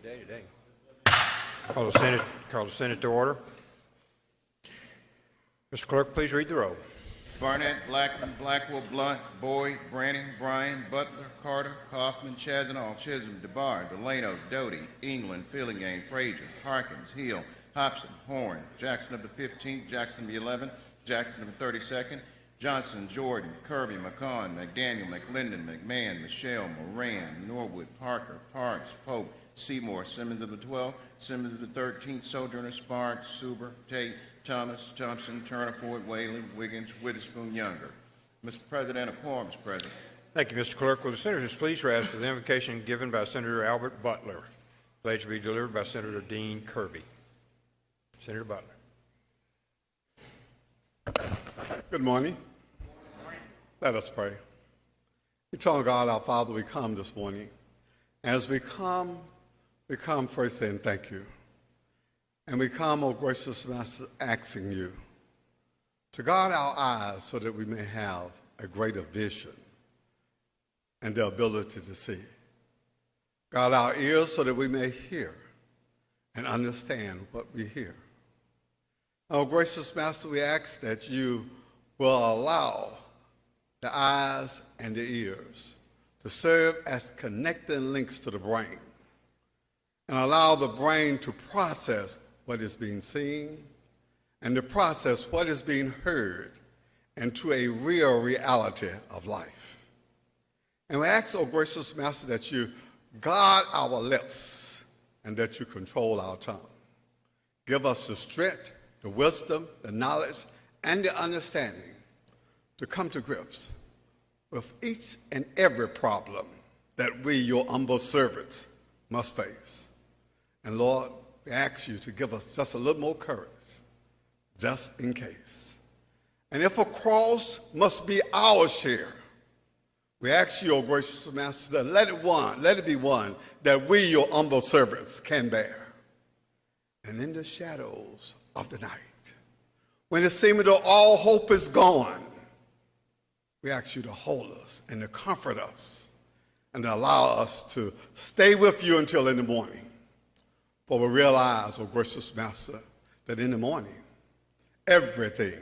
Good day today. Call the Senate to order. Mr. Clerk, please read the roll. Barnett, Blackman, Blackwell, Blunt, Boyd, Branning, Bryan, Butler, Carter, Kaufman, Chazanall, Chisholm, DeBar, Delano, Doty, England, Fillingane, Frazier, Harkins, Hill, Hobson, Horn, Jackson of the 15th, Jackson of the 11th, Jackson of the 32nd, Johnson, Jordan, Kirby, McCon, McDaniel, McLendon, McMahon, Michelle, Moran, Norwood, Parker, Parks, Pope, Seymour, Simmons of the 12th, Simmons of the 13th, Sojourner, Sparks, Suber, Tate, Thomas, Thompson, Turner, Ford, Whalen, Wiggins, Witherspoon, Younger. Mr. President, a quorum is present. Thank you, Mr. Clerk. Will the senators please rise for the invocation given by Senator Albert Butler? Pledge to be delivered by Senator Dean Kirby. Senator Butler. Good morning. Let us pray. Eternal God, our Father, we come this morning. As we come first saying thank you. And we come, O gracious Master, asking you to guard our eyes so that we may have a greater vision and the ability to see. Guard our ears so that we may hear and understand what we hear. O gracious Master, we ask that you will allow the eyes and the ears to serve as connecting links to the brain and allow the brain to process what is being seen and to process what is being heard into a real reality of life. And we ask, O gracious Master, that you guard our lips and that you control our tongue. Give us the strength, the wisdom, the knowledge, and the understanding to come to grips with each and every problem that we, your humble servants, must face. And Lord, we ask you to give us just a little more courage, just in case. And if a cross must be our share, we ask you, O gracious Master, that let it be one that we, your humble servants, can bear. And in the shadows of the night, when it seems that all hope is gone, we ask you to hold us and to comfort us and to allow us to stay with you until in the morning. For we realize, O gracious Master, that in the morning, everything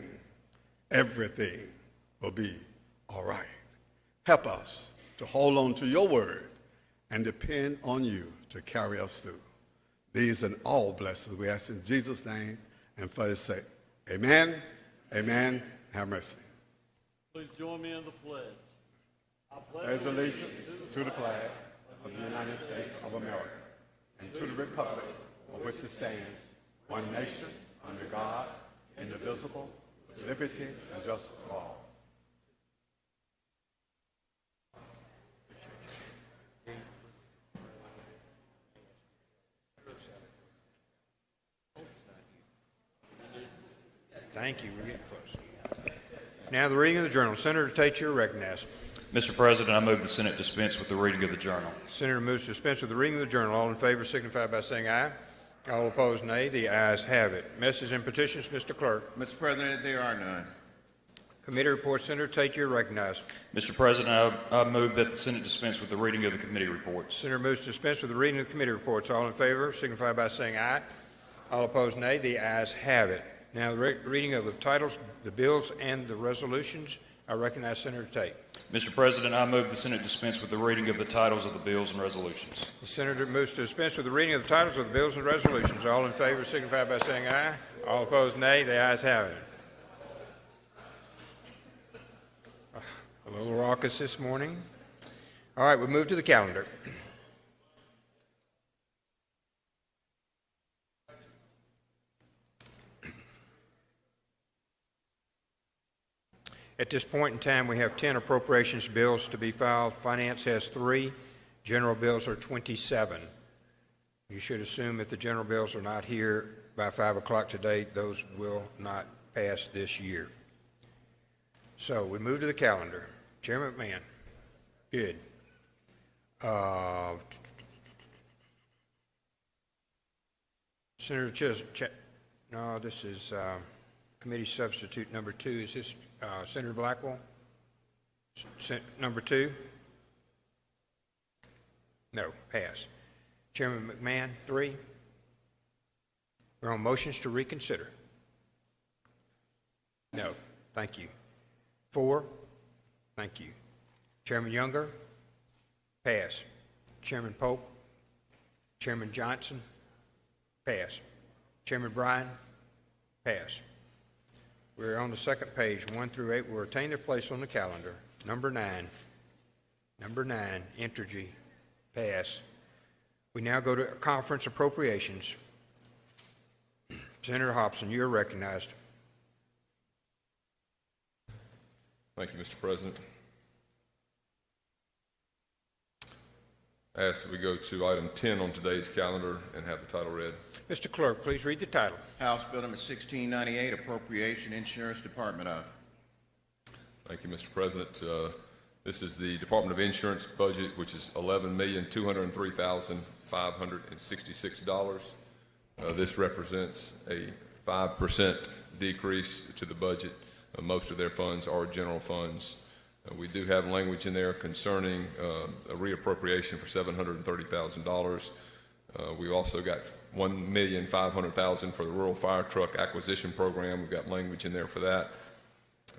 will be all right. Help us to hold on to your word and depend on you to carry us through. These and all blessings we ask in Jesus' name and for his sake. Amen, amen, have mercy. Please join me in the pledge. I Pledge allegiance to the flag of the United States of America and to the republic for which it stands, one nation, under God, indivisible, with liberty and justice for all. Thank you. We're getting close. Now the reading of the journal. Senator Tate, you're recognized. Mr. President, I move the Senate dispense with the reading of the journal. Senator moves to dispense with the reading of the journal. All in favor signify by saying aye. All opposed, nay. The ayes have it. Messages and petitions, Mr. Clerk. Mr. President, there are none. Committee reports. Senator Tate, you're recognized. Mr. President, I move that the Senate dispense with the reading of the committee reports. Senator moves to dispense with the reading of the committee reports. All in favor signify by saying aye. All opposed, nay. The ayes have it. Now the reading of the titles, the bills, and the resolutions. I recognize Senator Tate. Mr. President, I move the Senate dispense with the reading of the titles of the bills and resolutions. The senator moves to dispense with the reading of the titles of the bills and resolutions. All in favor signify by saying aye. All opposed, nay. The ayes have it. A little raucous this morning. All right, we'll move to the calendar. At this point in time, we have 10 appropriations bills to be filed. Finance has 3. General bills are 27. You should assume if the general bills are not here by 5 o'clock today, those will not pass this year. So we move to the calendar. Chairman McMahon. Good. Senator no, this is committee substitute number 2. Is this Senator Blackwell? Number 2? No, pass. Chairman McMahon, 3. We're on motions to reconsider. No, thank you. 4, thank you. Chairman Younger, pass. Chairman Pope, Chairman Johnson, pass. Chairman Bryan, pass. We're on the second page, 1 through 8 will retain their place on the calendar. Number 9, Entergy, pass. We now go to conference appropriations. Senator Hobson, you are recognized. Thank you, Mr. President. I ask that we go to item 10 on today's calendar and have the title read. Mr. Clerk, please read the title. House Bill number 1698, appropriation Insurance Department of. Thank you, Mr. President. This is the Department of Insurance budget, which is $11,203,566. This represents a 5% decrease to the budget. Most of their funds are general funds. We do have language in there concerning a reappropriation for $730,000. We also got $1,500,000 for the rural fire truck acquisition program. We've got language in there for that.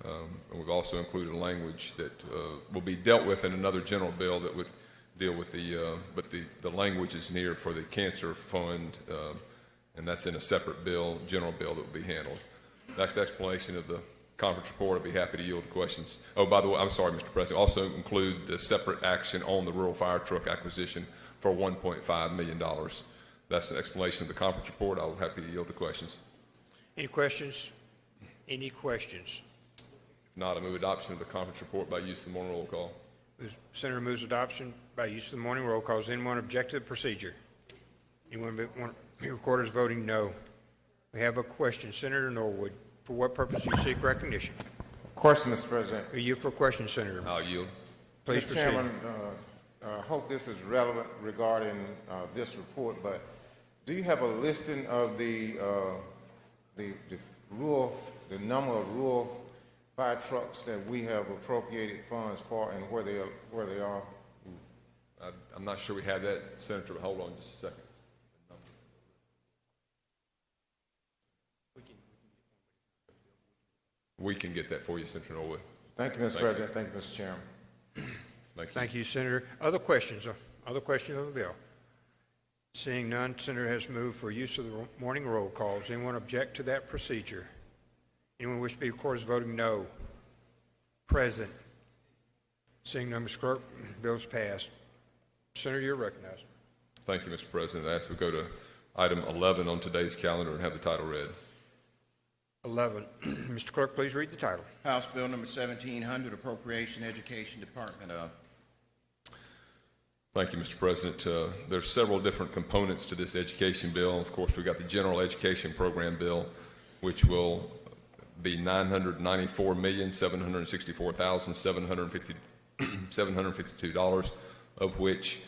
And we've also included language that will be dealt with in another general bill that would deal with but the language is near for the cancer fund, and that's in a separate bill, general bill that will be handled. Next explanation of the conference report. I'll be happy to yield to questions. Oh, by the way, I'm sorry, Mr. President. Also include the separate action on the rural fire truck acquisition for $1.5 million. That's an explanation of the conference report. I'll be happy to yield to questions. Any questions? Any questions? If not, I move adoption of the conference report by use of the morning roll call. Senator moves adoption by use of the morning roll call. Does anyone object to the procedure? Anyone want to be recorded as voting no? We have a question. Senator Norwood, for what purpose do you seek recognition? Question, Mr. President. Are you for a question, Senator? I'll yield. Please Mr. proceed. Chairman, I hope this is relevant regarding this report, but do you have a listing of the number of rural fire trucks that we have appropriated funds for and where they are? I'm not sure we have that, Senator, but hold on just a second. We can get that for you, Senator Norwood. Thank you, Mr. President. Thank you, Mr. Chairman. Thank you. Thank you, Senator. Other questions? Other questions on the bill? Seeing none, Senator has moved for use of the morning roll call. Does anyone object to that procedure? Anyone wish to be recorded as voting no? Present. Seeing none, Mr. Clerk, bill's passed. Senator, you're recognized. Thank you, Mr. President. I ask we go to item 11 on today's calendar and have the title read. 11. Mr. Clerk, please read the title. House Bill number 1700, appropriation Education Department of. Thank you, Mr. President. There's several different components to this education bill. Of course, we've got the General Education Program Bill, which will be $994,764,752, of which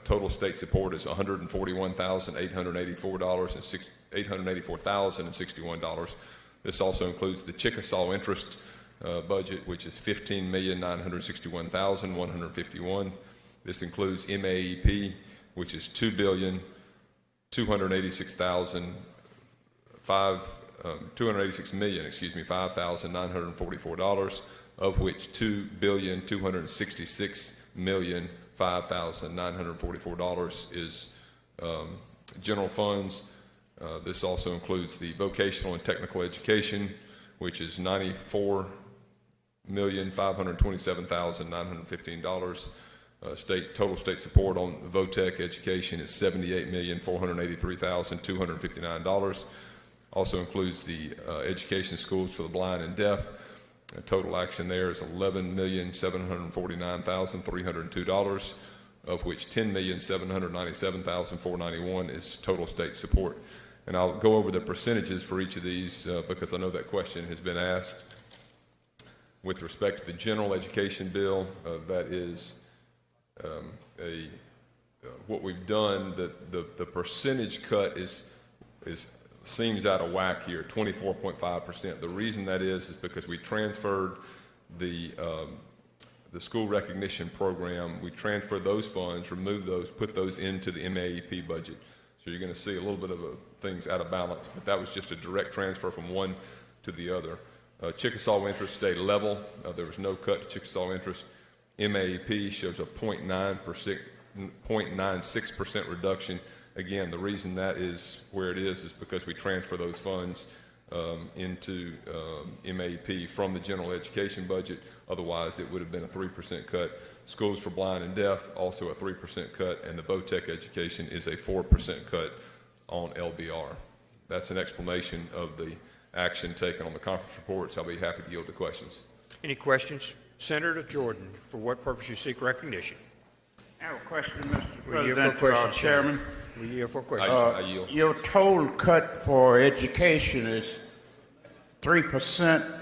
total state support is $141,884,061. This also includes the Chickasaw interest budget, which is $15,961,151. This includes MAEP, which is $2,286,5,944, of which $2,266,005,944 is general funds. This also includes the vocational and technical education, which is $94,527,915. Total state support on VOTEC education is $78,483,259. Also includes the education schools for the blind and deaf. Total action there is $11,749,302, of which $10,797,491 is total state support. And I'll go over the percentages for each of these because I know that question has been asked. With respect to the general education bill, that is what we've done. The percentage cut seems out of whack here, 24.5%. The reason that is because we transferred the the school recognition program, we transfer those funds, remove those, put those into the MAEP budget. So you're going to see a little bit of things out of balance, but that was just a direct transfer from one to the other. Chickasaw interest stayed level. There was no cut to Chickasaw interest. MAEP shows a 0.96% reduction. Again, the reason that is where it is because we transfer those funds into MAEP from the general education budget. Otherwise, it would have been a 3% cut. Schools for blind and deaf, also a 3% cut, and the VOTEC education is a 4% cut on LBR. That's an explanation of the action taken on the conference reports. I'll be happy to yield to questions. Any questions? Senator Jordan, for what purpose you seek recognition? I have a question, Mr. We yield for President, questions, Chairman. We yield for questions. I yield. Your total cut for education is 3%.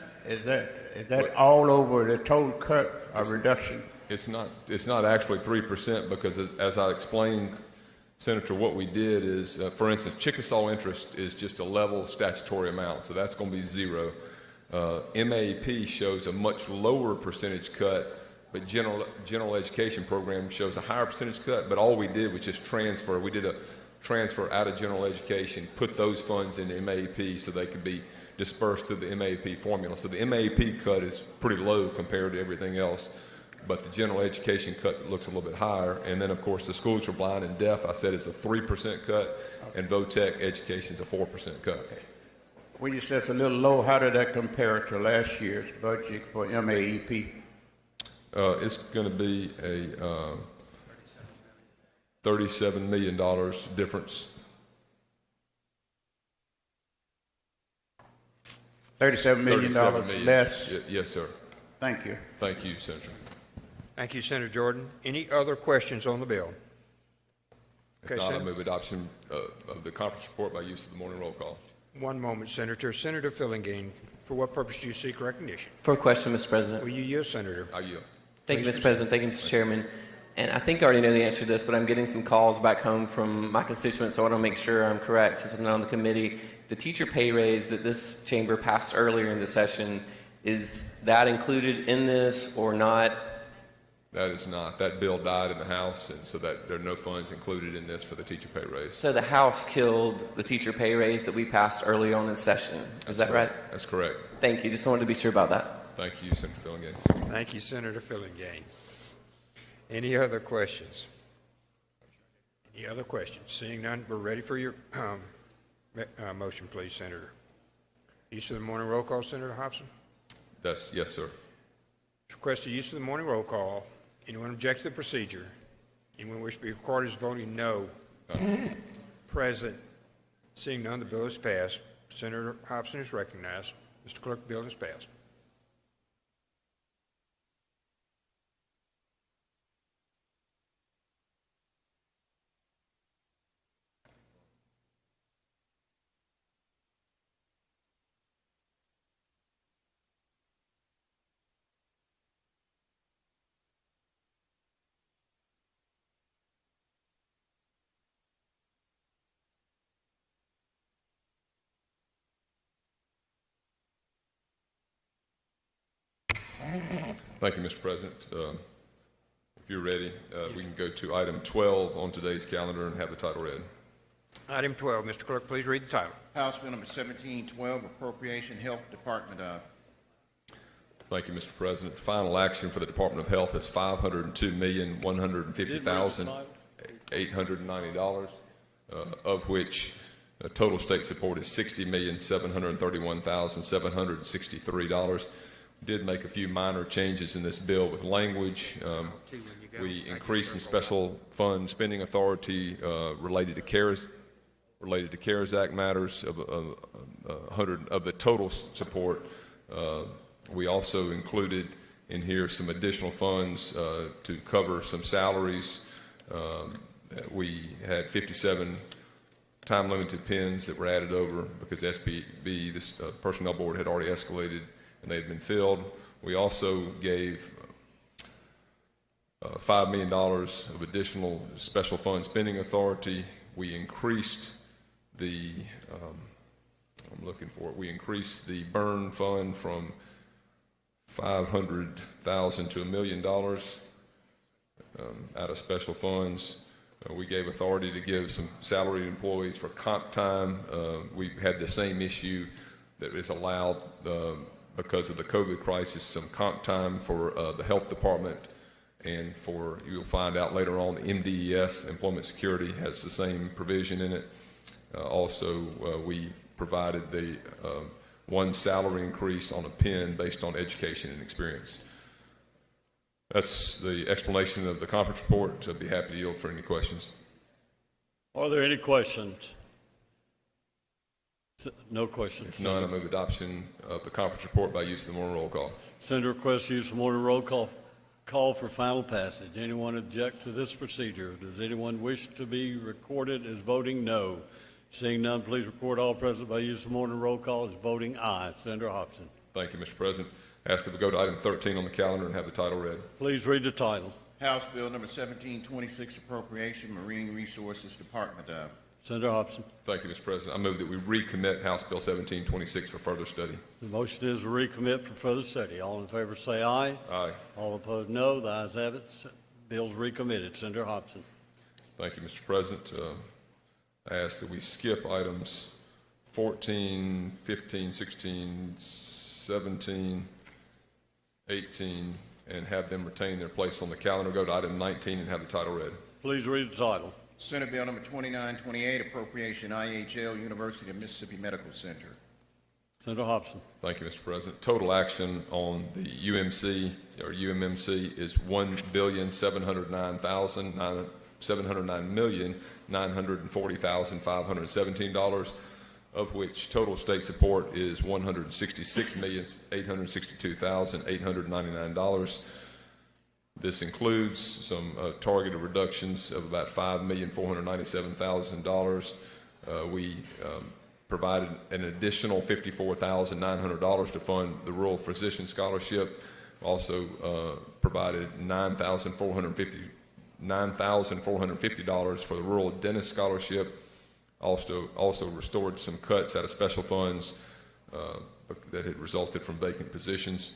Is that all over the total cut or reduction? It's not actually 3% because as I explained, Senator, what we did is, for instance, Chickasaw interest is just a level statutory amount, so that's going to be zero. MAEP shows a much lower percentage cut, but general education program shows a higher percentage cut, but all we did was just transfer. We did a transfer out of general education, put those funds into MAEP so they could be dispersed through the MAEP formula. So the MAEP cut is pretty low compared to everything else, but the general education cut looks a little bit higher. And then, of course, the schools for blind and deaf, I said it's a 3% cut, and VOTEC education is a 4% cut. Okay. When you say it's a little low, how did that compare to last year's budget for MAEP? It's going to be a $37 million difference. $37 million less? Yes, sir. Thank you. Thank you, Senator. Thank you, Senator Jordan. Any other questions on the bill? If Okay, not, I Senator. move adoption of the conference report by use of the morning roll call. One moment, Senator. Senator Fillingane, for what purpose do you seek recognition? For a question, Mr. President. Will you yield, Senator? I yield. Thank you, Mr. President. Thank you, Mr. Chairman. And I think I already know the answer to this, but I'm getting some calls back home from my constituents, so I want to make sure I'm correct since I'm not on the committee. The teacher pay raise that this chamber passed earlier in the session, is that included in this or not? That is not. That bill died in the House, and so that there are no funds included in this for the teacher pay raise. So the House killed the teacher pay raise that we passed early on in session. Is that right? That's correct. Thank you. Just wanted to be sure about that. Thank you, Senator Fillingane. Thank you, Senator Fillingane. Any other questions? Any other questions? Seeing none, we're ready for your motion, please, Senator. Use of the morning roll call, Senator Hobson. Yes, sir. Request the use of the morning roll call. Anyone object to the procedure? Anyone wish to be recorded as voting no? Present. Seeing none, the bill is passed. Senator Hobson is recognized. Mr. Clerk, the bill is passed. Thank you, Mr. President. If you're ready, we can go to item 12 on today's calendar and have the title read. Item 12, Mr. Clerk, please read the title. House Bill number 1712, appropriation Health Department of. Thank you, Mr. President. Final action for the Department of Health is $502,150,890, of which total state support is $60,731,763. We did make a few minor changes in this bill with language. We increased some special fund spending authority related to CARES Act matters of 100 of the total support. We also included in here some additional funds to cover some salaries. We had 57 time-limited pins that were added over because SBB, this personnel board, had already escalated and they had been filled. We also gave $5 million of additional special fund spending authority. We increased the, we increased the burn fund from $500,000 to $1 million out of special funds. We gave authority to give some salaried employees for comp time. We had the same issue that is allowed because of the COVID crisis, some comp time for the health department, and for, you'll find out later on, the MDES, Employment Security, has the same provision in it. Also, we provided the one salary increase on a PIN based on education and experience. That's the explanation of the conference report. I'd be happy to yield for any questions. Are there any questions? No questions. If none, I move adoption of the conference report by use of the morning roll call. Senator requests use of morning roll call for final passage. Anyone object to this procedure? Does anyone wish to be recorded as voting no? Seeing none, please record all present by use of morning roll call as voting aye. Senator Hobson. Thank you, Mr. President. Ask that we go to item 13 on the calendar and have the title read. Please read the title. House Bill number 1726, appropriation, Marine Resources Department of. Senator Hobson. Thank you, Mr. President. I move that we recommit House Bill 1726 for further study. The motion is to recommit for further study. All in favor say aye. Aye. All opposed no. The ayes have it. Bill's recommitted. Senator Hobson. Thank you, Mr. President. I ask that we skip items 14, 15, 16, 17, 18, and have them retain their place on the calendar. Go to item 19 and have the title read. Please read the title. Senate Bill number 2928, appropriation, IHL, University of Mississippi Medical Center. Senator Hobson. Thank you, Mr. President. Total action on the UMC or UMMC is $1,709,940,517, of which total state support is $166,862,899. This includes some targeted reductions of about $5,497,000. We provided an additional $54,900 to fund the Rural Physician Scholarship. Also provided $9,450 for the Rural Dentist Scholarship. Also restored some cuts out of special funds that had resulted from vacant positions.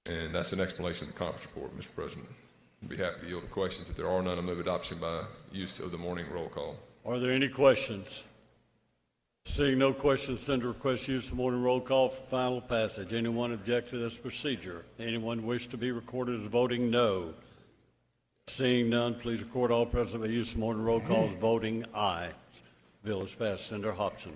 And that's an explanation of the conference report, Mr. President. I'd be happy to yield to questions. If there are none, I move adoption by use of the morning roll call. Are there any questions? Seeing no questions, Senator requests use of the morning roll call for final passage. Anyone object to this procedure? Anyone wish to be recorded as voting no? Seeing none, please record all present by use of the morning roll call as voting aye. Bill is passed. Senator Hobson.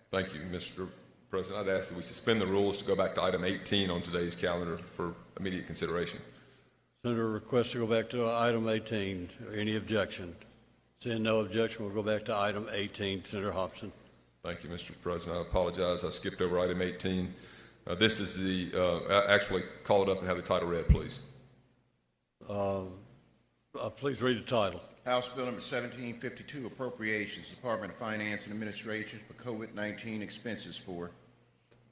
Thank you, Mr. President. I'd ask that we suspend the rules to go back to item 18 on today's calendar for immediate consideration. Senator requests to go back to item 18. Any objection? Seeing no objection, we'll go back to item 18. Senator Hobson. Thank you, Mr. President. I apologize. I skipped over item 18. This is the, actually call it up and have the title read, please. Please read the title. House Bill number 1752, appropriations, Department of Finance and Administration for COVID-19 expenses for.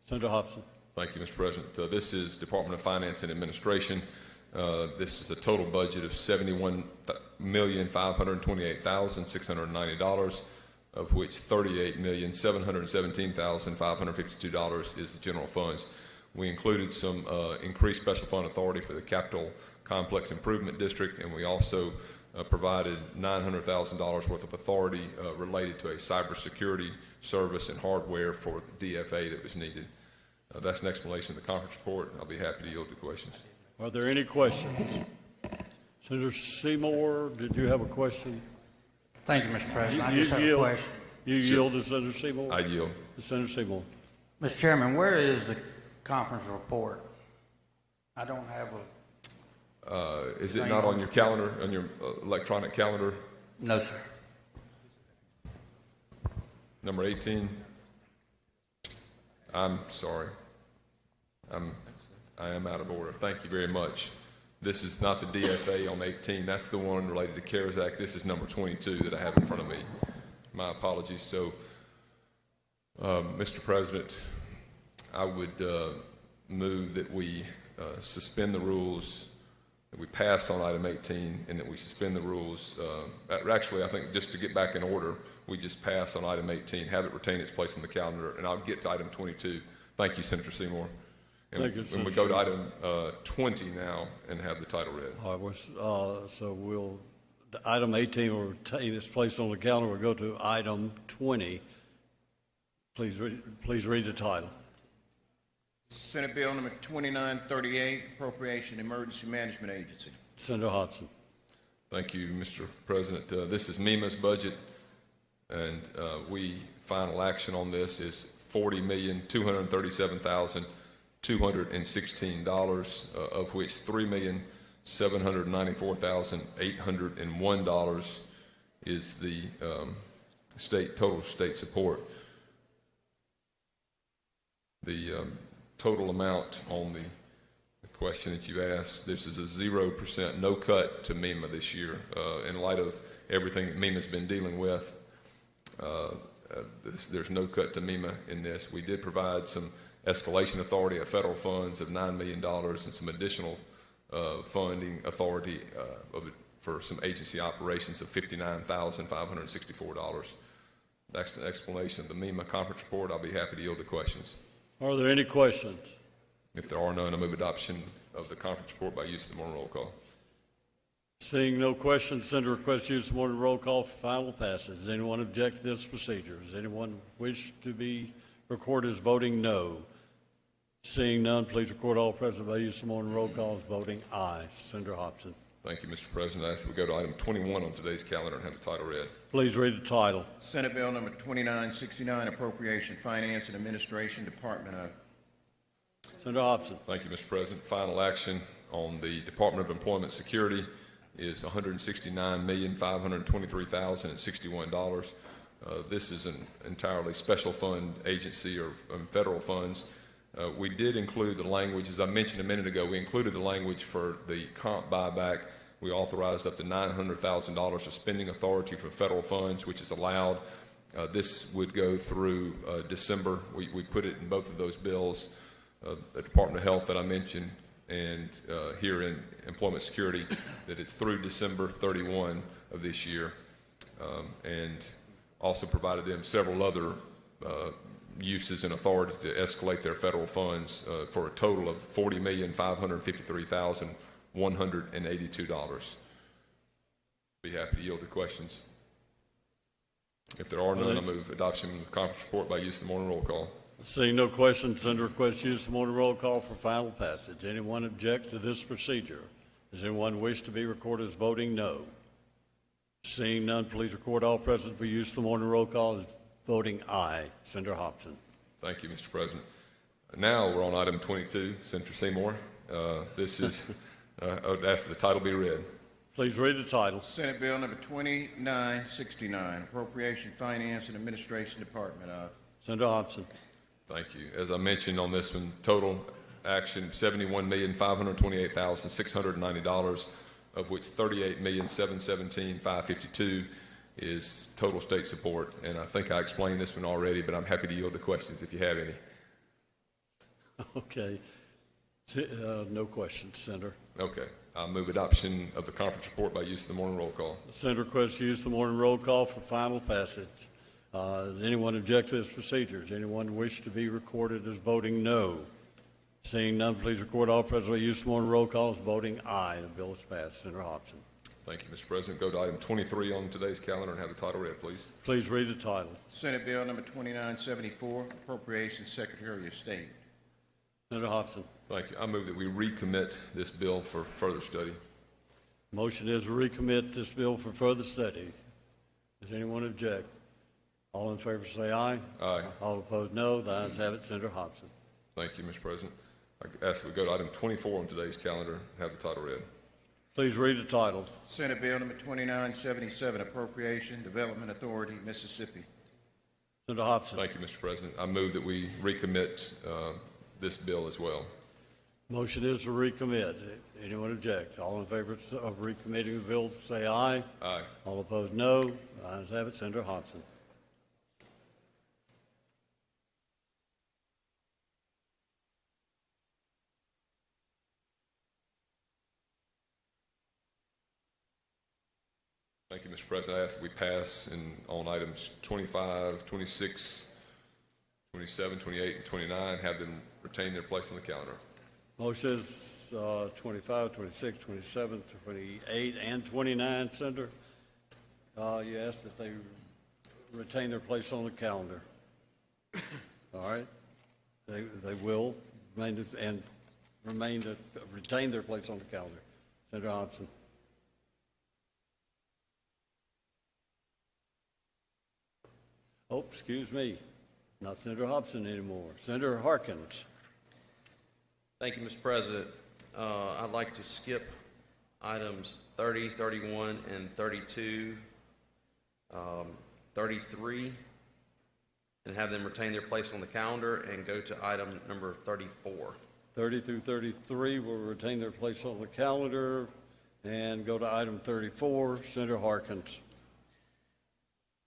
Senator Hobson. Thank you, Mr. President. This is Department of Finance and Administration. This is a total budget of $71,528,690, of which $38,717,552 is the general funds. We included some increased special fund authority for the Capital Complex Improvement District, and we also provided $900,000 worth of authority related to a cybersecurity service and hardware for DFA that was needed. That's an explanation of the conference report. I'll be happy to yield to questions. Are there any questions? Senator Seymour, did you have a question? Thank you, Mr. President. I just have a question. You yield to Senator Seymour? I yield. Senator Seymour. Mr. Chairman, where is the conference report? I don't have a... Is it not on your calendar, on your electronic calendar? No, sir. Number 18? I'm sorry. I am out of order. Thank you very much. This is not the DFA on 18. That's the one related to CARES Act. This is number 22 that I have in front of me. My apologies. So, Mr. President, I would move that we suspend the rules, that we pass on item 18, and that we suspend the rules. Actually, I think just to get back in order, we just pass on item 18, have it retain its place on the calendar, and I'll get to item 22 Thank you, Senator Seymour. And Thank you, and we Senator go to item 20 now and have the title read. All right, so item 18 will retain its place on the calendar. We'll go to item 20. Please read the title. Senate Bill number 2938, Appropriation Emergency Management Agency. Senator Hobson. Thank you, Mr. President. This is MEMA's budget, and final action on this is $40,237,216, of which $3,794,801 is the total state support. The total amount on the question that you asked, this is a 0%, no cut to MEMA this year. In light of everything that MEMA's been dealing with, there's no cut to MEMA in this. We did provide some escalation authority of federal funds of $9 million and some additional funding authority for some agency operations of $59,564. That's the explanation of the MEMA conference report. I'll be happy to yield to questions. Are there any questions? If there are none, I move adoption of the conference report by use of the morning roll call. Seeing no questions, send a request to use the morning roll call for final passage. Does anyone object to this procedure? Does anyone wish to be recorded as voting no? Seeing none, please record all present by use of the morning roll call as voting aye. Senator Hobson. Thank you, Mr. President. I ask that we go to item 21 on today's calendar and have the title read. Please read the title. Senate Bill number 2969, Appropriation, Finance, and Administration, Department of. Senator Hobson. Thank you, Mr. President. Final action on the Department of Employment Security is $169,523,061. This is an entirely special fund agency or federal funds. We did include the language, as I mentioned a minute ago, we included the language for the comp buyback. We authorized up to $900,000 of spending authority for federal funds, which is allowed. This would go through December. We put it in both of those bills, the Department of Health that I mentioned, and here in Employment Security, that it's through December 31 of this year, and also provided them several other uses and authority to escalate their federal funds for a total of $40,553,182. Be happy to yield to questions. If there are none, I move adoption of the conference report by use of the morning roll call. Seeing no questions, send a request to use the morning roll call for final passage. Anyone object to this procedure? Does anyone wish to be recorded as voting no? Seeing none, please record all present for use of the morning roll call as voting aye. Senator Hobson. Thank you, Mr. President. Now we're on item 22. Senator Seymour. This is, I would ask that the title be read. Please read the title. Senate Bill number 2969, Appropriation, Finance, and Administration, Department of. Senator Hobson. Thank you. As I mentioned on this one, total action $71,528,690, of which $38,717,552 is total state support. And I think I explained this one already, but I'm happy to yield to questions if you have any. Okay. No questions, Senator. Okay. I move adoption of the conference report by use of the morning roll call. Senator requests to use the morning roll call for final passage. Does anyone object to this procedure? Does anyone wish to be recorded as voting no? Seeing none, please record all present by use of the morning roll call as voting aye. The bill is passed. Senator Hobson. Thank you, Mr. President. Go to item 23 on today's calendar and have the title read, please. Please read the title. Senate Bill number 2974, Appropriations, Secretary of State. Senator Hobson. Thank you. I move that we recommit this bill for further study. Motion is to recommit this bill for further study. Does anyone object? All in favor say aye. Aye. All opposed no. The ayes have it. Senator Hobson. Thank you, Mr. President. I ask that we go to item 24 on today's calendar and have the title read. Please read the title. Senate Bill number 2977, Appropriation, Development Authority, Mississippi. Senator Hobson. Thank you, Mr. President. I move that we recommit this bill as well. Motion is to recommit. Anyone object? All in favor of recommitting the bill say aye. Aye. All opposed no. The ayes have it. Senator Hobson. Thank you, Mr. President. I ask that we pass on items 25, 26, 27, 28, and 29, have them retain their place on the calendar. Motion is 25, 26, 27, 28, and 29, Senator. You asked that they retain their place on the calendar. All right? They will retain their place on the calendar. Senator Hobson. Oh, excuse me. Not Senator Hobson anymore. Senator Harkins. Thank you, Mr. President. I'd like to skip items 30, 31, and 32, 33, and have them retain their place on the calendar and go to item number 34. 30 through 33 will retain their place on the calendar and go to item 34. Senator Harkins.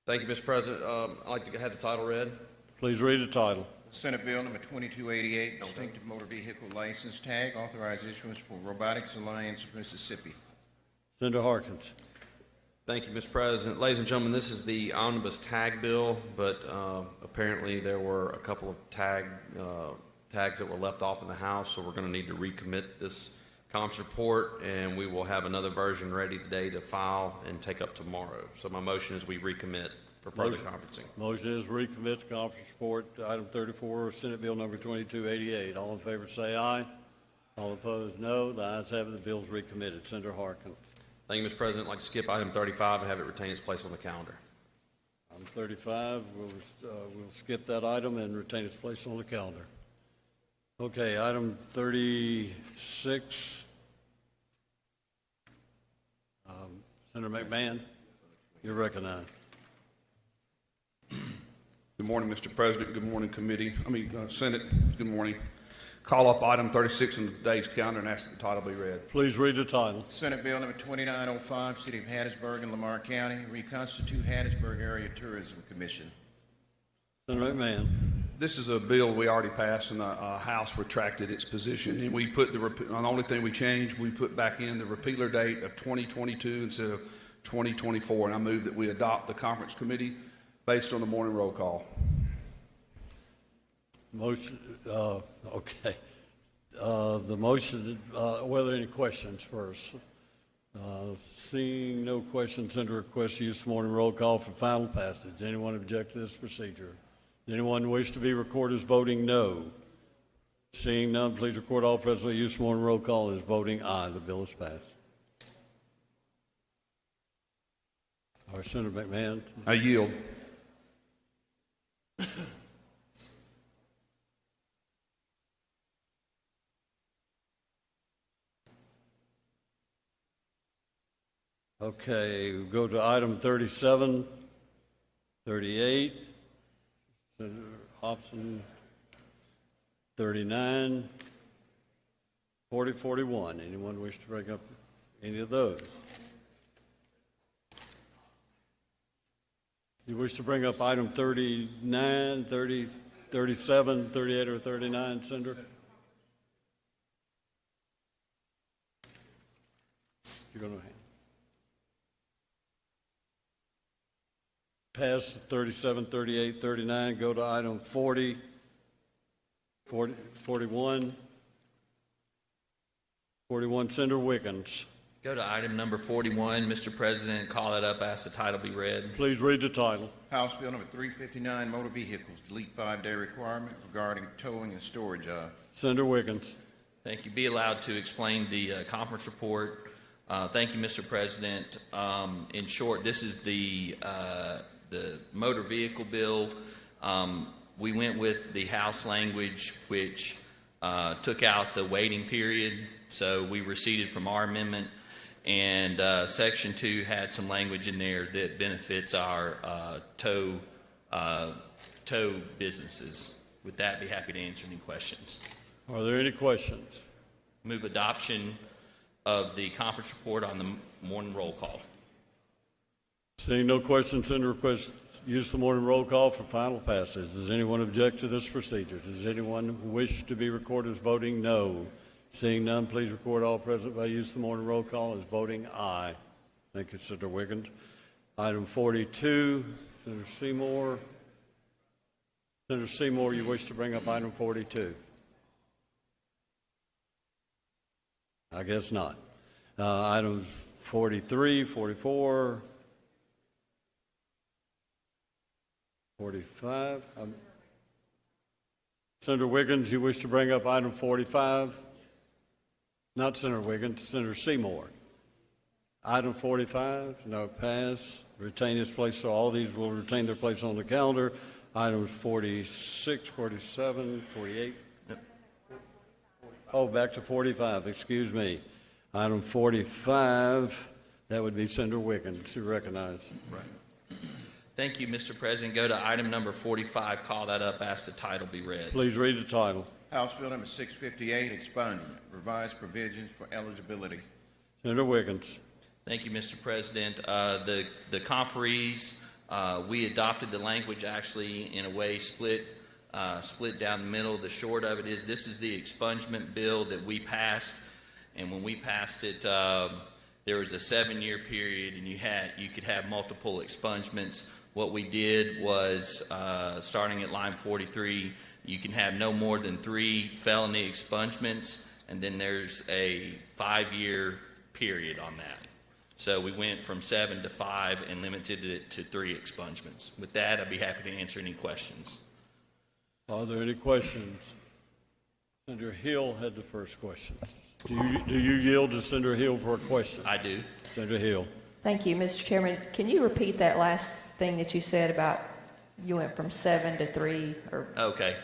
Thank you, Mr. President. I'd like to have the title read. Please read the title. Senate Bill number 2288, distinctive motor vehicle license tag, authorized issuance for Robotics Alliance of Mississippi. Senator Harkins. Thank you, Mr. President. Ladies and gentlemen, this is the omnibus tag bill, but apparently there were a couple of tags that were left off in the House, so we're going to need to recommit this conference report, and we will have another version ready today to file and take up tomorrow. So my motion is we recommit for further conferencing. Motion is recommit the conference report to item 34, Senate Bill number 2288. All in favor say aye. All opposed, no. The ayes have it. The bill is recommitted. Senator Harkins. Thank you, Mr. President. I'd like to skip item 35 and have it retain its place on the calendar. Item 35, we'll skip that item and retain its place on the calendar. Okay, item 36. Senator McMahon, you're recognized. Good morning, Mr. President. Good morning, Senate. Good morning. Call up item 36 on today's calendar and ask that the title be read. Please read the title. Senate Bill number 2905, City of Hattiesburg and Lamar County, reconstitute Hattiesburg Area Tourism Commission. Senator McMahon. This is a bill we already passed, and the House retracted its position. And we put the only thing we changed, we put back in the repealer date of 2022 instead of 2024. And I move that we adopt the conference committee based on the morning roll call. Motion, okay. The motion, were there any questions first? Seeing no questions, Senator request to use the morning roll call for final passage. Anyone object to this procedure? Does anyone wish to be recorded as voting no? Seeing none, please record all present by use of morning roll call as voting aye. The bill is passed. All right, Senator McMahon. I yield. Okay, we'll go to item 37, 38, Senator Hobson, 39, 40, 41. Anyone wish to bring up any of those? You wish to bring up item 39, 30, 37, 38, or 39, Senator? You're going to pass 37, 38, 39, go to item 40, 41. 41, Senator Wiggins. Go to item number 41, Mr. President, call it up, ask the title be read. Please read the title. House Bill number 359, motor vehicles, delete 5-day requirement regarding towing and storage of. Senator Wiggins. Thank you. Be allowed to explain the conference report. Thank you, Mr. President. In short, this is the motor vehicle bill. We went with the House language, which took out the waiting period, so we receded from our amendment, and Section 2 had some language in there that benefits our tow businesses. With that, be happy to answer any questions. Are there any questions? Move adoption of the conference report on the morning roll call. Seeing no questions, Senator request use the morning roll call for final passage. Does anyone object to this procedure? Does anyone wish to be recorded as voting no? Seeing none, please record all present by use of the morning roll call as voting aye. Thank you, Senator Wiggins. Item 42, Senator Seymour. Senator Seymour, you wish to bring up item 42? I guess not. Items 43, 44, 45. Senator Wiggins, you wish to bring up item 45? Not Senator Wiggins, Senator Seymour. Item 45, no, pass. Retain its place, so all these will retain their place on the calendar. Items 46, 47, 48. Oh, back to 45, excuse me. Item 45, that would be Senator Wiggins, you recognize. Right. Thank you, Mr. President. Go to item number 45, call that up, ask the title be read. Please read the title. House Bill number 658, expungement, revised provisions for eligibility. Senator Wiggins. Thank you, Mr. President. The conferees, we adopted the language actually in a way split down the middle. The short of it is this is the expungement bill that we passed, and when we passed it, there was a 7-year period, and you could have multiple expungements. What we did was, starting at line 43, you can have no more than 3 felony expungements, and then there's a 5-year period on that. So we went from 7 to 5 and limited it to 3 expungements. With that, I'd be happy to answer any questions. Are there any questions? Senator Hill had the first question. Do you yield to Senator Hill for a question? I do. Senator Hill. Thank you, Mr. Chairman. Can you repeat that last thing that you said about you went from 7 to 3? Or Okay.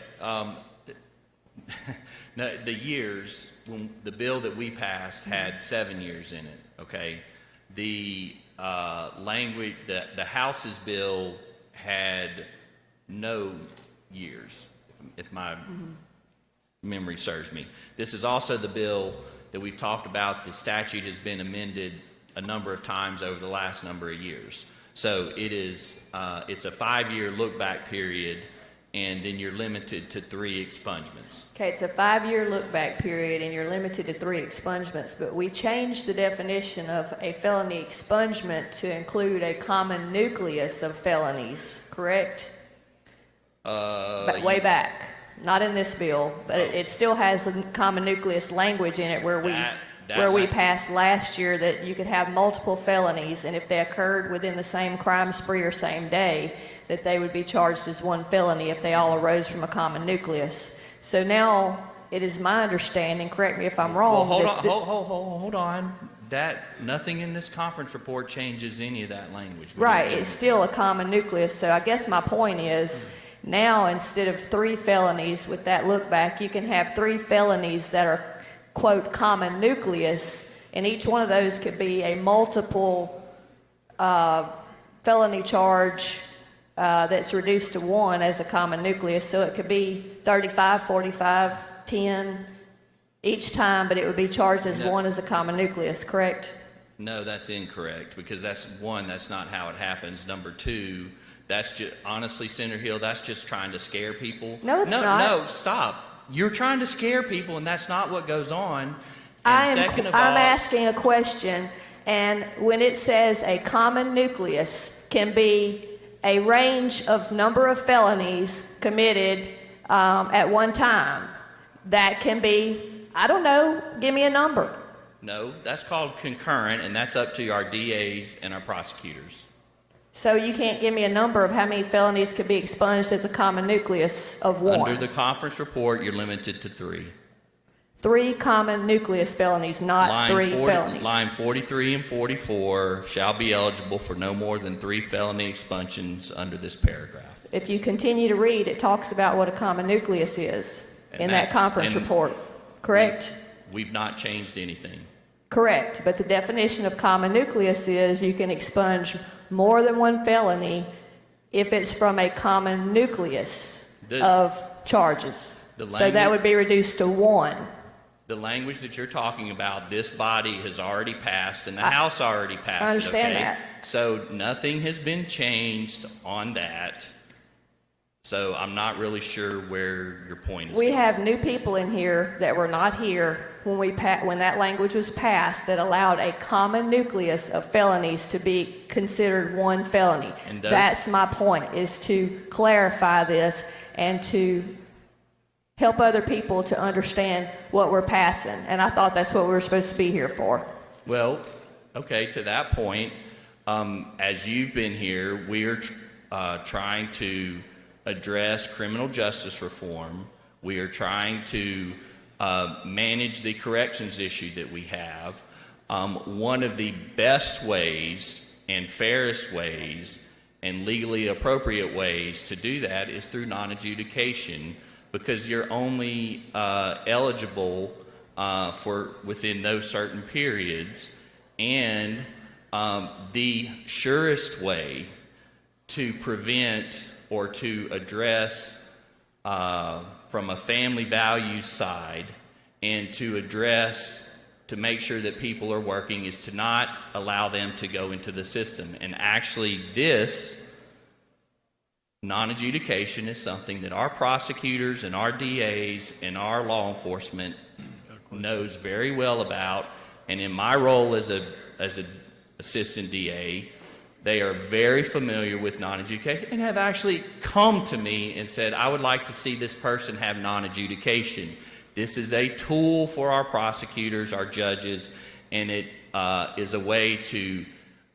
No, the years, when the bill that we passed had 7 years in it, okay? The language, the House's bill had no years, if my memory serves me. This is also the bill that we've talked about. The statute has been amended a number of times over the last number of years. So it is, it's a 5-year look-back period, and then you're limited to 3 expungements. Okay, it's a 5-year look-back period, and you're limited to 3 expungements, but we changed the definition of a felony expungement to include a common nucleus of felonies, correct? But way back, not in this bill, but it still has the common nucleus language in it where we passed last year that you could have multiple felonies, and if they occurred within the same crime spree or same day, that they would be charged as one felony if they all arose from a common nucleus. So now it is my understanding, correct me if I'm wrong. Well, hold on. Nothing in this conference report changes any of that language. Right, it's still a common nucleus. So I guess my point is now instead of 3 felonies with that look back, you can have 3 felonies that are, quote, common nucleus, and each one of those could be a multiple felony charge that's reduced to 1 as a common nucleus. So it could be 35, 45, 10 each time, but it would be charged as 1 as a common nucleus, correct? No, that's incorrect, because that's not how it happens. Number 2, that's just, honestly, Senator Hill, that's just trying to scare people. No, it's not. No, stop. You're trying to scare people, and that's not what goes on. I'm asking a question, and when it says a common nucleus can be a range of number of felonies committed at one time, that can be, I don't know, give me a number. No, that's called concurrent, and that's up to our DAs and our prosecutors. So you can't give me a number of how many felonies could be expunged as a common nucleus of 1? Under the conference report, you're limited to 3. 3 common nucleus felonies, not 3 felonies. Line 43 and 44 shall be eligible for no more than 3 felony expunsions under this paragraph. If you continue to read, it talks about what a common nucleus is in that conference report, correct? We've not changed anything. Correct, but the definition of common nucleus is you can expunge more than 1 felony if it's from a common nucleus of charges. So that would be reduced to 1. The language that you're talking about, this body has already passed, and the House already passed it, I understand okay? that. So nothing has been changed on that. So I'm not really sure where your point is. We have new people in here that were not here when that language was passed that allowed a common nucleus of felonies to be considered 1 felony. That's my point, is to clarify this. and to help other people to understand what we're passing. And I thought that's what we were supposed to be here for. Well, okay, to that point, as you've been here, we're trying to address criminal justice reform. We are trying to manage the corrections issue that we have. One of the best ways and fairest ways and legally appropriate ways to do that is through non-adjudication, because you're only eligible for within those certain periods. And the surest way to prevent or to address from a family values side and to address to make sure that people are working is to not allow them to go into the system. And actually this non-adjudication is something that our prosecutors and our DAs and our law enforcement knows very well about. And in my role as an assistant DA, they are very familiar with non-adjudication and have actually come to me and said, I would like to see this person have non-adjudication. This is a tool for our prosecutors, our judges, and it is a way to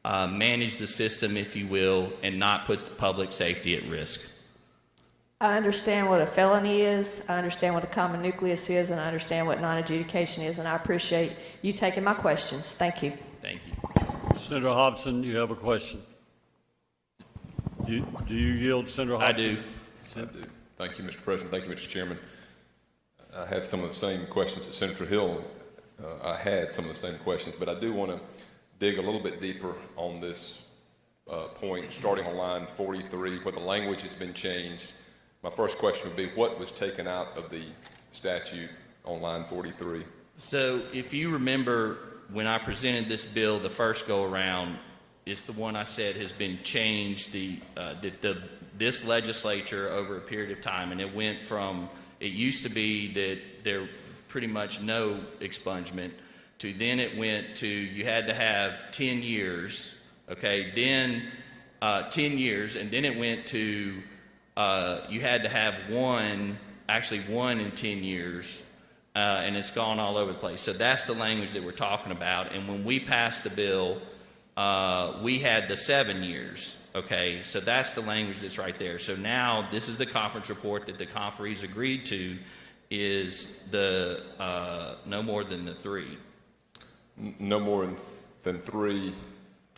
manage the system, if you will, and not put the public safety at risk. I understand what a felony is, I understand what a common nucleus is, and I understand what non-adjudication is, and I appreciate you taking my questions. Thank you. Thank you. Senator Hobson, you have a question. Do you yield, Senator Hobson? I do. I do. Thank you, Mr. President. Thank you, Mr. Chairman. I have some of the same questions that Senator Hill I had some of the same questions, but I do want to dig a little bit deeper on this point, starting on line 43, where the language has been changed. My first question would be, what was taken out of the statute on line 43? So if you remember, when I presented this bill the first go around, it's the one I said has been changed, this legislature over a period of time, and it went from, it used to be that there pretty much no expungement, to then it went to you had to have 10 years, okay, then 10 years, and then it went to you had to have one in 10 years, and it's gone all over the place. So that's the language that we're talking about. And when we passed the bill, we had the 7 years, okay? So that's the language that's right there. So now this is the conference report that the conferees agreed to, is the no more than the 3. No more than 3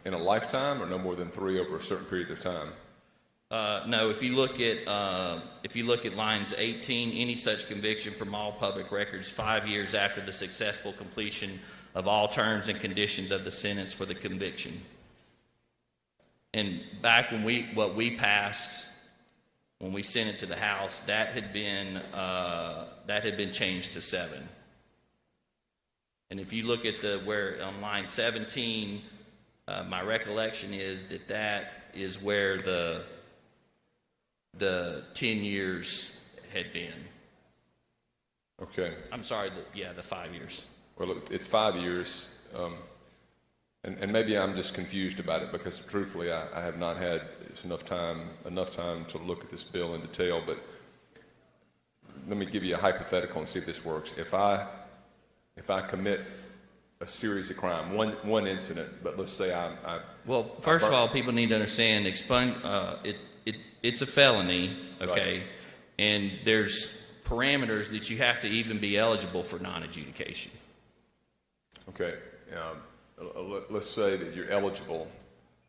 in a lifetime, or no more than 3 over a certain period of time? No, if you look at lines 18, any such conviction from all public records 5 years after the successful completion of all terms and conditions of the sentence for the conviction. And back when what we passed, when we sent it to the House, that had been changed to 7. And if you look at where on line 17, my recollection is that is where the 10 years had been. Okay. I'm sorry, the 5 years. Well, it's 5 years, and maybe I'm just confused about it, because truthfully I have not had enough time to look at this bill in detail. But let me give you a hypothetical and see if this works. If I commit a series of crime, one incident, but let's say Well, first of all, people need to understand it's a felony, okay? Right. And there's parameters that you have to even be eligible for non-adjudication. Okay. Let's say that you're eligible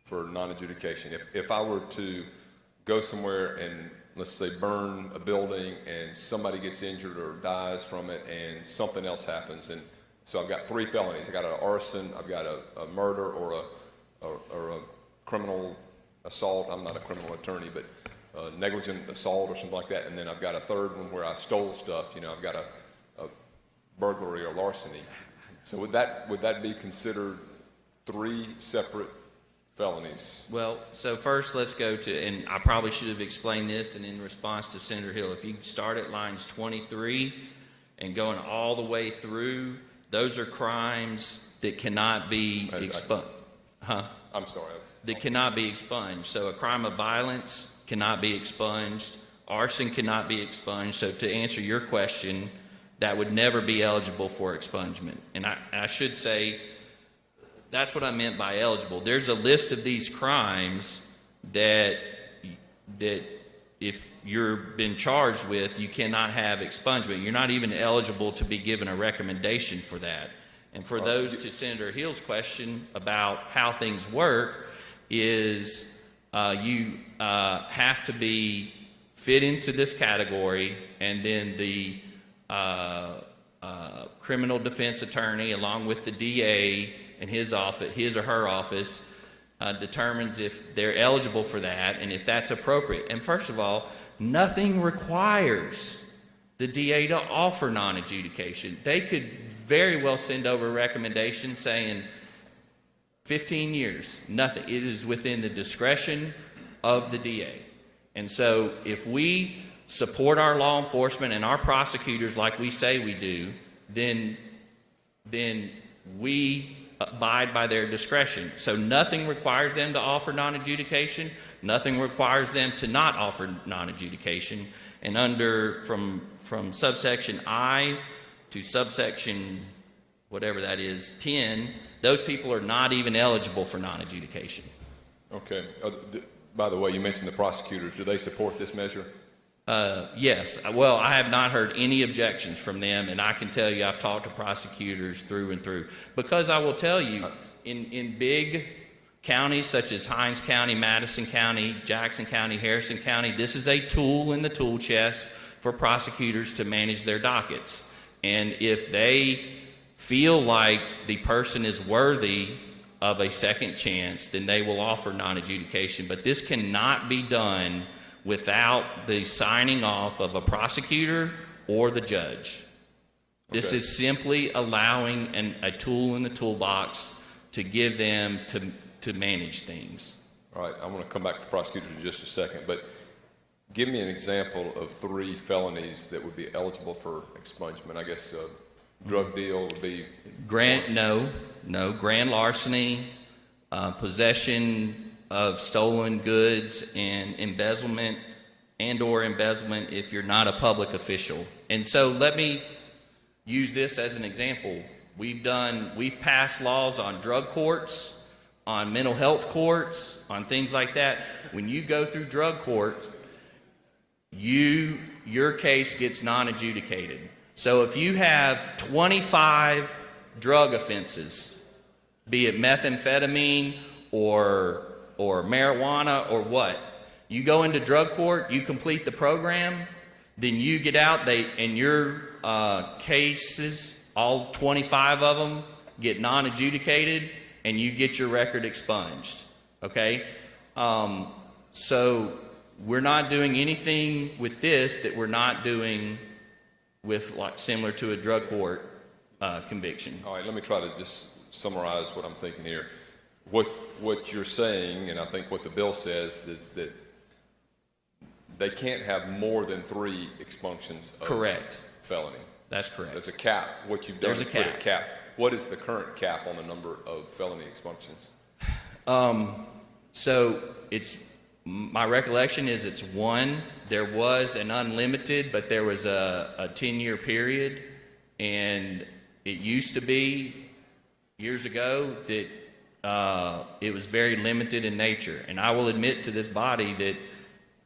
for non-adjudication. If I were to go somewhere and, let's say, burn a building and somebody gets injured or dies from it and something else happens, and so I've got 3 felonies. I've got an arson, I've got a murder, or a criminal assault. I'm not a criminal attorney, but negligent assault or something like that. And then I've got a third one where I stole stuff. I've got a burglary or larceny. So would that be considered 3 separate felonies? Well, so first let's go to, and I probably should have explained this, and in response to Senator Hill, if you start at lines 23 and going all the way through, those are crimes that cannot be expunged. I'm sorry. That cannot be expunged. So a crime of violence cannot be expunged. arson cannot be expunged. So to answer your question, that would never be eligible for expungement. And I should say, that's what I meant by eligible. There's a list of these crimes that if you're been charged with, you cannot have expungement. You're not even eligible to be given a recommendation for that. And for those to Senator Hill's question about how things work is you have to be fit into this category, and then the criminal defense attorney along with the DA and his office, his or her office, determines if they're eligible for that and if that's appropriate. And first of all, nothing requires the DA to offer non-adjudication. They could very well send over a recommendation saying 15 years, nothing. It is within the discretion of the DA. And so if we support our law enforcement and our prosecutors like we say we do, then we abide by their discretion. So nothing requires them to offer non-adjudication. Nothing requires them to not offer non-adjudication. And from subsection I to subsection whatever that is, 10, those people are not even eligible for non-adjudication. Okay. By the way, you mentioned the prosecutors. Do they support this measure? Yes. Well, I have not heard any objections from them, and I can tell you I've talked to prosecutors through and through. Because I will tell you, in big counties such as Hinds County, Madison County, Jackson County, Harrison County, this is a tool in the tool chest for prosecutors to manage their dockets. And if they feel like the person is worthy of a second chance, then they will offer non-adjudication. But this cannot be done without the signing off of a prosecutor or the judge. This is simply allowing a tool in the toolbox to give them to manage things. All right, I want to come back to prosecutors in just a second, but give me an example of 3 felonies that would be eligible for expungement. I guess drug deal would be... Grand larceny, possession of stolen goods, and embezzlement and/or embezzlement if you're not a public official. And so let me use this as an example. We've passed laws on drug courts, on mental health courts, on things like that. When you go through drug court, your case gets non-adjudicated. So if you have 25 drug offenses, be it methamphetamine or marijuana or what, you go into drug court, you complete the program, then you get out, and your cases, all 25 of them, get non-adjudicated, and you get your record expunged, okay? So we're not doing anything with this that we're not doing with, like, similar to a drug court conviction. All right, let me try to just summarize what I'm thinking here. What you're saying, and I think what the bill says, is that they can't have more than 3 expunctions of Correct. felony. That's correct. There's a cap. What you've done There's is a put a cap. cap. What is the current cap on the number of felony expunctions? So my recollection is it's 1. There was an unlimited, but there was a 10-year period, and it used to be years ago that it was very limited in nature. And I will admit to this body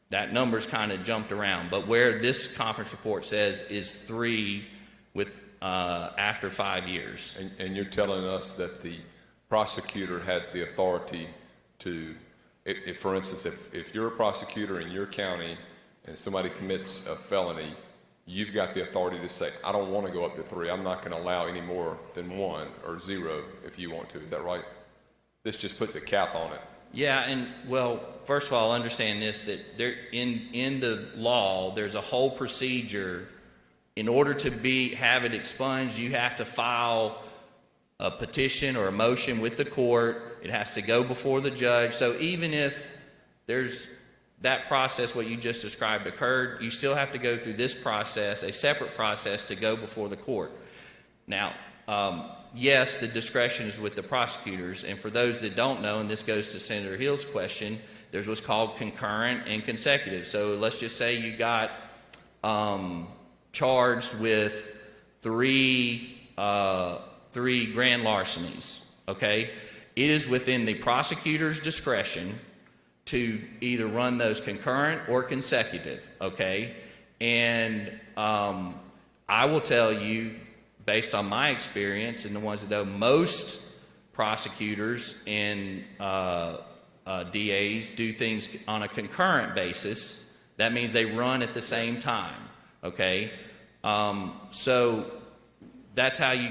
that number's kind of jumped around. But where this conference report says is 3 with after 5 years. And you're telling us that the prosecutor has the authority to, if for instance, if you're a prosecutor in your county and somebody commits a felony, you've got the authority to say, I don't want to go up to 3. I'm not going to allow any more than 1 or 0 if you want to. Is that right? This just puts a cap on it. Yeah, and well, first of all, understand this, that there in the law, there's a whole procedure. In order to have it expunged, you have to file a petition or a motion with the court. It has to go before the judge. So even if there's that process, what you just described occurred, you still have to go through this process, a separate process, to go before the court. Now, yes, the discretion is with the prosecutors. And for those that don't know, and this goes to Senator Hill's question, there's what's called concurrent and consecutive. So let's just say you got charged with three grand larcenies, okay? It is within the prosecutor's discretion to either run those concurrent or consecutive, okay? And I will tell you, based on my experience and the ones that know, most prosecutors and DAs do things on a concurrent basis. That means they run at the same time, okay? So that's how you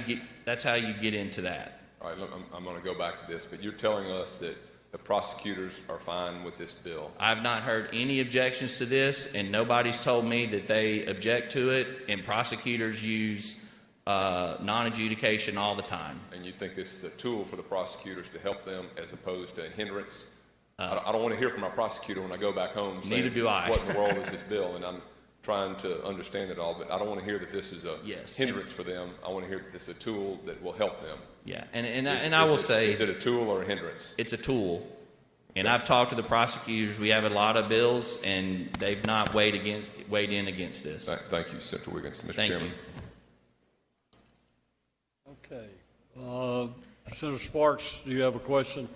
get into that. All right, look, I'm going to go back to this, but you're telling us that the prosecutors are fine with this bill? I've not heard any objections to this, and nobody's told me that they object to it, and prosecutors use non-adjudication all the time. And you think this is a tool for the prosecutors to help them as opposed to a hindrance? I don't want to hear from my prosecutor when I go back home saying, neither do I. what in the world is this bill? And I'm trying to understand it all, but I don't want to hear that this is a hindrance for them. I want to hear that this is a tool that will help them. Yeah, and I will say... Is it a tool or a hindrance? It's a tool. And I've talked to the prosecutors. We have a lot of bills, and they've not weighed in against this. Thank you, Senator Wiggins. Mr. Thank Chairman. you. Okay. Senator Sparks, do you have a question?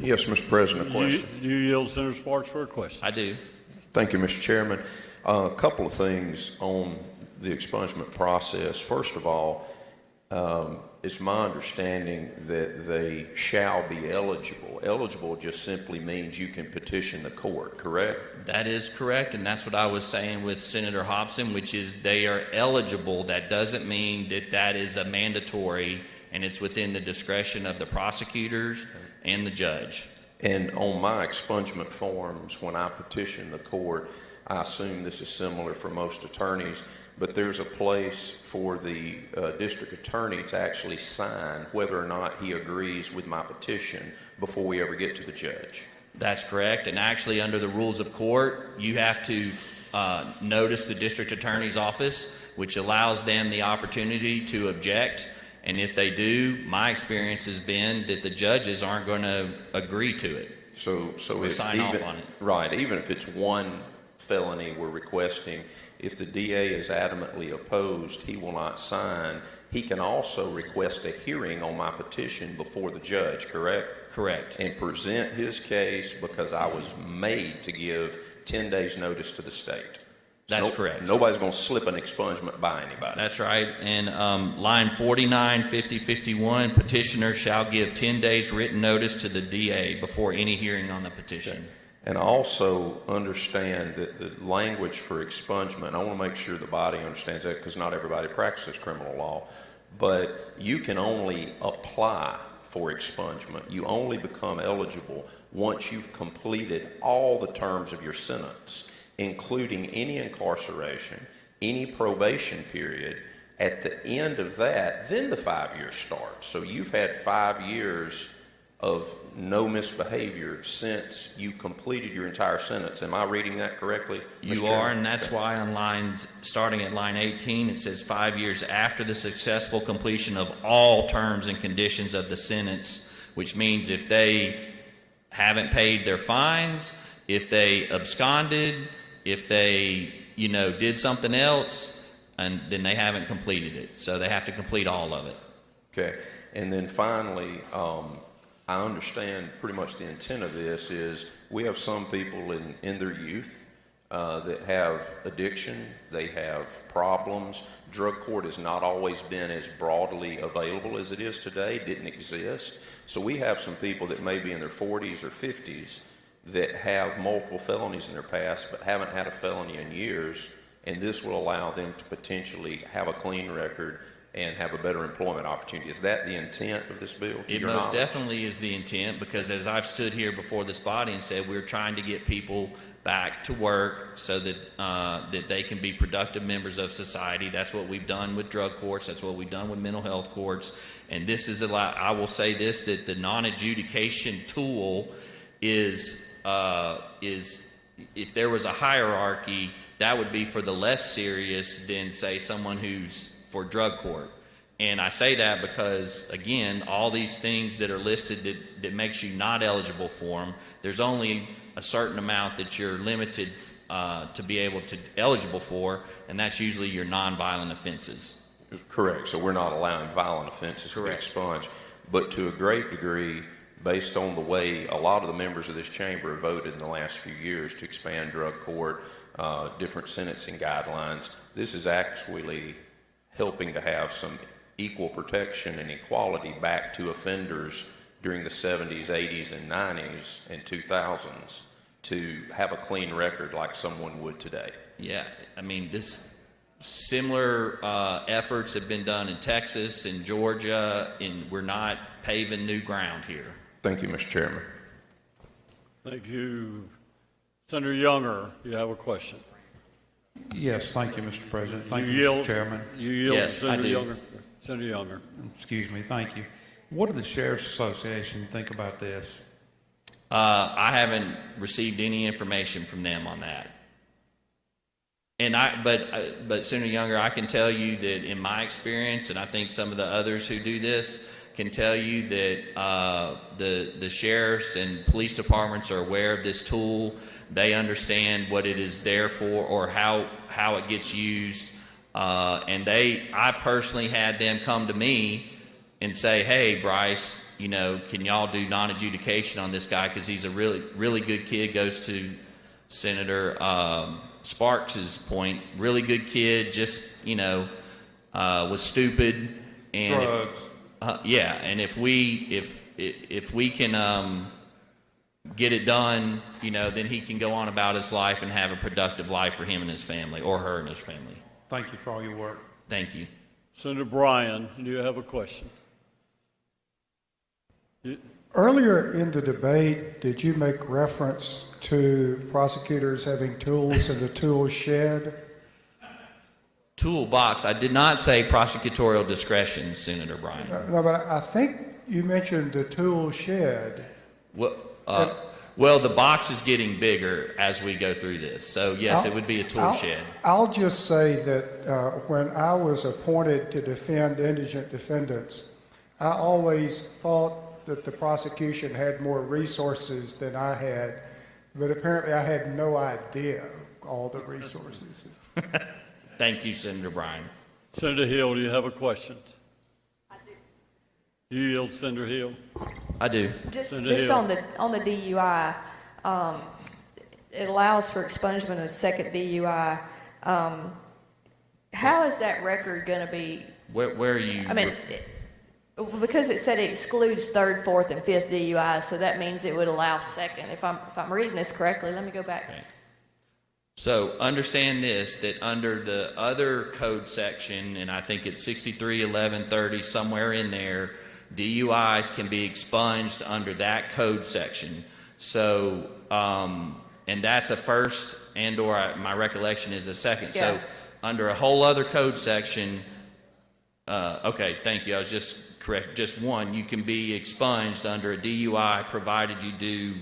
Yes, Mr. President, a question. You yield Senator Sparks for a question. I do. Thank you, Mr. Chairman. A couple of things on the expungement process. First of all, it's my understanding that they shall be eligible. Eligible just simply means you can petition the court, correct? That is correct, and that's what I was saying with Senator Hobson, which is they are eligible. That doesn't mean that that is a mandatory, and it's within the discretion of the prosecutors and the judge. And on my expungement forms, when I petition the court, I assume this is similar for most attorneys, but there's a place for the district attorney to actually sign whether or not he agrees with my petition before we ever get to the judge. That's correct, and actually under the rules of court, you have to notice the district attorney's office, which allows them the opportunity to object. And if they do, my experience has been that the judges aren't going to agree to it. So or if sign off on it. Right, even if it's one felony we're requesting, if the DA is adamantly opposed, he will not sign. He can also request a hearing on my petition before the judge, correct? Correct. And present his case because I was made to give 10 days notice to the state. That's correct. Nobody's going to slip an expungement by anybody. That's right. And line 49, 50, 51, petitioner shall give 10 days written notice to the DA before any hearing on the petition. Okay. And I also understand that the language for expungement, I want to make sure the body understands that because not everybody practices criminal law, but you can only apply for expungement. You only become eligible once you've completed all the terms of your sentence, including any incarceration, any probation period. At the end of that, then the 5 years starts. So you've had 5 years of no misbehavior since you completed your entire sentence. Am I reading that correctly? You are, and that's why on lines, starting at line 18, it says 5 years after the successful completion of all terms and conditions of the sentence, which means if they haven't paid their fines, if they absconded, if they, did something else, and then they haven't completed it. So they have to complete all of it. Okay. And then finally, I understand pretty much the intent of this is we have some people in their youth that have addiction, they have problems. Drug court has not always been as broadly available as it is today, didn't exist. So we have some people that may be in their 40s or 50s that have multiple felonies in their past but haven't had a felony in years, and this will allow them to potentially have a clean record and have a better employment opportunity. Is that the intent of this bill? It most definitely is the intent, because as I've stood here before this body and said, we're trying to get people back to work so that that they can be productive members of society. That's what we've done with drug courts. That's what we've done with mental health courts. And this is I will say this, that the non-adjudication tool is if there was a hierarchy, that would be for the less serious than, say, someone who's for drug court. And I say that because, again, all these things that are listed that makes you not eligible for them, there's only a certain amount that you're limited to be able to eligible for, and that's usually your nonviolent offenses. Correct. So we're not allowing violent offenses to be expunged. But to a great degree, based on the way a lot of the members of this chamber have voted in the last few years to expand drug court, different sentencing guidelines, this is actually helping to have some equal protection and equality back to offenders during the 70s, 80s, and 90s and 2000s to have a clean record like someone would today. Yeah, I mean, similar efforts have been done in Texas, in Georgia, and we're not paving new ground here. Thank you, Mr. Chairman. Thank you. Senator Younger, you have a question. Yes, thank you, Mr. President. Thank You you, yield- Mr. Chairman. You yield, Yes, I Senator do. Younger. Senator Younger. Excuse me, thank you. What do the Sheriff's Association think about this? I haven't received any information from them on that. And but Senator Younger, I can tell you that in my experience, and I think some of the others who do this can tell you that the sheriffs and police departments are aware of this tool. They understand what it is there for or how it gets used. And I personally had them come to me and say, hey, Bryce, can y'all do non-adjudication on this guy because he's a really, really good kid, goes to Senator Sparks's point, really good kid, just, was stupid. And Drugs. And if we can get it done, then he can go on about his life and have a productive life for him and his family, or her and his family. Thank you for all your work. Thank you. Senator Bryan, do you have a question? Earlier in the debate, did you make reference to prosecutors having tools in the tool shed? Toolbox. I did not say prosecutorial discretion, Senator Bryan. No, but I think you mentioned the tool shed. Well, the box is getting bigger as we go through this. So, yes, it would be a tool shed. I'll just say that when I was appointed to defend indigent defendants, I always thought that the prosecution had more resources than I had, but apparently I had no idea all the resources. Thank you, Senator Bryan. Senator Hill, do you have a question? I do. You yield, Senator Hill? I do. Just Hill. on the DUI, it allows for expungement of second DUI. How is that record going to be? Where are you? I mean, because it said it excludes third, fourth, and fifth DUI, so that means it would allow second. If I'm reading this correctly, let me go back. Okay. So understand this, that under the other code section, and I think it's 631130, somewhere in there, DUIs can be expunged under that code section. So, and that's a first, and/or my recollection is a second. Yeah. So under a whole other code section, okay, thank you. I was just correct. Just one, you can be expunged under a DUI provided you do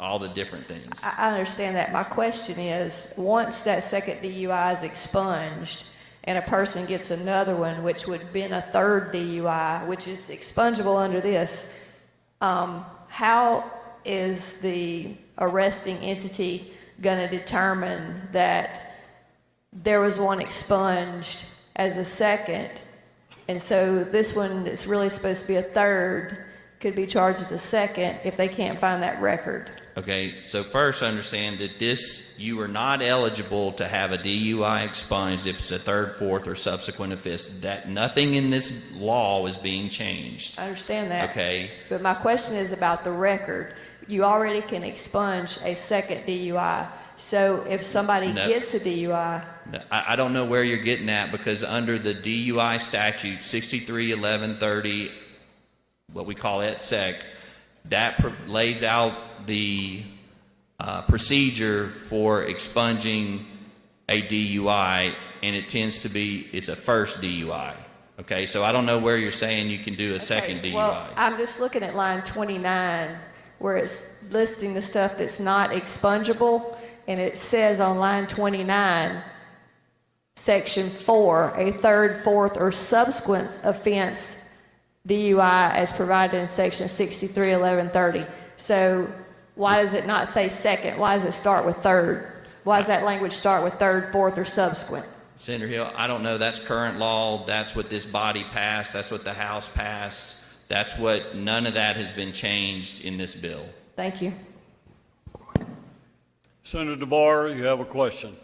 all the different things. I understand that. My question is, once that second DUI is expunged and a person gets another one, which would have been a third DUI, which is expungible under this, how is the arresting entity going to determine that there was one expunged as a second, and so this one that's really supposed to be a third could be charged as a second if they can't find that record? Okay, so first understand that you are not eligible to have a DUI expunged if it's a third, fourth, or subsequent offense. That nothing in this law is being changed. I understand that. Okay. But my question is about the record. You already can expunge a second DUI. So if somebody gets a DUI... No, I don't know where you're getting at, because under the DUI statute, 631130, what we call ETSEC, that lays out the procedure for expunging a DUI, and it tends to be, it's a first DUI. Okay, so I don't know where you're saying you can do a second DUI. Well, I'm just looking at line 29, where it's listing the stuff that's not expungible, and it says on line 29, Section 4, a third, fourth, or subsequent offense DUI as provided in Section 631130. So why does it not say second? Why does it start with third? Why does that language start with third, fourth, or subsequent? Senator Hill, I don't know. That's current law. That's what this body passed. That's what the House passed. That's what, none of that has been changed in this bill. Thank you. Senator DeBar, you have a question.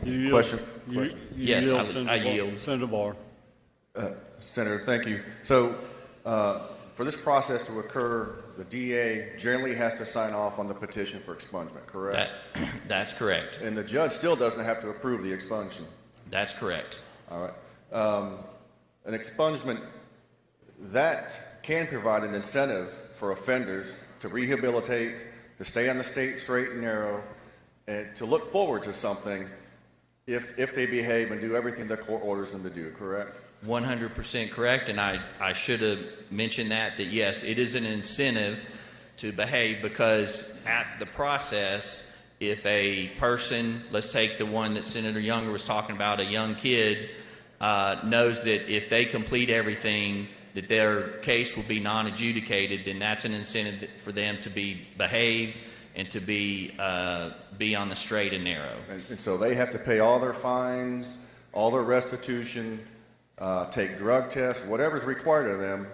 You yield, Question. You Yes, yield, I Senator Bar- yield. Senator Barr. Senator, thank you. So, for this process to occur, the DA generally has to sign off on the petition for expungement, correct? That's correct. And the judge still doesn't have to approve the expunction. That's correct. All right. An expungement, that can provide an incentive for offenders to rehabilitate, to stay on the straight and narrow, and to look forward to something if they behave and do everything the court orders them to do, correct? 100% correct, and I should have mentioned that yes, it is an incentive to behave, because at the process, if a person, let's take the one that Senator Younger was talking about, a young kid, knows that if they complete everything, that their case will be non-adjudicated, then that's an incentive for them to behave and to be on the straight and narrow. And so they have to pay all their fines, all their restitution, take drug tests, whatever's required of them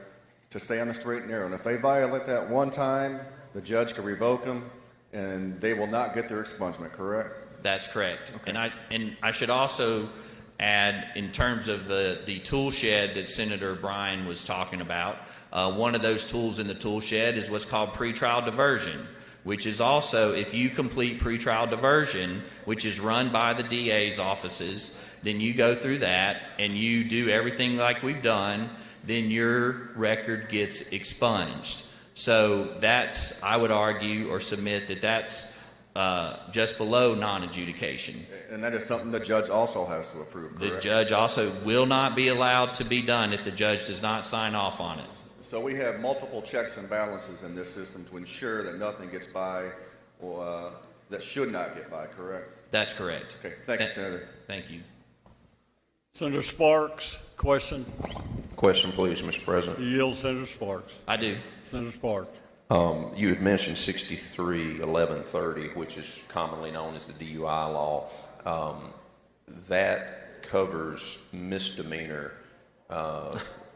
to stay on the straight and narrow. And if they violate that one time, the judge can revoke them, and they will not get their expungement, correct? That's correct. Okay. And I should also add, in terms of the tool shed that Senator Bryan was talking about, one of those tools in the tool shed is what's called pretrial diversion, which is also, if you complete pretrial diversion, which is run by the DA's offices, then you go through that and you do everything like we've done, then your record gets expunged. So that's, I would argue or submit that that's just below non-adjudication. And that is something the judge also has to approve, correct? The judge also will not be allowed to be done if the judge does not sign off on it. So we have multiple checks and balances in this system to ensure that nothing gets by or that should not get by, correct? That's correct. Okay, thank you, Senator. Thank you. Senator Sparks, question. Question, please, Mr. President. You yield, Senator Sparks. I do. Senator Sparks. You had mentioned 631130, which is commonly known as the DUI law. That covers misdemeanor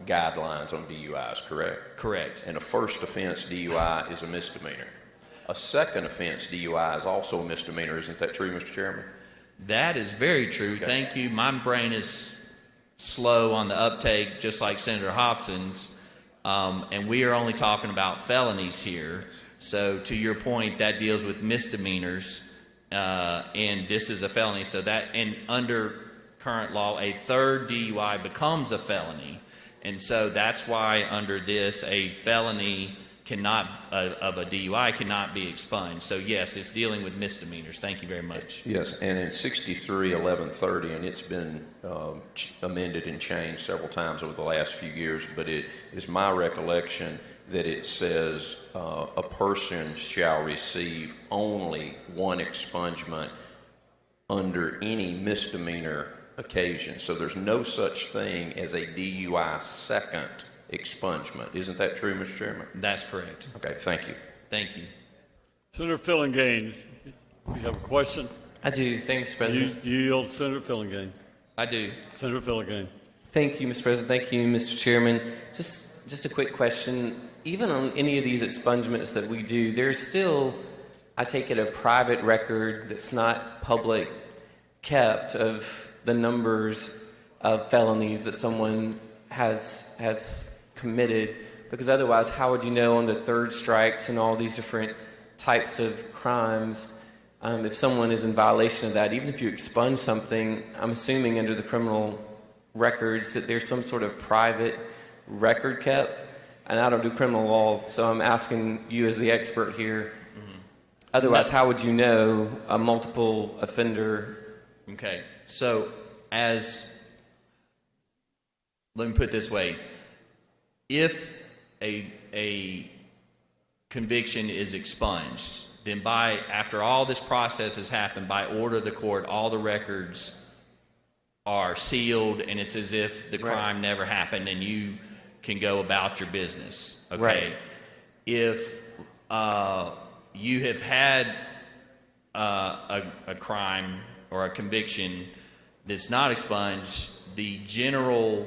guidelines on DUIs, correct? Correct. And a first offense DUI is a misdemeanor. A second offense DUI is also a misdemeanor. Isn't that true, Mr. Chairman? That is very true. Okay. Thank you. My brain is slow on the uptake, just like Senator Hobson's. And we are only talking about felonies here. So to your point, that deals with misdemeanors, and this is a felony. So that, and under current law, a third DUI becomes a felony. And so that's why under this, a felony cannot, of a DUI cannot be expunged. So yes, it's dealing with misdemeanors. Thank you very much. Yes, and in 631130, and it's been amended and changed several times over the last few years, but it is my recollection that it says a person shall receive only one expungement under any misdemeanor occasion. So there's no such thing as a DUI second expungement. Isn't that true, Mr. Chairman? That's correct. Okay, thank you. Thank you. Senator Fillingham, you have a question? I do. Thank you, Mr. President. You yield, Senator Fillingham. I do. Senator Fillingham. Thank you, Mr. President. Thank you, Mr. Chairman. Just a quick question. Even on any of these expungements that we do, there's still, I take it, a private record that's not public kept of the numbers of felonies that someone has committed, because otherwise how would you know on the third strikes and all these different types of crimes if someone is in violation of that? Even if you expunge something, I'm assuming under the criminal records that there's some sort of private record kept, and I don't do criminal law, so I'm asking you as the expert here. Otherwise, how would you know a multiple offender? Okay, so let me put it this way. If a conviction is expunged, then after all this process has happened, by order of the court, all the records are sealed, and it's as if the Right. crime never happened, and you can go about your business. Okay. Right. If you have had a crime or a conviction that's not expunged, the general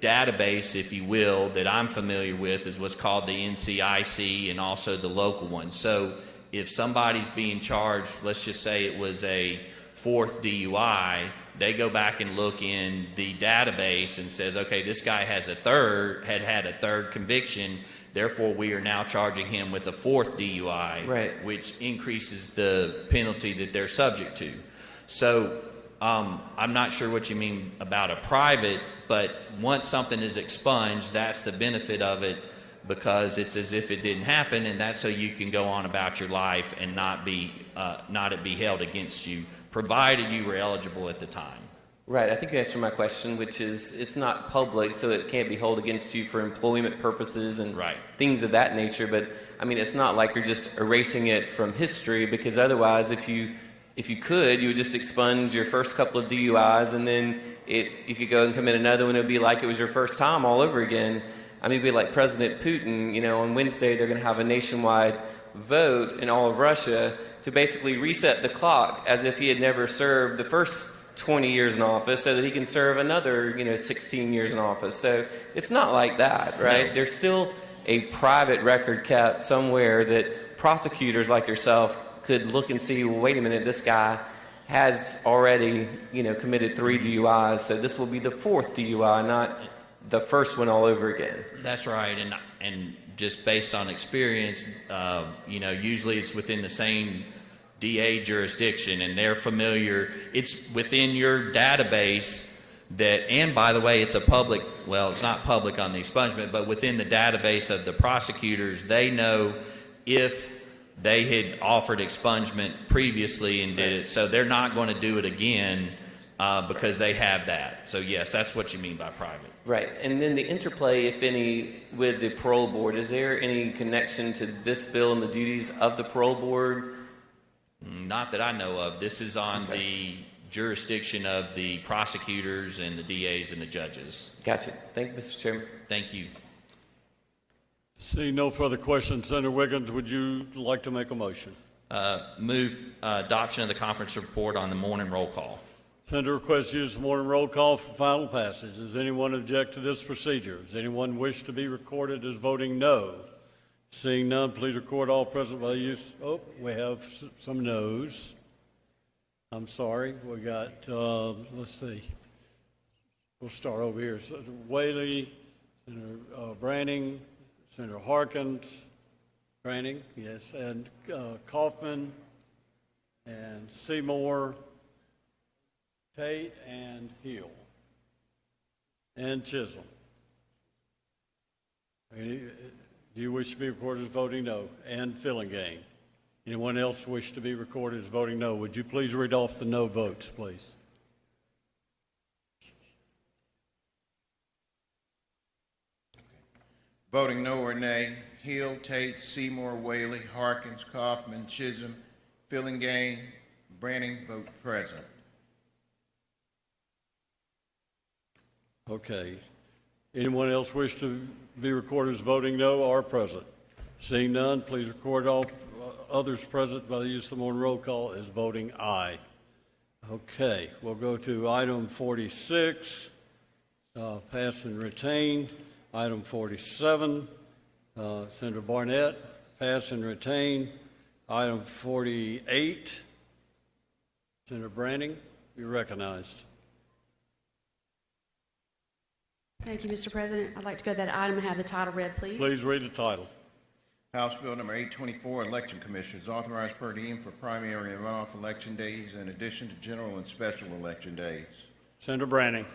database, if you will, that I'm familiar with is what's called the NCIC and also the local one. So if somebody's being charged, let's just say it was a 4th DUI, they go back and look in the database and says, okay, this guy has had a third conviction, therefore we are now charging him with a 4th DUI, Right. which increases the penalty that they're subject to. So I'm not sure what you mean about a private, but once something is expunged, that's the benefit of it, because it's as if it didn't happen, and that's so you can go on about your life and not it be held against you, provided you were eligible at the time. Right, I think you answered my question, which is it's not public, so it can't be held against you for employment purposes and things of that nature. But I mean, it's not like you're just erasing it from history, because otherwise, if you could, you would just expunge your first couple of DUIs, and then you could go and commit another one. It would be like it was your first time all over again. I mean, it'd be like President Putin. You know, on Wednesday they're going to have a nationwide vote in all of Russia to basically reset the clock as if he had never served the first 20 years in office, so that he can serve another, 16 years in office. So it's not like that, right? No. There's still a private record kept somewhere that prosecutors like yourself could look and see, well, wait a minute, this guy has already, committed 3 DUIs, so this will be the 4th DUI, not the first one all over again. That's right, and just based on experience, usually it's within the same DA jurisdiction, and they're familiar. It's within your database that, and by the way, it's a public, well, it's not public on the expungement, but within the database of the prosecutors, they know if they had offered expungement previously and did it, so they're not going to do it again because they have that. So yes, that's what you mean by private. Right, and then the interplay, if any, with the parole board, is there any connection to this bill and the duties of the parole board? Not that I know of. This is on the jurisdiction of the prosecutors and the DAs and the judges. Gotcha. Thank you, Mr. Chairman. Thank you. See no further questions. Senator Wiggins, would you like to make a motion? Move adoption of the conference report on the morning roll call. Senator requests use the morning roll call for final passage. Does anyone object to this procedure? Does anyone wish to be recorded as voting no? Seeing none, please record all present by use. Oh, we have some no's. I'm sorry. We got, let's see. We'll start over here. Senator Whaley, Senator Branning, Senator Harkins, Branning, yes, and Kaufman, and Seymour, Tate, and Hill, and Chisholm. Do you wish to be recorded as voting no? And Fillingham. Anyone else wish to be recorded as voting no? Would you please read off the no votes, please? Voting no or nay: Hill, Tate, Seymour, Whaley, Harkins, Kaufman, Chisholm, Fillingham, Branning. Vote present. Okay. Anyone else wish to be recorded as voting no or present? Seeing none, please record all others present by the use of the morning roll call as voting aye. Okay, we'll go to item 46, pass and retain. Item 47, Senator Barnett, pass and retain. Item 48, Senator Branning, you're recognized. Thank you, Mr. President. I'd like to go to that item and have the title read, please. Please read the title. House Bill number 824, Election Commissioners, authorized per diem for primary and runoff election days in addition to general and special election days. Senator Branning.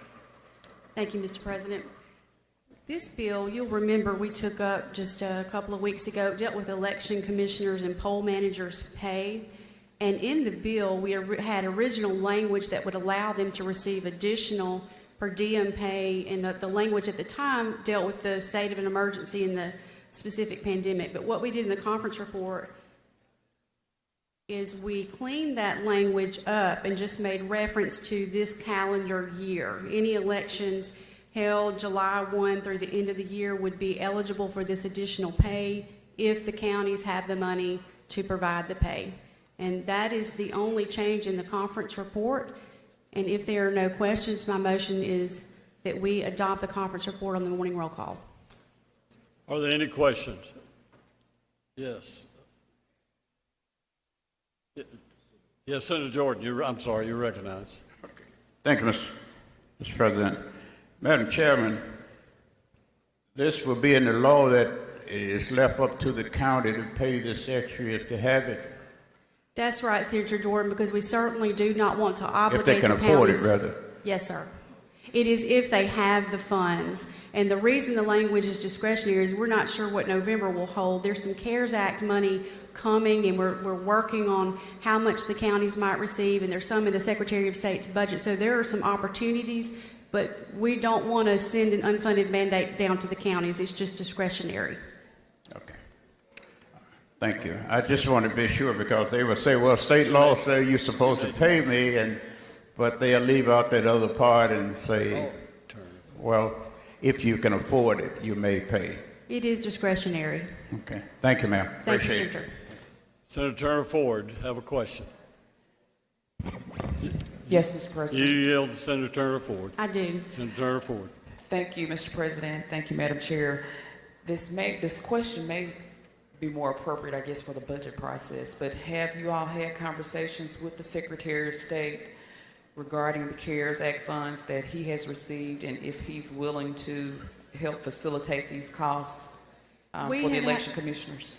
Thank you, Mr. President. This bill, you'll remember we took up just a couple of weeks ago, dealt with election commissioners and poll managers' pay. And in the bill, we had original language that would allow them to receive additional per diem pay, and the language at the time dealt with the state of an emergency and the specific pandemic. But what we did in the conference report is we cleaned that language up and just made reference to this calendar year. Any elections held July 1 through the end of the year would be eligible for this additional pay if the counties have the money to provide the pay. And that is the only change in the conference report. And if there are no questions, my motion is that we adopt the conference report on the morning roll call. Are there any questions? Yes. Yes, Senator Jordan, I'm sorry, you're recognized. Thank you, Mr. President. Madam Chairman, this will be in the law that it is left up to the county to pay this extra if they have it. That's right, Senator Jordan, because we certainly do not want to obligate If they can the afford it, counties. rather. Yes, sir. It is if they have the funds. And the reason the language is discretionary is we're not sure what November will hold. There's some CARES Act money coming, and we're working on how much the counties might receive, and there's some in the Secretary of State's budget. So there are some opportunities, but we don't want to send an unfunded mandate down to the counties. It's just discretionary. Okay. Thank you. I just want to be sure because they will say, well, state law say you're supposed to pay me, but they'll leave out that other part and say, well, if you can afford it, you may pay. It is discretionary. Okay. Thank you, ma'am. Thank you, Appreciate it. Senator. Senator Turner Ford, have a question. Yes, Mr. President. You yield to Senator Turner Ford. I do. Senator Turner Ford. Thank you, Mr. President. Thank you, Madam Chair. This question may be more appropriate, I guess, for the budget process, but have you all had conversations with the Secretary of State regarding the CARES Act funds that he has received, and if he's willing to help facilitate these costs for the election commissioners?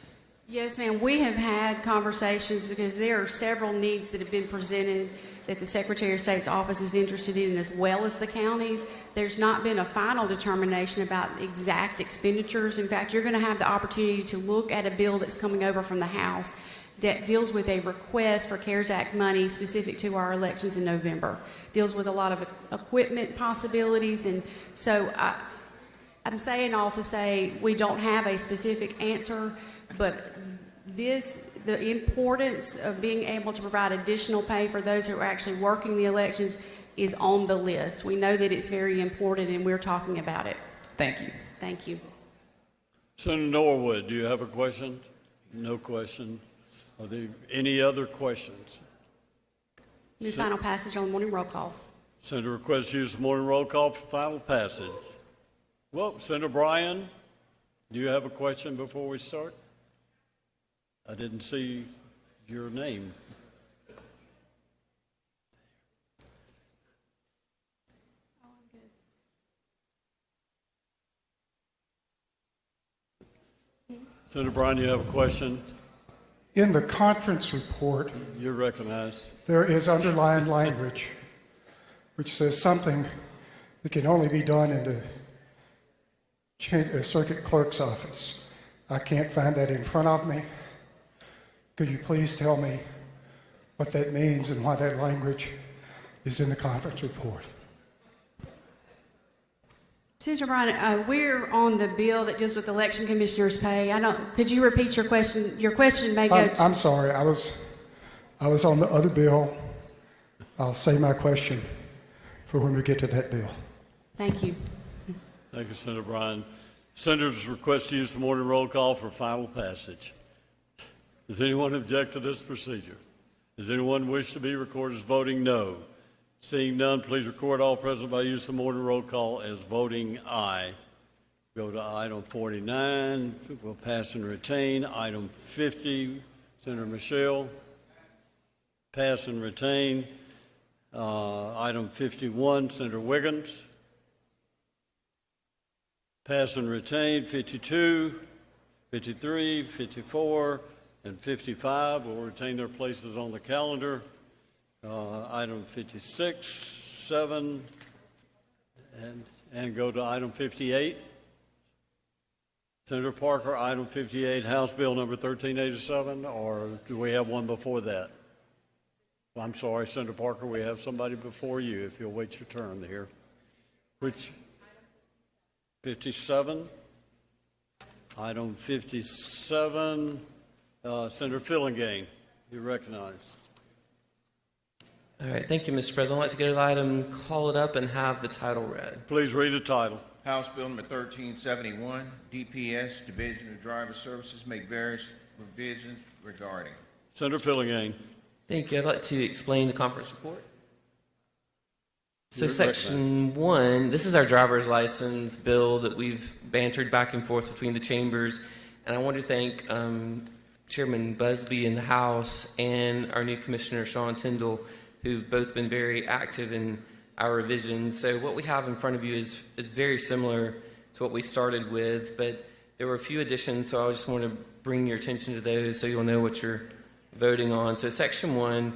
Yes, ma'am. We have had conversations because there are several needs that have been presented that the Secretary of State's office is interested in, as well as the counties. There's not been a final determination about exact expenditures. In fact, you're going to have the opportunity to look at a bill that's coming over from the House that deals with a request for CARES Act money specific to our elections in November. Deals with a lot of equipment possibilities, and so I'm saying all to say we don't have a specific answer, but the importance of being able to provide additional pay for those who are actually working the elections is on the list. We know that it's very important, and we're talking about it. Thank you. Thank you. Senator Norwood, do you have a question? No question. Are there any other questions? Move final passage on the morning roll call. Senator requests to use the morning roll call for final passage. Well, Senator Bryan, do you have a question before we start? I didn't see your name. Senator Bryan, you have a question? In the conference report, You're recognized. there is underlined language which says something that can only be done in the circuit clerk's office. I can't find that in front of me. Could you please tell me what that means and why that language is in the conference report? Senator Bryan, we're on the bill that deals with election commissioners' pay. Could you repeat your question? Your question may go I'm sorry. I was on the other bill. I'll save my question for when we get to that bill. Thank you. Thank you, Senator Bryan. Senators request to use the morning roll call for final passage. Does anyone object to this procedure? Does anyone wish to be recorded as voting no? Seeing none, please record all present by use of the morning roll call as voting aye. Go to item 49. We'll pass and retain. Item 50, Senator Michelle. Pass and retain. Item 51, Senator Wiggins. Pass and retain. 52, 53, 54, and 55 will retain their places on the calendar. Item 56, 7, and go to item 58. Senator Parker, item 58, House Bill number 1387, or do we have one before that? I'm sorry, Senator Parker, we have somebody before you, if you'll wait your turn here. Which? 57. Item 57, Senator Fillingane. You're recognized. All right, thank you, Mr. President. I'd like to go to item, call it up, and have the title read. Please read the title. House Bill number 1371, DPS, Division of Driver Services, make various revisions regarding. Senator Filligan. Thank you. I'd like to explain the conference report. So You're section 1, this is our driver's license bill that we've bantered back and forth between the chambers. And I want to thank Chairman Busby in the House and our new Commissioner Sean Tyndall, who've both been very active in our revisions. So what we have in front of you is very similar to what we started with, but there were a few additions, so I just want to bring your attention to those so you'll know what you're voting on. So section 1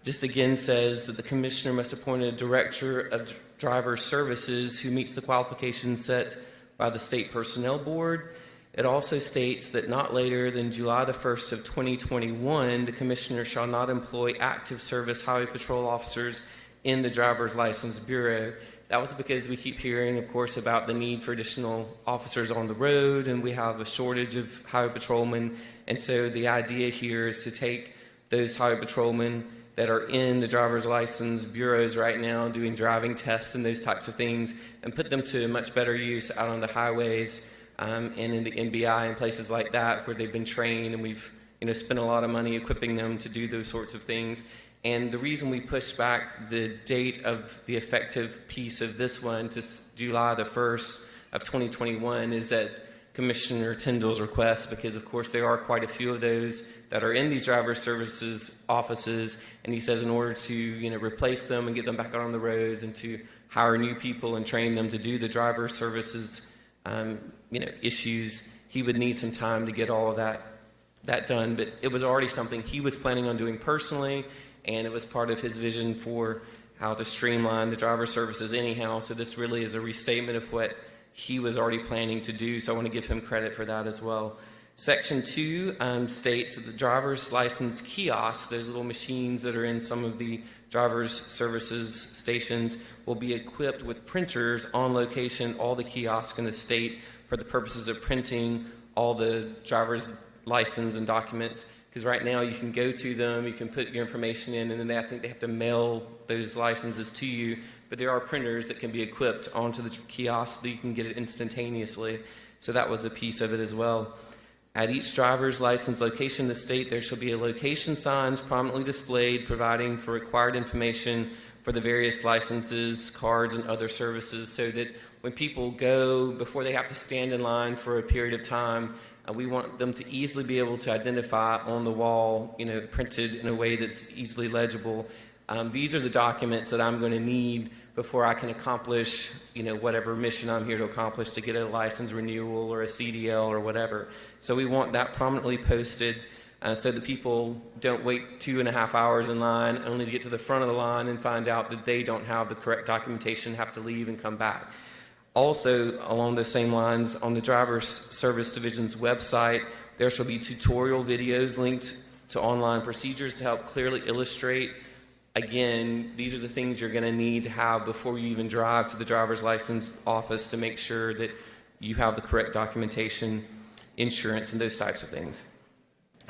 just again says that the commissioner must appoint a director of driver services who meets the qualifications set by the State Personnel Board. It also states that not later than July the 1st of 2021, the commissioner shall not employ active service highway patrol officers in the driver's license bureau. That was because we keep hearing, of course, about the need for additional officers on the road, and we have a shortage of highway patrolmen. And so the idea here is to take those highway patrolmen that are in the driver's license bureaus right now doing driving tests and those types of things and put them to much better use out on the highways and in the NBI and places like that where they've been trained, and we've spent a lot of money equipping them to do those sorts of things. And the reason we pushed back the date of the effective piece of this one to July the 1st of 2021 is that Commissioner Tyndall's request, because of course there are quite a few of those that are in these driver services offices, and he says in order to replace them and get them back out on the roads and to hire new people and train them to do the driver services issues, he would need some time to get all of that done. But it was already something he was planning on doing personally, and it was part of his vision for how to streamline the driver services anyhow. So this really is a restatement of what he was already planning to do, so I want to give him credit for that as well. Section 2 states that the driver's license kiosks, those little machines that are in some of the driver's services stations, will be equipped with printers on location, all the kiosks in the state, for the purposes of printing all the driver's license and documents. Because right now you can go to them, you can put your information in, and then I think they have to mail those licenses to you. But there are printers that can be equipped onto the kiosk so that you can get it instantaneously. So that was a piece of it as well. At each driver's license location in the state, there shall be a location signs prominently displayed providing for required information for the various licenses, cards, and other services, so that when people go, before they have to stand in line for a period of time, we want them to easily be able to identify on the wall, printed in a way that's easily legible. These are the documents that I'm going to need before I can accomplish, whatever mission I'm here to accomplish, to get a license renewal or a CDL or whatever. So we want that prominently posted so that people don't wait 2.5 hours in line only to get to the front of the line and find out that they don't have the correct documentation, have to leave and come back. Also, along those same lines, on the Driver's Service Division's website, there shall be tutorial videos linked to online procedures to help clearly illustrate. Again, these are the things you're going to need to have before you even drive to the driver's license office to make sure that you have the correct documentation, insurance, and those types of things.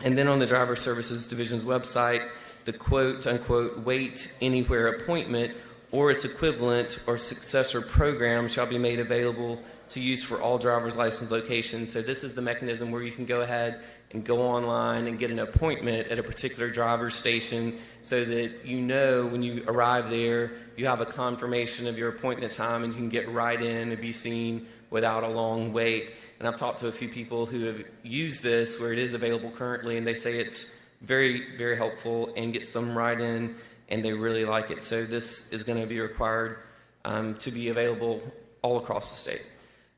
And then on the Driver Services Division's website, the quote-unquote wait anywhere appointment or its equivalent or successor program shall be made available to use for all driver's license locations. So this is the mechanism where you can go ahead and go online and get an appointment at a particular driver's station so that when you arrive there, you have a confirmation of your appointment time and you can get right in and be seen without a long wait. And I've talked to a few people who have used this where it is available currently, and they say it's very, very helpful and gets them right in, and they really like it. So this is going to be required to be available all across the state.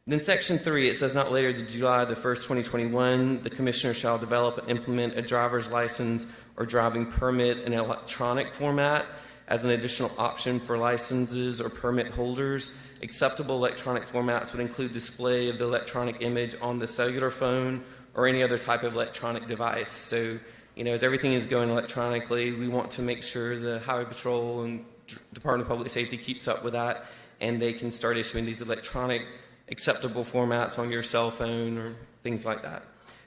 Then section 3, it says not later than July the 1st, 2021, the commissioner shall develop and implement a driver's license or driving permit in electronic format as an additional option for licenses or permit holders. Acceptable electronic formats would include display of the electronic image on the cellular phone or any other type of electronic device. So, as everything is going electronically, we want to make sure the Highway Patrol and Department of Public Safety keeps up with that, and they can start issuing these electronic acceptable formats on your cell phone or things like that.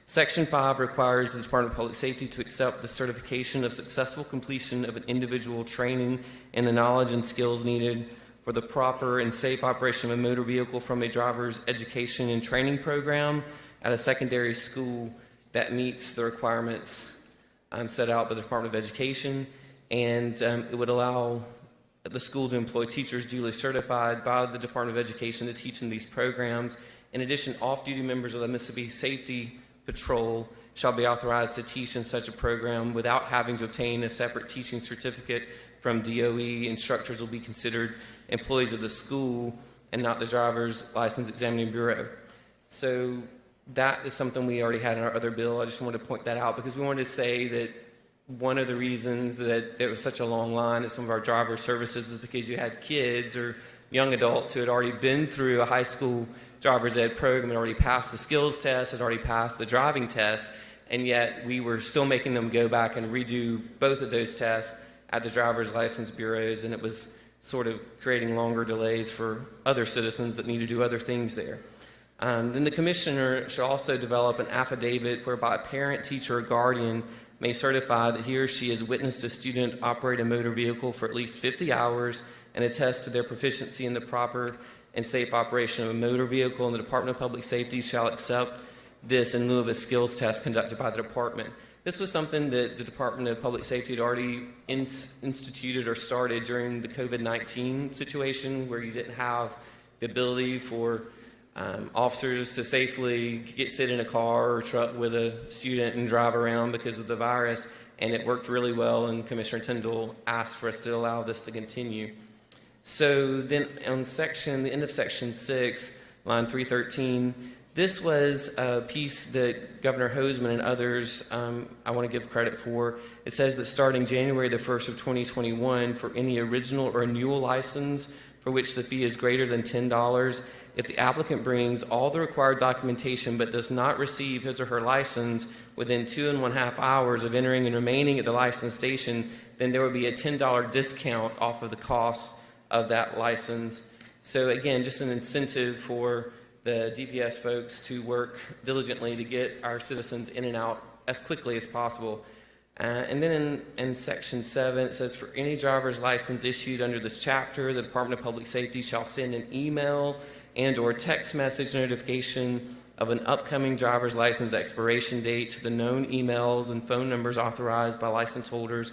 Section 5 requires the Department of Public Safety to accept the certification of successful completion of an individual training in the knowledge and skills needed for the proper and safe operation of a motor vehicle from a driver's education and training program at a secondary school that meets the requirements set out by the Department of Education, and it would allow the school to employ teachers duly certified by the Department of Education to teach in these programs. In addition, off-duty members of the Mississippi Safety Patrol shall be authorized to teach in such a program without having to obtain a separate teaching certificate from DOE. Instructors will be considered employees of the school and not the driver's license examining bureau. So that is something we already had in our other bill. I just wanted to point that out because we wanted to say that one of the reasons that there was such a long line at some of our driver services is because you had kids or young adults who had already been through a high school driver's ed program, had already passed the skills test, had already passed the driving test, and yet we were still making them go back and redo both of those tests at the driver's license bureaus, and it was sort of creating longer delays for other citizens that need to do other things there. Then the commissioner should also develop an affidavit whereby a parent, teacher, or guardian may certify that he or she has witnessed a student operate a motor vehicle for at least 50 hours and attest to their proficiency in the proper and safe operation of a motor vehicle, and the Department of Public Safety shall accept this in lieu of a skills test conducted by the department. This was something that the Department of Public Safety had already instituted or started during the COVID-19 situation, where you didn't have the ability for officers to safely sit in a car or truck with a student and drive around because of the virus, and it worked really well, and Commissioner Tyndall asked for us to allow this to continue. So then on the end of section 6, line 313, this was a piece that Governor Hosemann and others I want to give credit for. It says that starting January the 1st of 2021, for any original or renewal license for which the fee is greater than $10, if the applicant brings all the required documentation but does not receive his or her license within 2.5 hours of entering and remaining at the license station, then there would be a $10 discount off of the cost of that license. So again, just an incentive for the DPS folks to work diligently to get our citizens in and out as quickly as possible. And then in section 7, it says, for any driver's license issued under this chapter, the Department of Public Safety shall send an email and or text message notification of an upcoming driver's license expiration date to the known emails and phone numbers authorized by license holders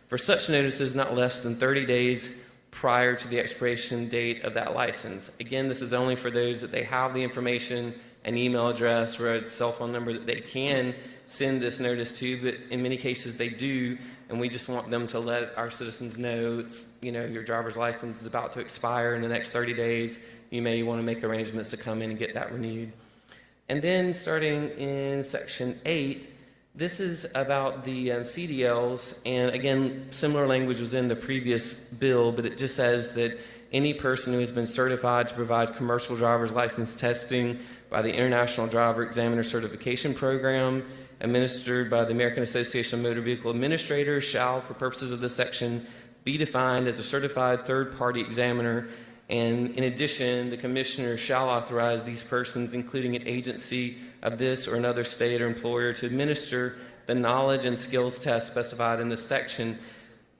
for such notices not less than 30 days prior to the expiration date of that license. Again, this is only for those that they have the information, an email address or a cell phone number that they can send this notice to, but in many cases they do, and we just want them to let our citizens know it's, your driver's license is about to expire in the next 30 days. You may want to make arrangements to come in and get that renewed. And then starting in section 8, this is about the CDLs, and again, similar language was in the previous bill, but it just says that any person who has been certified to provide commercial driver's license testing by the International Driver Examiner Certification Program administered by the American Association of Motor Vehicle Administrators shall, for purposes of this section, be defined as a certified third-party examiner. And in addition, the commissioner shall authorize these persons, including an agency of this or another state or employer, to administer the knowledge and skills test specified in this section.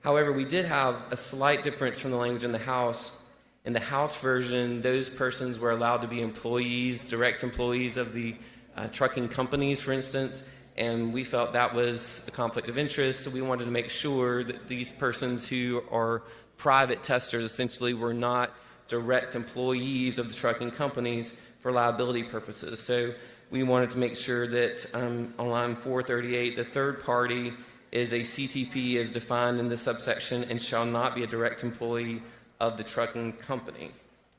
However, we did have a slight difference from the language in the House. In the House version, those persons were allowed to be employees, direct employees of the trucking companies, for instance, and we felt that was a conflict of interest, so we wanted to make sure that these persons who are private testers essentially were not direct employees of the trucking companies for liability purposes. So we wanted to make sure that on line 438, the third party is a CTP as defined in this subsection and shall not be a direct employee of the trucking company.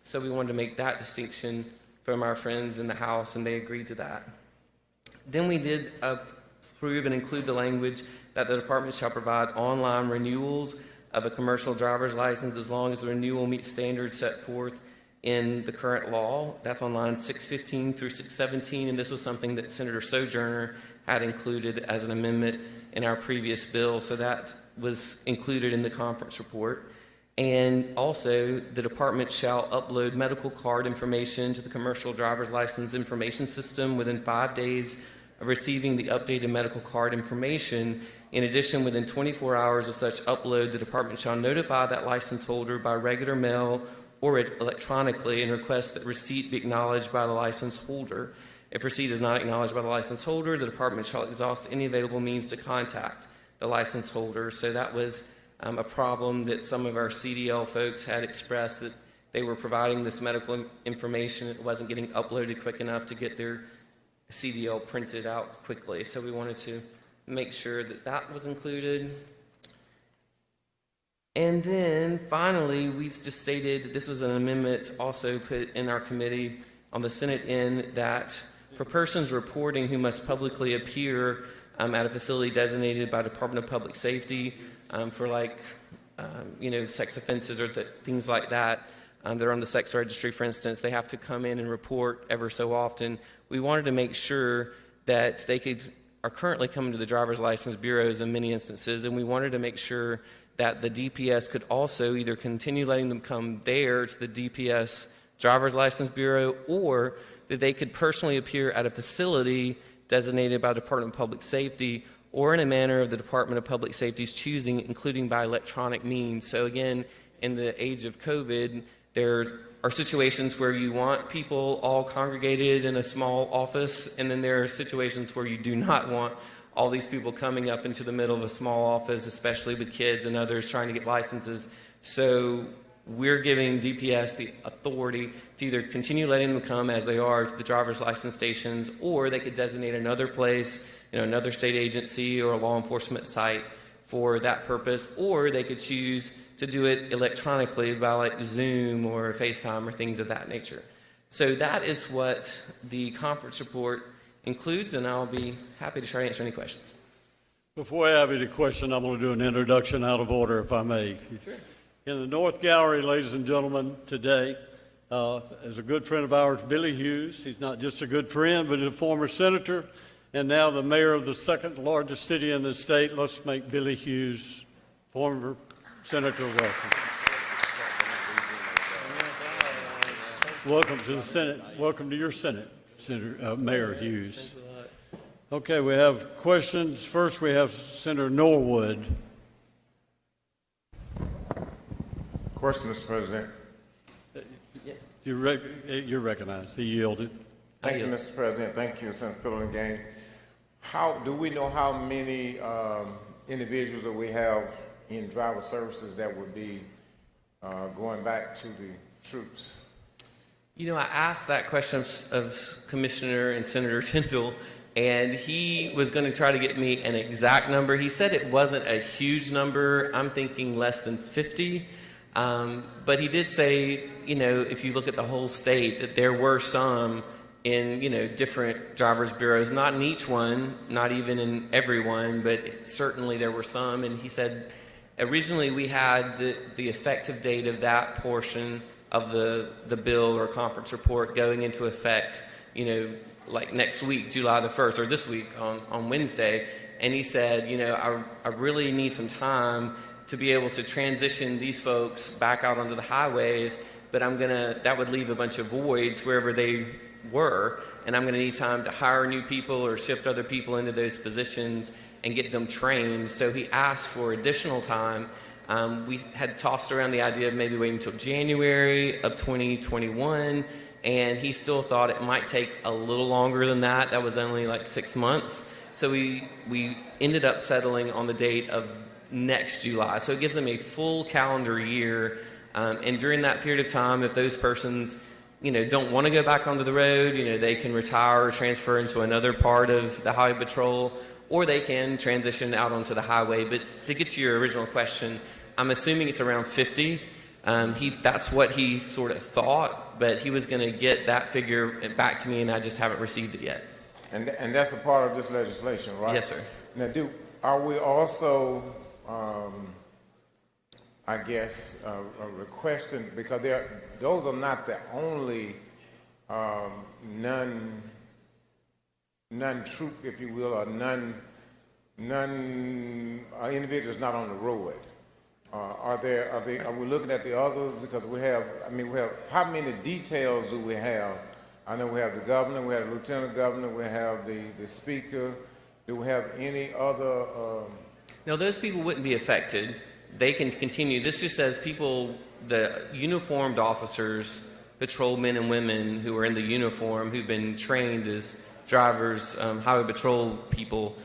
So we wanted to make that distinction from our friends in the House, and they agreed to that. Then we did approve and include the language that the department shall provide online renewals of a commercial driver's license as long as the renewal meets standards set forth in the current law. That's on lines 615 through 617, and this was something that Senator Sojourner had included as an amendment in our previous bill, so that was included in the conference report. And also, the department shall upload medical card information to the commercial driver's license information system within 5 days of receiving the updated medical card information. In addition, within 24 hours of such upload, the department shall notify that license holder by regular mail or electronically and request that receipt be acknowledged by the license holder. If receipt is not acknowledged by the license holder, the department shall exhaust any available means to contact the license holder. So that was a problem that some of our CDL folks had expressed, that they were providing this medical information. It wasn't getting uploaded quick enough to get their CDL printed out quickly. So we wanted to make sure that that was included. And then finally, we just stated that this was an amendment also put in our committee on the Senate end, that for persons reporting who must publicly appear at a facility designated by Department of Public Safety for sex offenses or things like that, they're on the sex registry, for instance, they have to come in and report ever so often. We wanted to make sure that they are currently coming to the driver's license bureaus in many instances, and we wanted to make sure that the DPS could also either continue letting them come there to the DPS driver's license bureau, or that they could personally appear at a facility designated by Department of Public Safety or in a manner of the Department of Public Safety's choosing, including by electronic means. So again, in the age of COVID, there are situations where you want people all congregated in a small office, and then there are situations where you do not want all these people coming up into the middle of a small office, especially with kids and others trying to get licenses. So we're giving DPS the authority to either continue letting them come as they are to the driver's license stations, or they could designate another place, another state agency or a law enforcement site for that purpose, or they could choose to do it electronically by like Zoom or FaceTime or things of that nature. So that is what the conference report includes, and I'll be happy to try to answer any questions. Before I have any question, I'm going to do an introduction out of order, if I may. Sure. In the North Gallery, ladies and gentlemen, today is a good friend of ours, Billy Hughes. He's not just a good friend, but he's a former senator and now the mayor of the second largest city in the state. Let's make Billy Hughes, former senator, welcome. Welcome to the Senate. Welcome to your Senate, Senator Mayor Hughes. Okay, we have questions. First, we have Senator Norwood. Question, Mr. President. Yes. You're recognized. He yielded. Thank you, Mr. President. Thank you, Senator Fillingane. Do we know how many individuals that we have in driver services that would be going back to the troops? I asked that question of Commissioner and Senator Tyndall, and he was going to try to get me an exact number. He said it wasn't a huge number. I'm thinking less than 50. But he did say, if you look at the whole state, that there were some in, different drivers' bureaus, not in each one, not even in every one, but certainly there were some. And he said, originally we had the effective date of that portion of the bill or conference report going into effect, like next week, July the 1st, or this week on Wednesday. And he said, I really need some time to be able to transition these folks back out onto the highways, but that would leave a bunch of voids wherever they were, and I'm gonna need time to hire new people or shift other people into those positions and get them trained. So he asked for additional time. We had tossed around the idea of maybe waiting until January of 2021, and he still thought it might take a little longer than that. That was only like 6 months. So we ended up settling on the date of next July. So it gives them a full calendar year. And during that period of time, if those persons, don't want to go back onto the road, they can retire or transfer into another part of the Highway Patrol, or they can transition out onto the highway. But to get to your original question, I'm assuming it's around 50. That's what he sort of thought, but he was going to get that figure back to me, and I just haven't received it yet. And that's a part of this legislation, right? Yes, sir. Now, are we also, requesting, because those are not the only non-troop, if you will, or individuals not on the road. Are we looking at the others? Because we have, how many details do we have I know we have the governor, we have the lieutenant governor, we have the speaker. Do we have any other? No, those people wouldn't be affected. They can continue. This just says people, the uniformed officers, patrolmen and women who are in the uniform, who've been trained as drivers, highway patrol people.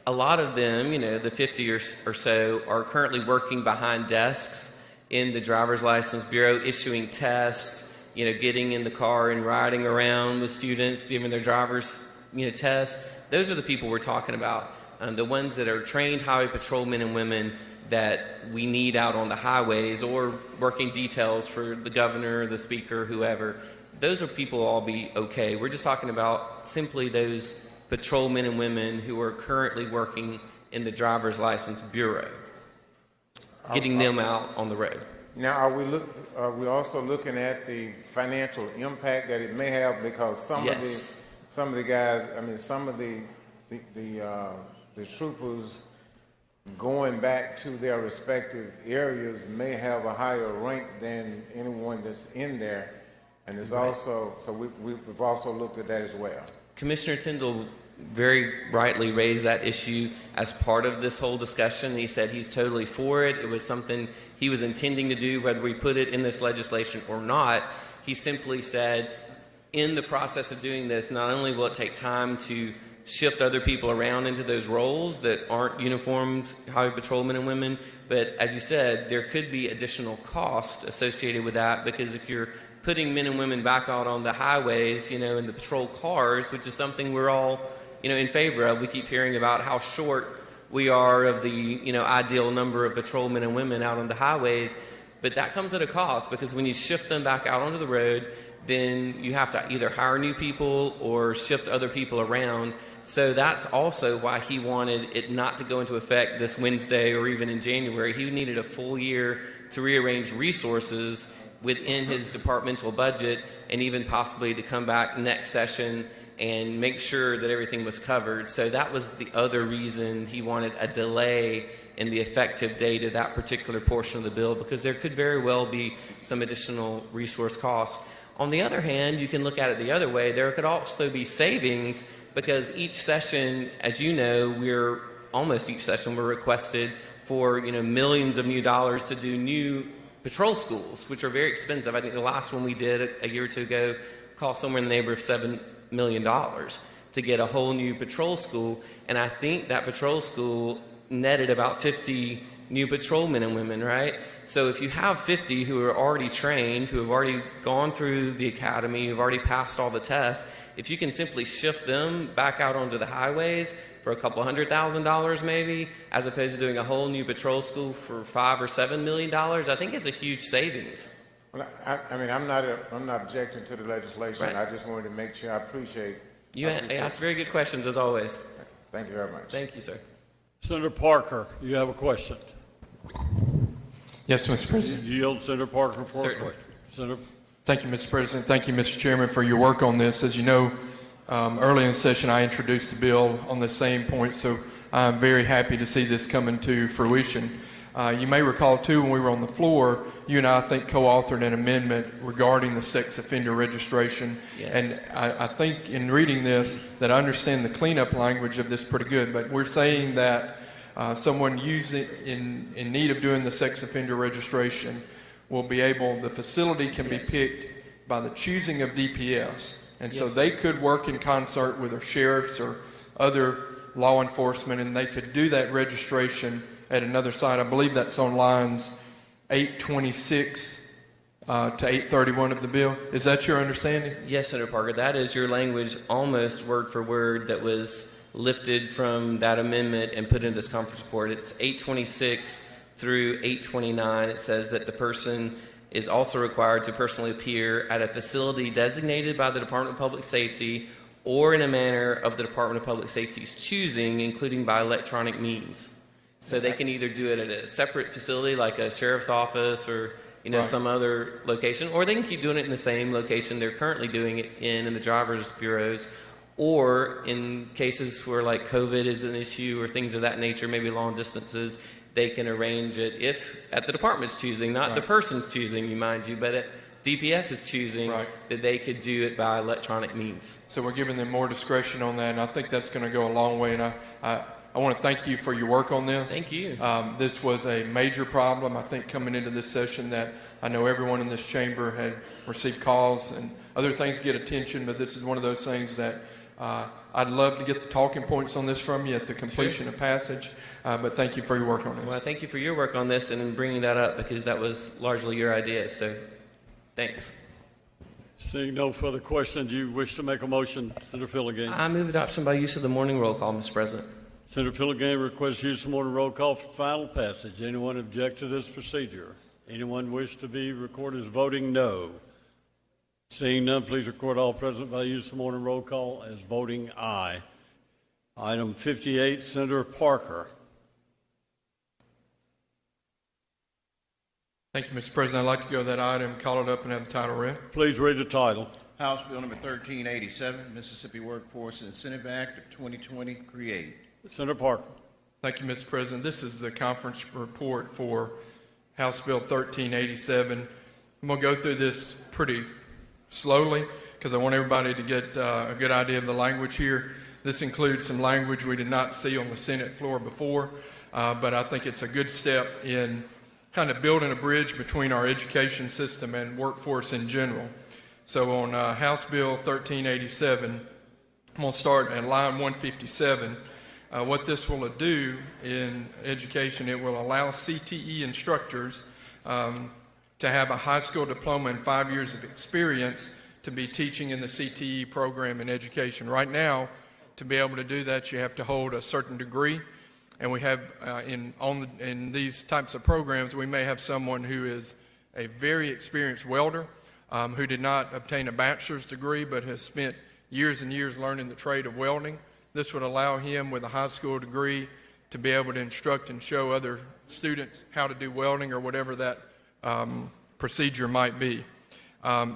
A lot of them, the 50 or so, are currently working behind desks in the driver's license bureau, issuing tests, getting in the car and riding around with students, giving their driver's, tests. Those are the people we're talking about. The ones that are trained highway patrolmen and women that we need out on the highways or working details for the governor, the speaker, whoever. Those are people all be okay. We're just talking about simply those patrolmen and women who are currently working in the driver's license bureau, getting them out on the road. Now, are we also looking at the financial impact that it may have, because some of the guys, some of the troopers going back to their respective areas may have a higher rank than anyone that's in there, and there's also, so we've also looked at that as well. Commissioner Tyndall very rightly raised that issue as part of this whole discussion. He said he's totally for it. It was something he was intending to do, whether we put it in this legislation or not. He simply said, in the process of doing this, not only will it take time to shift other people around into those roles that aren't uniformed highway patrolmen and women, but as you said, there could be additional cost associated with that, because if you're putting men and women back out on the highways, in the patrol cars, which is something we're all, in favor of. We keep hearing about how short we are of the, ideal number of patrolmen and women out on the highways, but that comes at a cost, because when you shift them back out onto the road, then you have to either hire new people or shift other people around. So that's also why he wanted it not to go into effect this Wednesday or even in January. He needed a full year to rearrange resources within his departmental budget, and even possibly to come back next session and make sure that everything was covered. So that was the other reason he wanted a delay in the effective date of that particular portion of the bill, because there could very well be some additional resource costs. On the other hand, you can look at it the other way. There could also be savings, because each session, as you know, almost each session we're requested for millions of new dollars to do new patrol schools, which are very expensive. I think the last one we did a year or two ago cost somewhere in the neighborhood of $7 million to get a whole new patrol school. And I think that patrol school netted about 50 new patrolmen and women, right? So if you have 50 who are already trained, who have already gone through the academy, who've already passed all the tests, if you can simply shift them back out onto the highways for a couple $100,000 maybe, as opposed to doing a whole new patrol school for $5 or $7 million, I think it's a huge savings. Well, I'm not objecting to the legislation. Right. I just wanted to make sure I appreciate. You asked very good questions as always. Thank you very much. Thank you, sir. Senator Parker, you have a question? Yes, Mr. President. You yield Senator Parker for Certainly. a question. Senator. Thank you, Mr. President. Thank you, Mr. Chairman, for your work on this. As you know, early in the session, I introduced the bill on the same point, so I'm very happy to see this coming to fruition. You may recall, too, when we were on the floor, you and I think, co-authored an amendment regarding the sex offender registration. Yes. And I think in reading this that I understand the cleanup language of this pretty good, but we're saying that someone in need of doing the sex offender registration will be able, the facility can be picked by the choosing of DPS. And so they could work in concert with their sheriffs or other law enforcement, and they could do that registration at another site. I believe that's on lines 826 to 831 of the bill. Is that your understanding? Yes, Senator Parker, that is your language almost word for word that was lifted from that amendment and put into this conference report. It's 826 through 829. It says that the person is also required to personally appear at a facility designated by the Department of Public Safety or in a manner of the Department of Public Safety's choosing, including by electronic means. So they can either do it at a separate facility like a sheriff's office or some other location, or they can keep doing it in the same location they're currently doing it in the driver's bureaus, or in cases where like COVID is an issue or things of that nature, maybe long distances, they can arrange it if at the department's choosing, not the person's choosing, mind you, but at DPS is choosing that they could do it by electronic means. So we're giving them more discretion on that, and I think that's going to go a long way. And I want to thank you for your work on this. Thank you. This was a major problem, I think, coming into this session that I know everyone in this chamber had received calls, and other things get attention, but this is one of those things that I'd love to get the talking points on this from you at the completion of passage, but thank you for your work on this. Well, thank you for your work on this and in bringing that up, because that was largely your idea, so thanks. Seeing no further questions, do you wish to make a motion, Senator Filligan? I move adoption by use of the morning roll call, Mr. President. Senator Filligan requests use of morning roll call for final passage. Anyone object to this procedure? Anyone wish to be recorded as voting no? Seeing none, please record all present by use of morning roll call as voting aye. Item 58, Senator Parker. Thank you, Mr. President. I'd like to go to that item, call it up, and have the title read. Please read the title. House Bill number 1387, Mississippi Workforce Incentive Act of 2020, create. Senator Parker. Thank you, Mr. President. This is the conference report for House Bill 1387. I'm going to go through this pretty slowly because I want everybody to get a good idea of the language here. This includes some language we did not see on the Senate floor before, but I think it's a good step in kind of building a bridge between our education system and workforce in general. So on House Bill 1387, I'm going to start at line 157. What this will do in education, it will allow CTE instructors to have a high school diploma and 5 years of experience to be teaching in the CTE program in education. Right now, to be able to do that, you have to hold a certain degree. And we have, in these types of programs, we may have someone who is a very experienced welder who did not obtain a bachelor's degree but has spent years and years learning the trade of welding. This would allow him with a high school degree to be able to instruct and show other students how to do welding or whatever that procedure might be.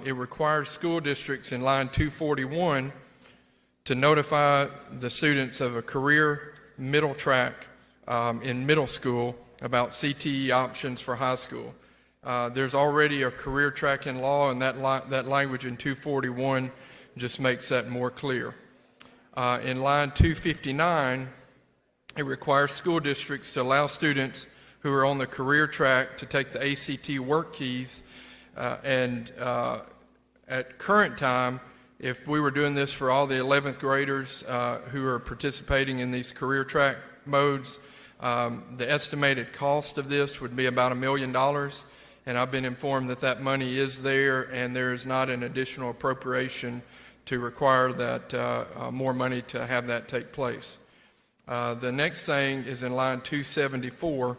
It requires school districts in line 241 to notify the students of a career middle track in middle school about CTE options for high school. There's already a career track in law, and that language in 241 just makes that more clear. In line 259, it requires school districts to allow students who are on the career track to take the ACT work keys, and at current time, if we were doing this for all the 11th graders who are participating in these career track modes, the estimated cost of this would be about $1 million, and I've been informed that that money is there and there is not an additional appropriation to require that more money to have that take place. The next thing is in line 274.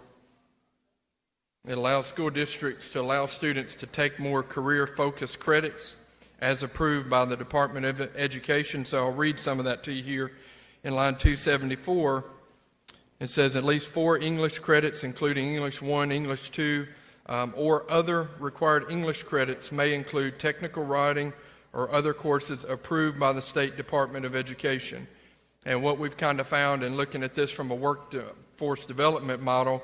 It allows school districts to allow students to take more career-focused credits as approved by the Department of Education. So I'll read some of that to you here. In line 274, it says at least 4 English credits, including English 1, English 2, or other required English credits may include technical writing or other courses approved by the State Department of Education. And what we've kind of found in looking at this from a workforce development model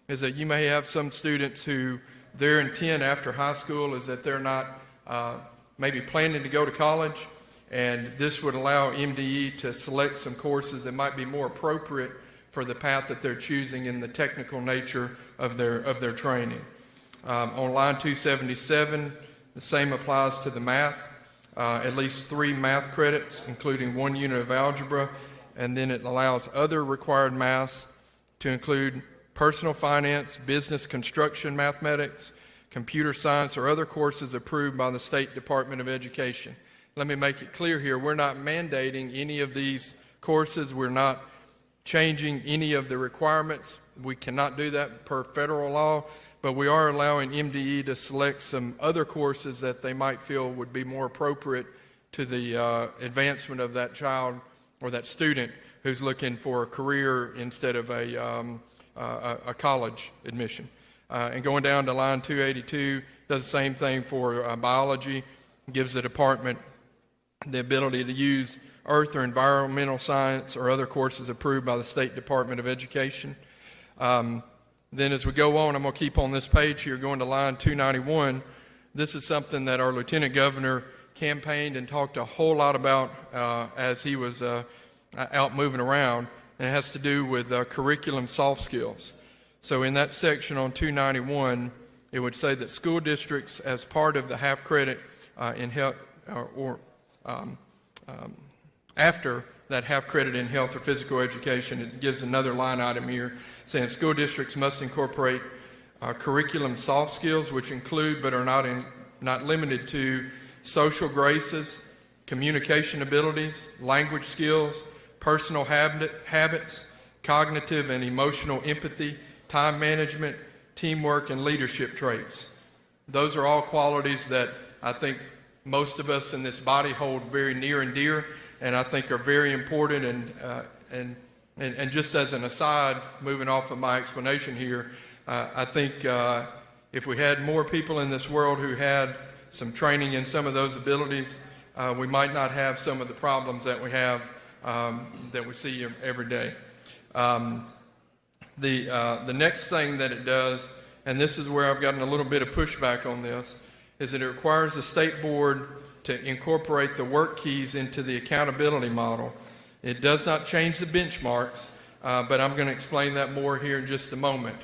is that you may have some students who their intent after high school is that they're not maybe planning to go to college, and this would allow MDE to select some courses that might be more appropriate for the path that they're choosing in the technical nature of their training. On line 277, the same applies to the math. At least 3 math credits, including 1 unit of algebra, and then it allows other required maths to include personal finance, business, construction, mathematics, computer science, or other courses approved by the State Department of Education. Let me make it clear here, we're not mandating any of these courses. We're not changing any of the requirements. We cannot do that per federal law, but we are allowing MDE to select some other courses that they might feel would be more appropriate to the advancement of that child or that student who's looking for a career instead of a college admission. And going down to line 282, does the same thing for biology, gives the department the ability to use earth or environmental science or other courses approved by the State Department of Education. Then as we go on, I'm going to keep on this page here, going to line 291. This is something that our Lieutenant Governor campaigned and talked a whole lot about as he was out moving around, and it has to do with curriculum soft skills. So in that section on 291, it would say that school districts, as part of the half credit in health, after that half credit in health or physical education, it gives another line item here saying school districts must incorporate curriculum soft skills, which include but are not limited to social graces, communication abilities, language skills, personal habits, cognitive and emotional empathy, time management, teamwork, and leadership traits. Those are all qualities that I think most of us in this body hold very near and dear, and I think are very important. And just as an aside, moving off of my explanation here, I think if we had more people in this world who had some training in some of those abilities, we might not have some of the problems that we have that we see every day. The next thing that it does, and this is where I've gotten a little bit of pushback on this, is that it requires the state board to incorporate the work keys into the accountability model. It does not change the benchmarks, but I'm going to explain that more here in just a moment.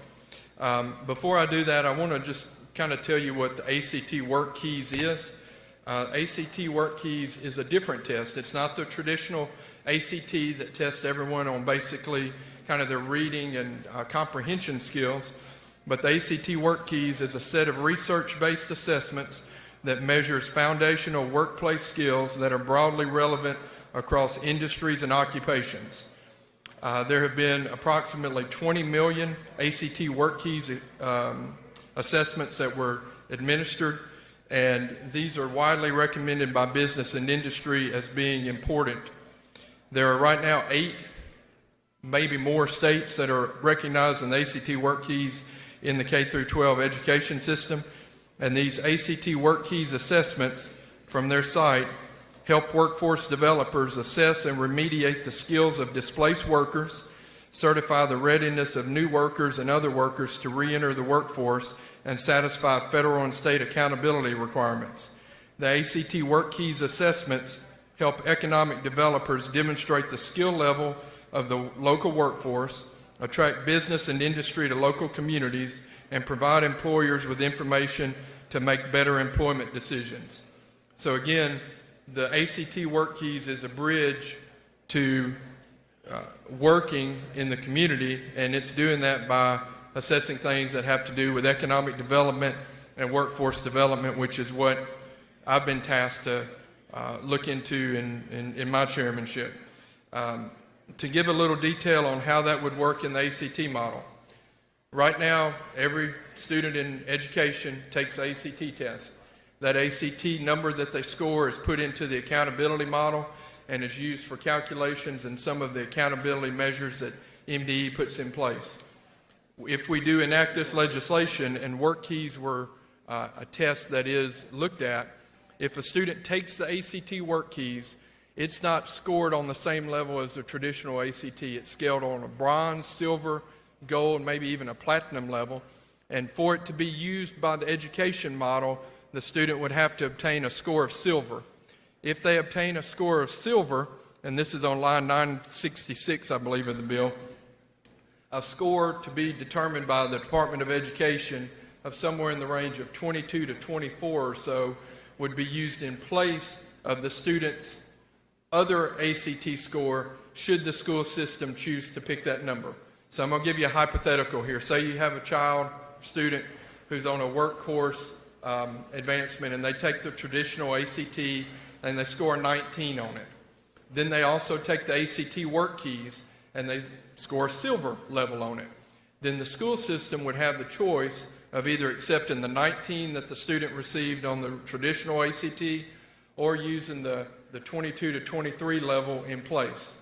Before I do that, I want to just kind of tell you what the ACT Work Keys is. ACT Work Keys is a different test. It's not the traditional ACT that tests everyone on basically kind of their reading and comprehension skills, but the ACT Work Keys is a set of research-based assessments that measures foundational workplace skills that are broadly relevant across industries and occupations. There have been approximately 20 million ACT Work Keys assessments that were administered, and these are widely recommended by business and industry as being important. There are right now 8, maybe more states that are recognizing the ACT Work Keys in the K through 12 education system, and these ACT Work Keys assessments from their site help workforce developers assess and remediate the skills of displaced workers, certify the readiness of new workers and other workers to re-enter the workforce, and satisfy federal and state accountability requirements. The ACT Work Keys assessments help economic developers demonstrate the skill level of the local workforce, attract business and industry to local communities, and provide employers with information to make better employment decisions. So again, the ACT Work Keys is a bridge to working in the community, and it's doing that by assessing things that have to do with economic development and workforce development, which is what I've been tasked to look into in my chairmanship. To give a little detail on how that would work in the ACT model. Right now, every student in education takes the ACT test. That ACT number that they score is put into the accountability model and is used for calculations and some of the accountability measures that MDE puts in place. If we do enact this legislation and work keys were a test that is looked at, if a student takes the ACT work keys, it's not scored on the same level as the traditional ACT. It's scaled on a bronze, silver, gold, maybe even a platinum level. And for it to be used by the education model, the student would have to obtain a score of silver. If they obtain a score of silver, and this is on line 966, I believe, of the bill, a score to be determined by the Department of Education of somewhere in the range of 22 to 24 or so would be used in place of the student's other ACT score should the school system choose to pick that number. So I'm going to give you a hypothetical here. Say you have a child, student, who's on a work course advancement, and they take the traditional ACT and they score 19 on it. Then they also take the ACT work keys and they score a silver level on it. Then the school system would have the choice of either accepting the 19 that the student received on the traditional ACT or using the 22 to 23 level in place.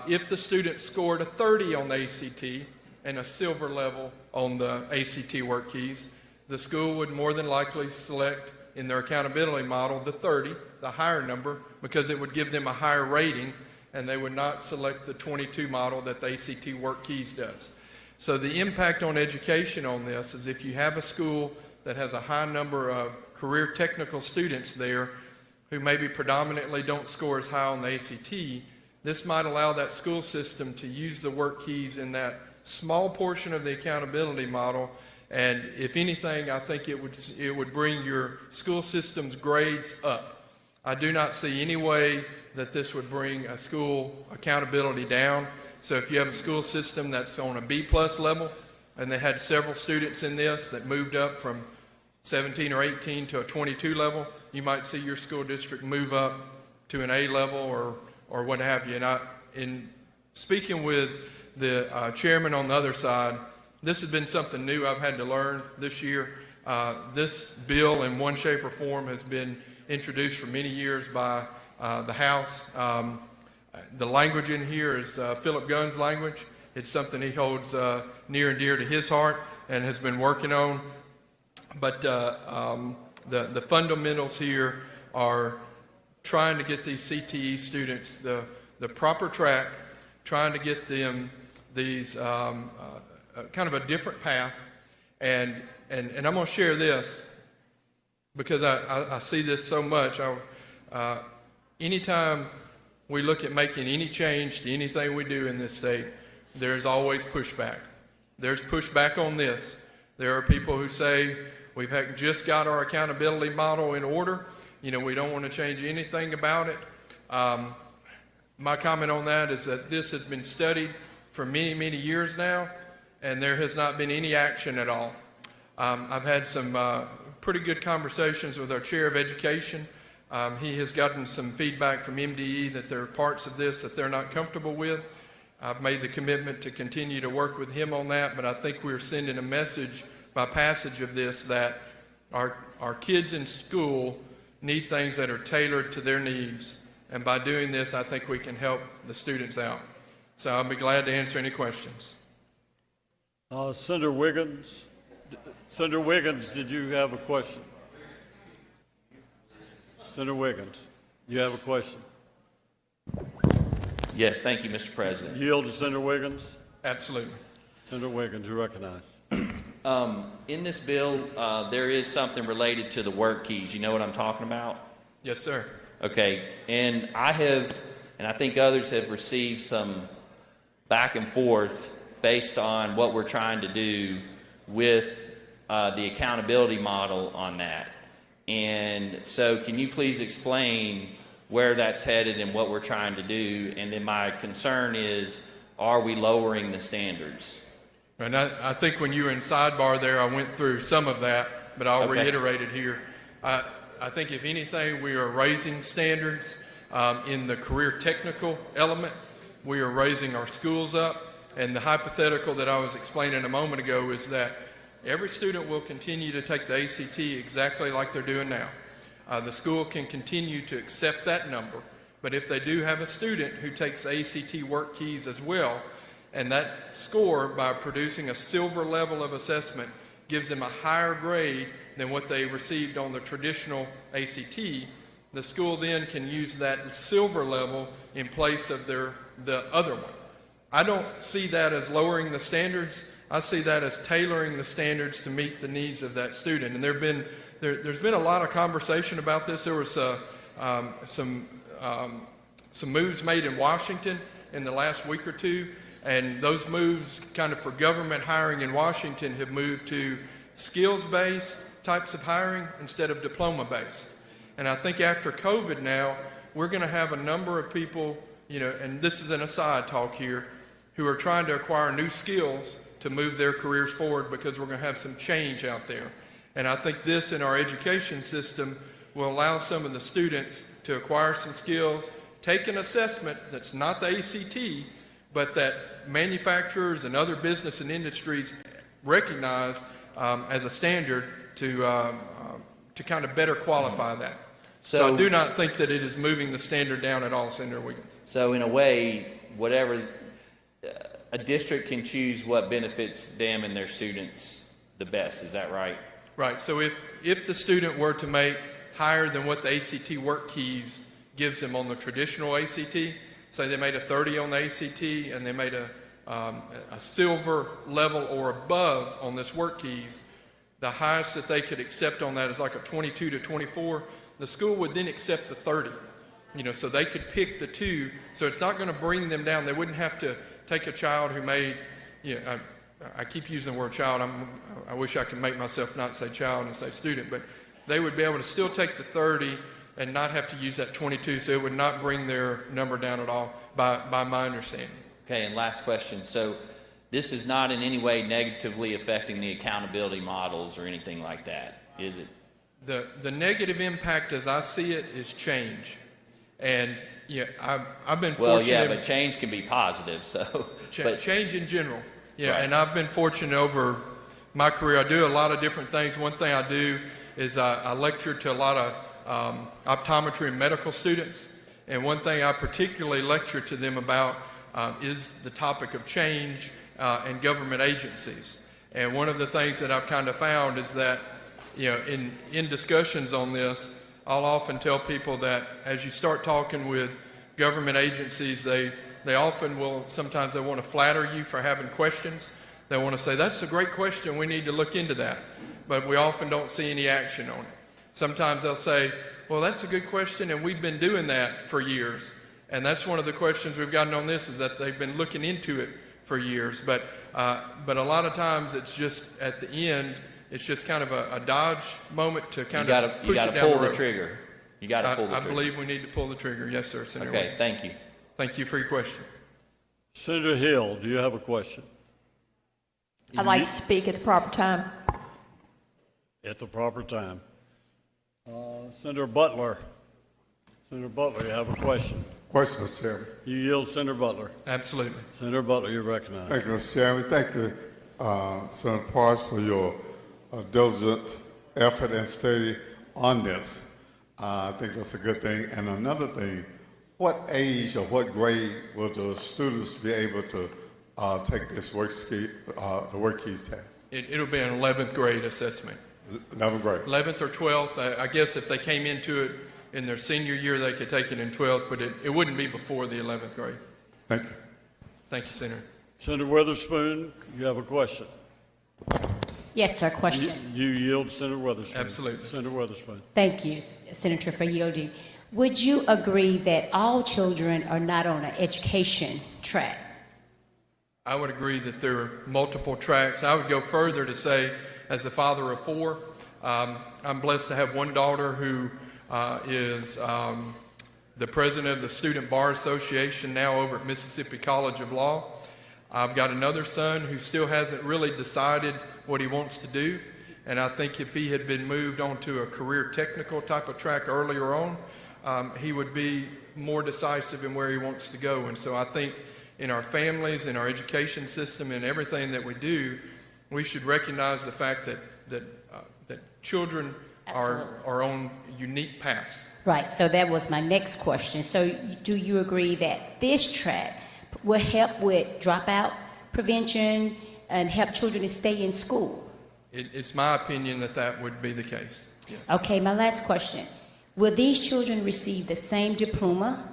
If the student scored a 30 on the ACT and a silver level on the ACT work keys, the school would more than likely select in their accountability model the 30, the higher number, because it would give them a higher rating, and they would not select the 22 model that the ACT work keys does. So the impact on education on this is if you have a school that has a high number of career technical students there who maybe predominantly don't score as high on the ACT, this might allow that school system to use the work keys in that small portion of the accountability model. And if anything, I think it would bring your school system's grades up. I do not see any way that this would bring a school accountability down. So if you have a school system that's on a B+ level, and they had several students in this that moved up from 17 or 18 to a 22 level, you might see your school district move up to an A level or what have you. And in speaking with the chairman on the other side, this has been something new I've had to learn this year. This bill in one shape or form has been introduced for many years by the House. The language in here is Philip Gunn's language. It's something he holds near and dear to his heart and has been working on. But the fundamentals here are trying to get these CTE students the proper track, trying to get them these kind of a different path. And I'm going to share this because I see this so much. Anytime we look at making any change to anything we do in this state, there's always pushback. There's pushback on this. There are people who say, we've just got our accountability model in order. We don't want to change anything about it. My comment on that is that this has been studied for many, many years now, and there has not been any action at all. I've had some pretty good conversations with our chair of education. He has gotten some feedback from MDE that there are parts of this that they're not comfortable with. I've made the commitment to continue to work with him on that, but I think we're sending a message by passage of this that our kids in school need things that are tailored to their needs. And by doing this, I think we can help the students out. So I'll be glad to answer any questions. Senator Wiggins. Senator Wiggins, did you have a question? Senator Wiggins, you have a question? Yes, thank you, Mr. President. Yield to Senator Wiggins? Absolutely. Senator Wiggins, you recognize. In this bill, there is something related to the work keys. You know what I'm talking about? Yes, sir. Okay, and I have, and I think others have received some back and forth based on what we're trying to do with the accountability model on that. And so can you please explain where that's headed and what we're trying to do? And then my concern is, are we lowering the standards? And I think when you were in sidebar there, I went through some of that, but I'll reiterate it here. I think if anything, we are raising standards in the career technical element. We are raising our schools up. And the hypothetical that I was explaining a moment ago is that every student will continue to take the ACT exactly like they're doing now. The school can continue to accept that number. But if they do have a student who takes ACT work keys as well, and that score, by producing a silver level of assessment, gives them a higher grade than what they received on the traditional ACT, the school then can use that silver level in place of the other one. I don't see that as lowering the standards. I see that as tailoring the standards to meet the needs of that student. And there's been a lot of conversation about this. There was some moves made in Washington in the last week or two, and those moves kind of for government hiring in Washington have moved to skills-based types of hiring instead of diploma-based. And I think after COVID now, we're going to have a number of people, and this is an aside talk here, who are trying to acquire new skills to move their careers forward because we're going to have some change out there. And I think this in our education system will allow some of the students to acquire some skills, take an assessment that's not the ACT, but that manufacturers and other business and industries recognize as a standard to kind of better qualify that. So I do not think that it is moving the standard down at all, Senator Wiggins. So in a way, whatever a district can choose what benefits them and their students the best. Is that right? Right. So if the student were to make higher than what the ACT work keys gives them on the traditional ACT, say they made a 30 on the ACT and they made a silver level or above on this work keys, the highest that they could accept on that is like a 22 to 24. The school would then accept the 30. So they could pick the two. So it's not going to bring them down. They wouldn't have to take a child who made, I keep using the word child. I wish I could make myself not say child and say student, but they would be able to still take the 30 and not have to use that 22. So it would not bring their number down at all, by my understanding. Okay, and last question. So this is not in any way negatively affecting the accountability models or anything like that, is it? The negative impact, as I see it, is change. And I've been fortunate. Well, yeah, but change can be positive, so. Change in general. Yeah, right. And I've been fortunate over my career. I do a lot of different things. One thing I do is I lecture to a lot of optometry and medical students. And one thing I particularly lecture to them about is the topic of change in government agencies. And one of the things that I've kind of found is that, in discussions on this, I'll often tell people that as you start talking with government agencies, they often will, sometimes they want to flatter you for having questions. They want to say, that's a great question, we need to look into that. But we often don't see any action on it. Sometimes they'll say, well, that's a good question, and we've been doing that for years. And that's one of the questions we've gotten on this, is that they've been looking into it for years. But a lot of times it's just at the end, it's just kind of a dodge moment to kind of push it down the road. You got to pull the trigger. You got to pull the trigger. I believe we need to pull the trigger. Yes, sir, Senator. Okay, thank you. Thank you for your question. Senator Hill, do you have a question? I'd like to speak at the proper time. At the proper time. Senator Butler. Senator Butler, you have a question. Question, Mr. Chairman. You yield, Senator Butler. Absolutely. Senator Butler, you're recognized. Thank you, Mr. Chairman. Thank you, Senator Parks, for your diligent effort and study on this. I think that's a good thing. And another thing, what age or what grade will the students be able to take this the WorkKeys test? It'll be an 11th grade assessment. 11th grade. 11th or 12th. I guess if they came into it in their senior year, they could take it in 12th, but it wouldn't be before the 11th grade. Thank you. Thank you, Senator. Senator Witherspoon, you have a question. Yes, sir, question. You yield, Senator Witherspoon. Absolutely. Senator Witherspoon. Thank you, Senator, for yielding. Would you agree that all children are not on an education track? I would agree that there are multiple tracks. I would go further to say, as the father of 4, I'm blessed to have one daughter who is the president of the Student Bar Association now over at Mississippi College of Law. I've got another son who still hasn't really decided what he wants to do. And I think if he had been moved onto a career technical type of track earlier on, he would be more decisive in where he wants to go. And so I think in our families, in our education system, and everything that we do, we should recognize the fact that children are on unique paths. Right, so that was my next question. So do you agree that this track will help with dropout prevention and help children to stay in school? It's my opinion that would be the case. Yes. Okay, my last question. Will these children receive the same diploma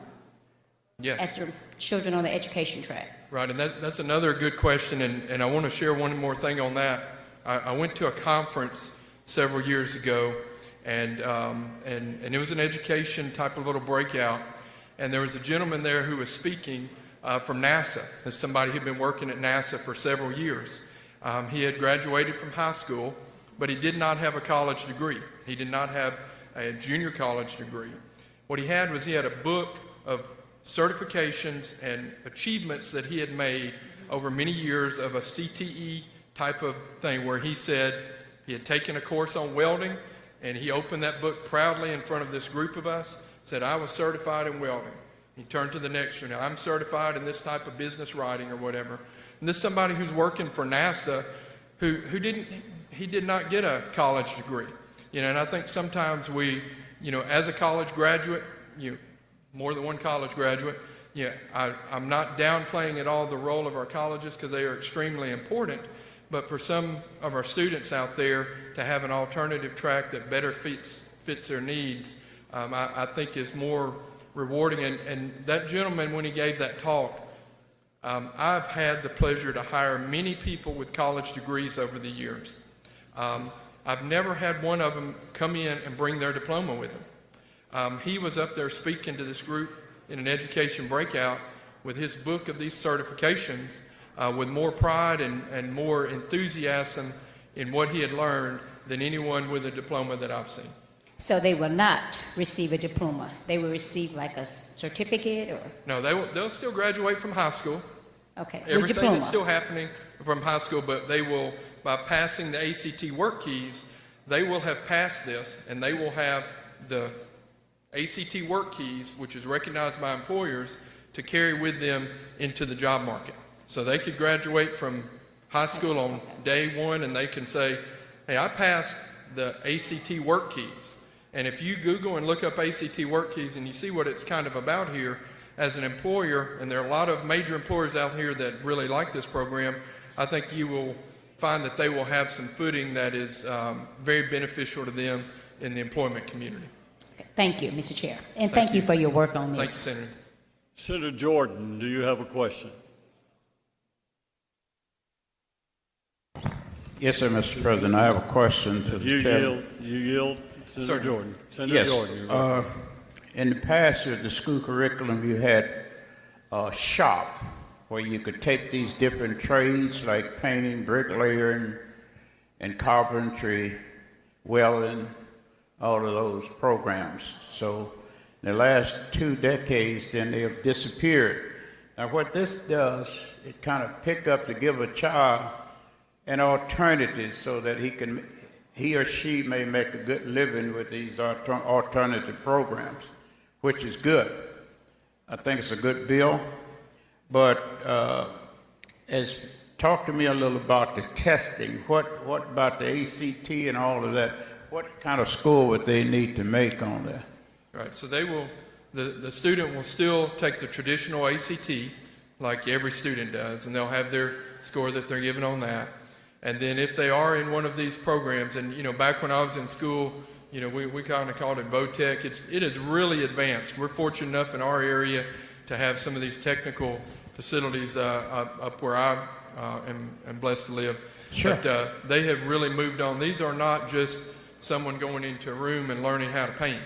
as the children on the education track? Right, and that's another good question, and I want to share one more thing on that. I went to a conference several years ago, and it was an education type of little breakout, and there was a gentleman there who was speaking from NASA, as somebody who'd been working at NASA for several years. He had graduated from high school, but he did not have a college degree. He did not have a junior college degree. What he had a book of certifications and achievements that he had made over many years of a CTE type of thing, where he said he had taken a course on welding, and he opened that book proudly in front of this group of us, said, I was certified in welding. He turned to the next one. Now, I'm certified in this type of business writing or whatever. And this is somebody who's working for NASA who did not get a college degree. And I think sometimes we, as a college graduate, more than one college graduate, I'm not downplaying at all the role of our colleges, because they are extremely important. But for some of our students out there to have an alternative track that better fits their needs, I think is more rewarding. And that gentleman, when he gave that talk, I've had the pleasure to hire many people with college degrees over the years. I've never had one of them come in and bring their diploma with them. He was up there speaking to this group in an education breakout with his book of these certifications with more pride and more enthusiasm in what he had learned than anyone with a diploma that I've seen. So they will not receive a diploma. They will receive like a certificate or? No, they'll still graduate from high school. Okay, with Everything diploma. that's still happening from high school, but they will, by passing the ACT work keys, they will have passed this, and they will have the ACT work keys, which is recognized by employers, to carry with them into the job market. So they could graduate from high school on day one, and they can say, hey, I passed the ACT work keys. And if you Google and look up ACT work keys and you see what it's kind of about here, as an employer, and there are a lot of major employers out here that really like this program, I think you will find that they will have some footing that is very beneficial to them in the employment community. Thank you, Mr. Chair. And thank you for your work on this. Thank you, Senator. Senator Jordan, do you have a question? Yes, sir, Mr. President. I have a question to the chairman. You yield, Senator Sir. Jordan. Senator Yes. Jordan. you're right. In the past, with the school curriculum, you had a shop where you could take these different trades like painting, bricklaying, and carpentry, welding, all of those programs. So in the last 2 decades, then they have disappeared. Now what this does, it kind of pick up to give a child an alternative so that he or she may make a good living with these alternative programs, which is good. I think it's a good bill, but talk to me a little about the testing. What about the ACT and all of that? What kind of score would they need to make on that? Right, so they will, the student will still take the traditional ACT like every student does, and they'll have their score that they're given on that. And then if they are in one of these programs, and back when I was in school, we kind of called it VOTEC. It is really advanced. We're fortunate enough in our area to have some of these technical facilities up where I am blessed to live. Sure. But they have really moved on. These are not just someone going into a room and learning how to paint.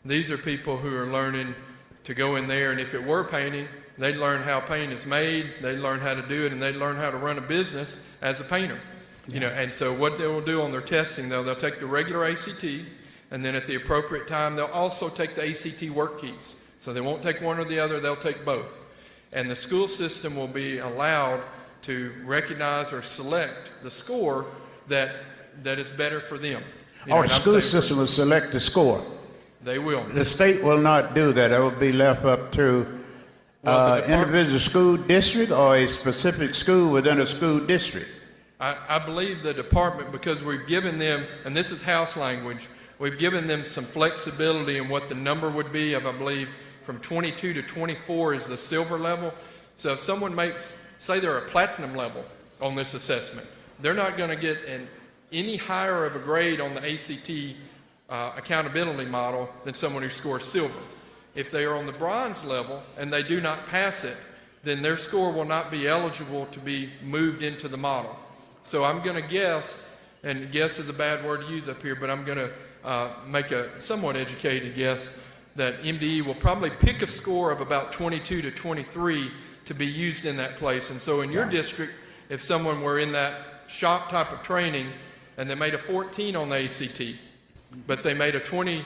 These are people who are learning to go in there, and if it were painting, they'd learn how paint is made, they'd learn how to do it, and they'd learn how to run a business as a painter. And so what they will do on their testing, they'll take the regular ACT, and then at the appropriate time, they'll also take the ACT work keys. So they won't take one or the other, they'll take both. And the school system will be allowed to recognize or select the score that is better for them. The school system will select the score. They will. The state will not do that. It will be left up to individual school district or a specific school within a school district. I believe the department, because we've given them, and this is House language, we've given them some flexibility in what the number would be of, I believe, from 22 to 24 is the silver level. So if someone say they're a platinum level on this assessment, they're not going to get any higher of a grade on the ACT accountability model than someone who scores silver. If they are on the bronze level and they do not pass it, then their score will not be eligible to be moved into the model. So I'm going to guess, and guess is a bad word to use up here, but I'm going to make a somewhat educated guess that MDE will probably pick a score of about 22 to 23 to be used in that place. And so in your district, if someone were in that shop type of training and they made a 14 on the ACT, but they made a 20,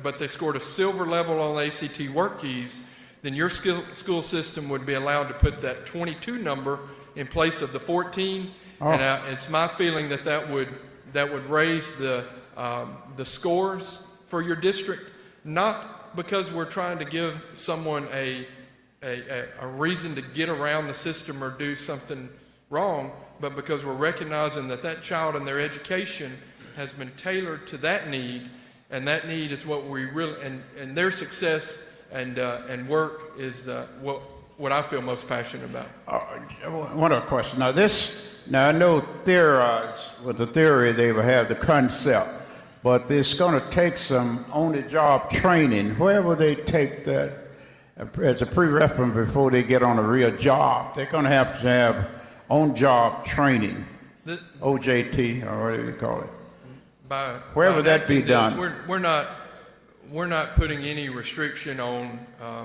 but they scored a silver level on the ACT work keys, then your school system would be allowed to put that 22 number in place of the 14. And it's my feeling that would raise the scores for your district, not because we're trying to give someone a reason to get around the system or do something wrong, but because we're recognizing that child and their education has been tailored to that need, and that need is what we really, and their success and work is what I feel most passionate about. One other question. Now I know with the theory they will have the concept, but it's going to take some on-the-job training. Where will they take that as a prerequisite before they get on a real job? They're going to have on-job training, OJT, or whatever you call it. by that be enacting this, done. we're not putting any restriction on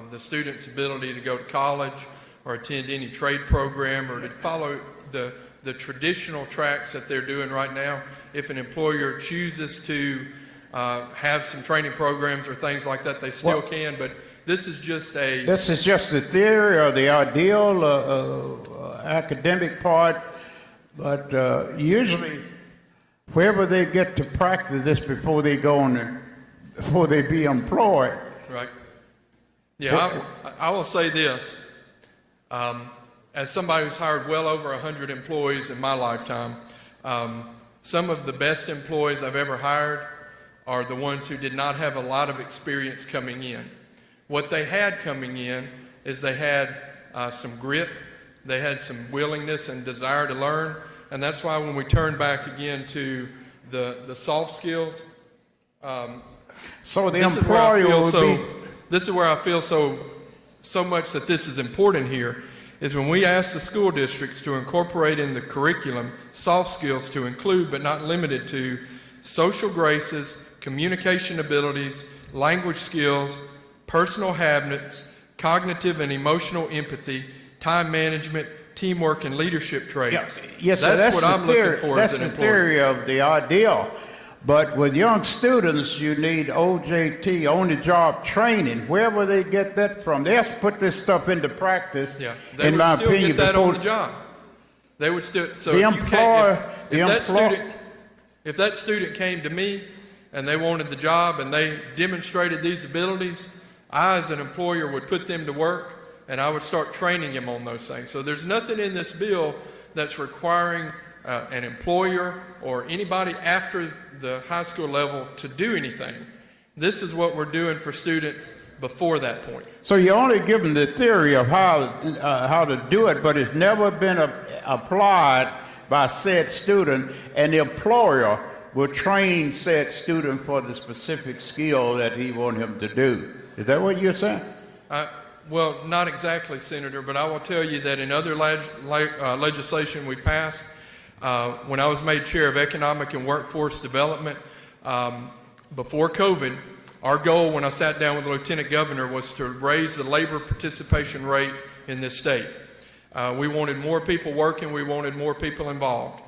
the student's ability to go to college or attend any trade program or to follow the traditional tracks that they're doing right now. If an employer chooses to have some training programs or things like that, they still can, but this is just the theory or the ideal academic part, but usually wherever they get to practice this before they before they be employed. Right. Yeah, I will say this. As somebody who's hired well over 100 employees in my lifetime, some of the best employees I've ever hired are the ones who did not have a lot of experience coming in. What they had coming in is they had some grit, they had some willingness and desire to learn, and that's why when we turn back again to the soft skills, so the employer will be. This is where I feel so much that this is important here, is when we ask the school districts to incorporate in the curriculum soft skills to include but not limited to social graces, communication abilities, language skills, personal habits, cognitive and emotional empathy, time management, teamwork, and leadership traits. Yes, that's what I'm looking for as an employer. That's the theory of the ideal. But with young students, you need OJT, on-the-job training. Where will they get that from? They have to put this stuff into practice. Yeah, they in would my still opinion, get that before on the job. They would still. So the if you employer, if that student came to me and they wanted the job and they demonstrated these abilities, I, as an employer, would put them to work and I would start training them on those things. So there's nothing in this bill that's requiring an employer or anybody after the high school level to do anything. This is what we're doing for students before that point. So you only give them the theory of how to do it, but it's never been applied by said student, and the employer will train said student for the specific skill that he wants him to do. Is that what you're saying? Well, not exactly, Senator, but I will tell you that in other legislation we passed, when I was made chair of Economic and Workforce Development before COVID, our goal when I sat down with the Lieutenant Governor was to raise the labor participation rate in this state. We wanted more people working, we wanted more people involved.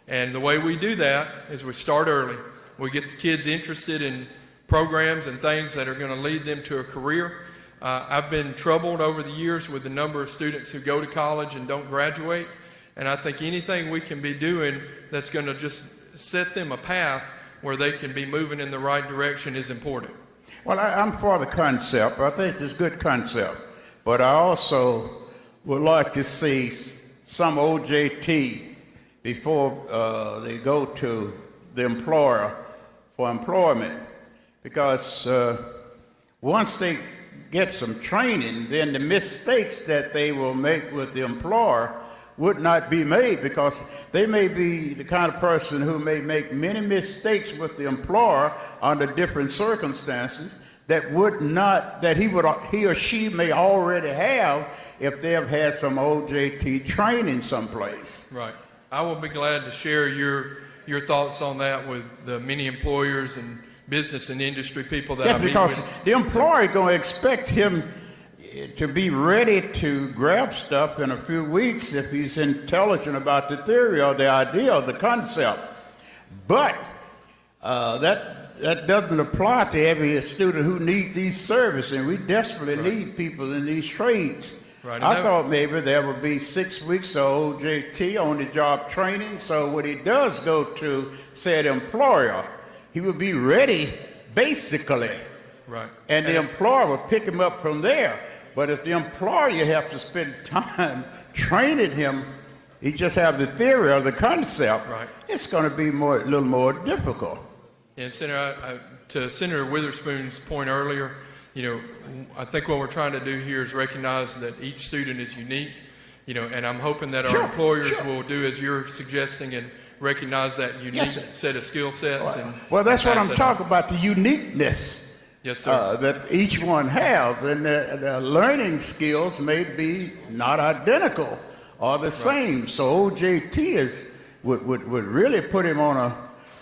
And the way we do that is we start early. We get the kids interested in programs and things that are going to lead them to a career. I've been troubled over the years with the number of students who go to college and don't graduate. And I think anything we can be doing that's going to just set them a path where they can be moving in the right direction is important. Well, I'm for the concept. I think it's a good concept. But I also would like to see some OJT before they go to the employer for employment. Because once they get some training, then the mistakes that they will make with the employer would not be made, because they may be the kind of person who may make many mistakes with the employer under different circumstances that he or she may already have if they have had some OJT training someplace. Right. I will be glad to share your thoughts on that with the many employers and business and industry people that I meet with. Because the employer is going to expect him to be ready to grab stuff in a few weeks if he's intelligent about the theory or the idea or the concept. But that doesn't apply to every student who needs these services, and we desperately need people in these trades. Right. I thought maybe there would be 6 weeks of OJT, on-the-job training, so when he does go to said employer, he would be ready, basically. Right. And the employer will pick him up from there. But if the employer has to spend time training him, he just have the theory or the concept, right, it's going to be a little more difficult. And Senator, to Senator Witherspoon's point earlier, I think what we're trying to do here is recognize that each student is unique, and I'm hoping that our employers will do as you're suggesting and recognize that unique set of skill sets. Well, that's what I'm talking about, the uniqueness. Yes, sir. That each one have, and the learning skills may be not identical or the same. So OJT would really put him on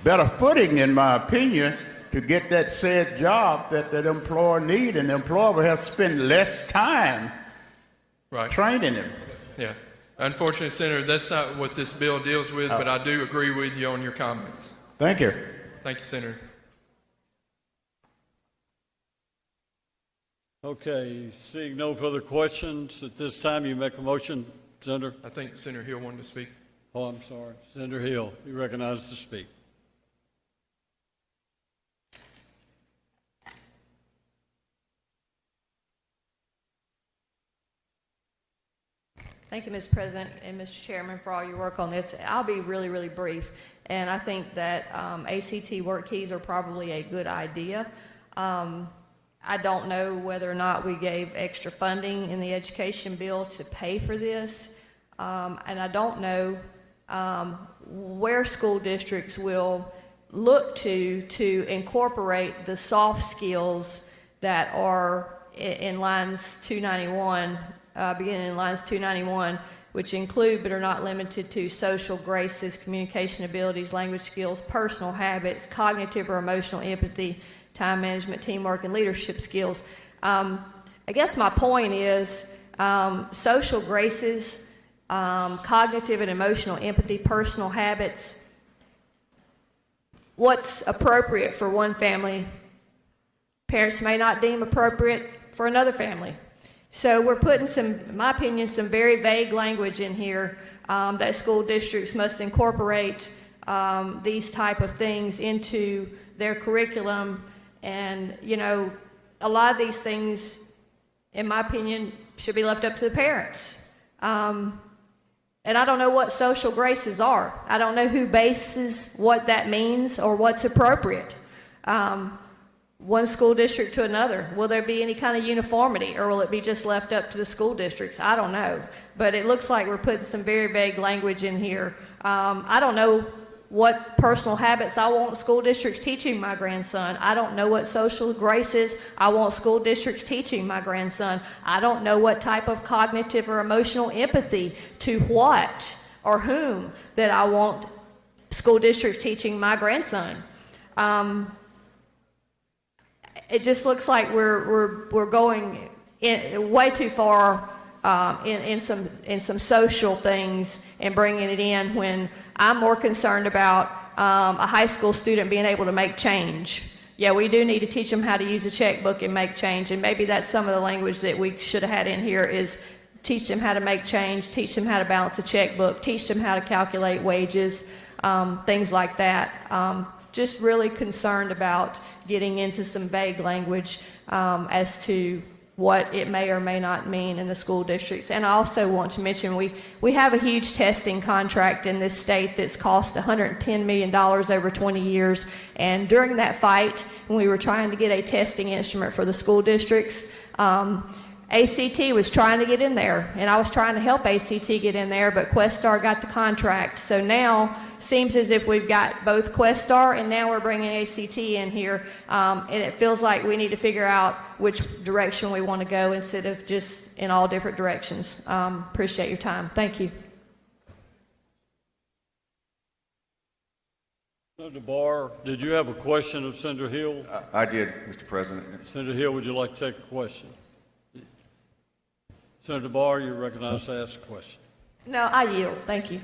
better footing, in my opinion, to get that said job that that employer need, and the employer will have to spend less time training him. Yeah. Unfortunately, Senator, that's not what this bill deals with, but I do agree with you on your comments. Thank you. Thank you, Senator. Okay, seeing no further questions, at this time, you make a motion, Senator? I think Senator Hill wanted to speak. Oh, I'm sorry. Senator Hill, you recognized to speak. Thank you, Mr. President and Mr. Chairman, for all your work on this. I'll be really, really brief, and I think that ACT work keys are probably a good idea. I don't know whether or not we gave extra funding in the education bill to pay for this, and I don't know where school districts will look to incorporate the soft skills that are in lines 291, beginning in lines 291, which include but are not limited to social graces, communication abilities, language skills, personal habits, cognitive or emotional empathy, time management, teamwork, and leadership skills. I guess my point is social graces, cognitive and emotional empathy, personal habits, what's appropriate for one family, parents may not deem appropriate for another family. So we're putting some, in my opinion, some very vague language in here that school districts must incorporate these type of things into their curriculum. And, you know, a lot of these things, in my opinion, should be left up to the parents. And I don't know what social graces are. I don't know who bases what that means or what's appropriate. One school district to another. Will there be any kind of uniformity, or will it be just left up to the school districts? I don't know. But it looks like we're putting some very vague language in here. I don't know what personal habits I want school districts teaching my grandson. I don't know what social graces I want school districts teaching my grandson. I don't know what type of cognitive or emotional empathy to what or whom that I want school districts teaching my grandson. It just looks like we're going way too far in some social things and bringing it in, when I'm more concerned about a high school student being able to make change. Yeah, we do need to teach them how to use a checkbook and make change, and maybe that's some of the language that we should have had in here, is teach them how to make change, teach them how to balance a checkbook, teach them how to calculate wages, things like that. Just really concerned about getting into some vague language as to what it may or may not mean in the school districts. And I also want to mention we have a huge testing contract in this state that's cost $110 million over 20 years. And during that fight, when we were trying to get a testing instrument for the school districts, ACT was trying to get in there, and I was trying to help ACT get in there, but Questar got the contract. So now seems as if we've got both Questar and now we're bringing ACT in here, and it feels like we need to figure out which direction we want to go instead of just in all different directions. Appreciate your time. Thank you. Senator Barr, did you have a question of Senator Hill? I did, Mr. President. Senator Hill, would you like to take a question? Senator Barr, you're recognized to ask a question. No, I yield. Thank you.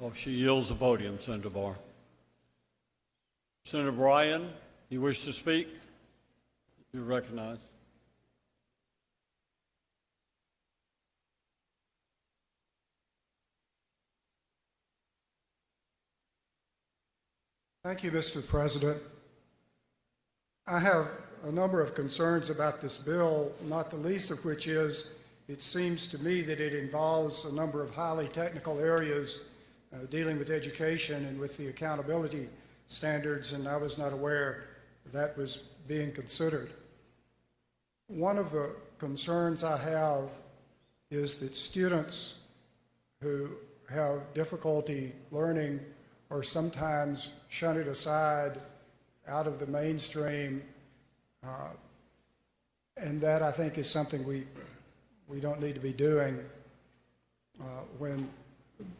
Oh, she yields the podium, Senator Barr. Senator Bryan, you wish to speak? You're recognized. Thank you, Mr. President. I have a number of concerns about this bill, not the least of which is it seems to me that it involves a number of highly technical areas dealing with education and with the accountability standards, and I was not aware that was being considered. One of the concerns I have is that students who have difficulty learning are sometimes shunted aside out of the mainstream, and that I think is something we don't need to be doing. When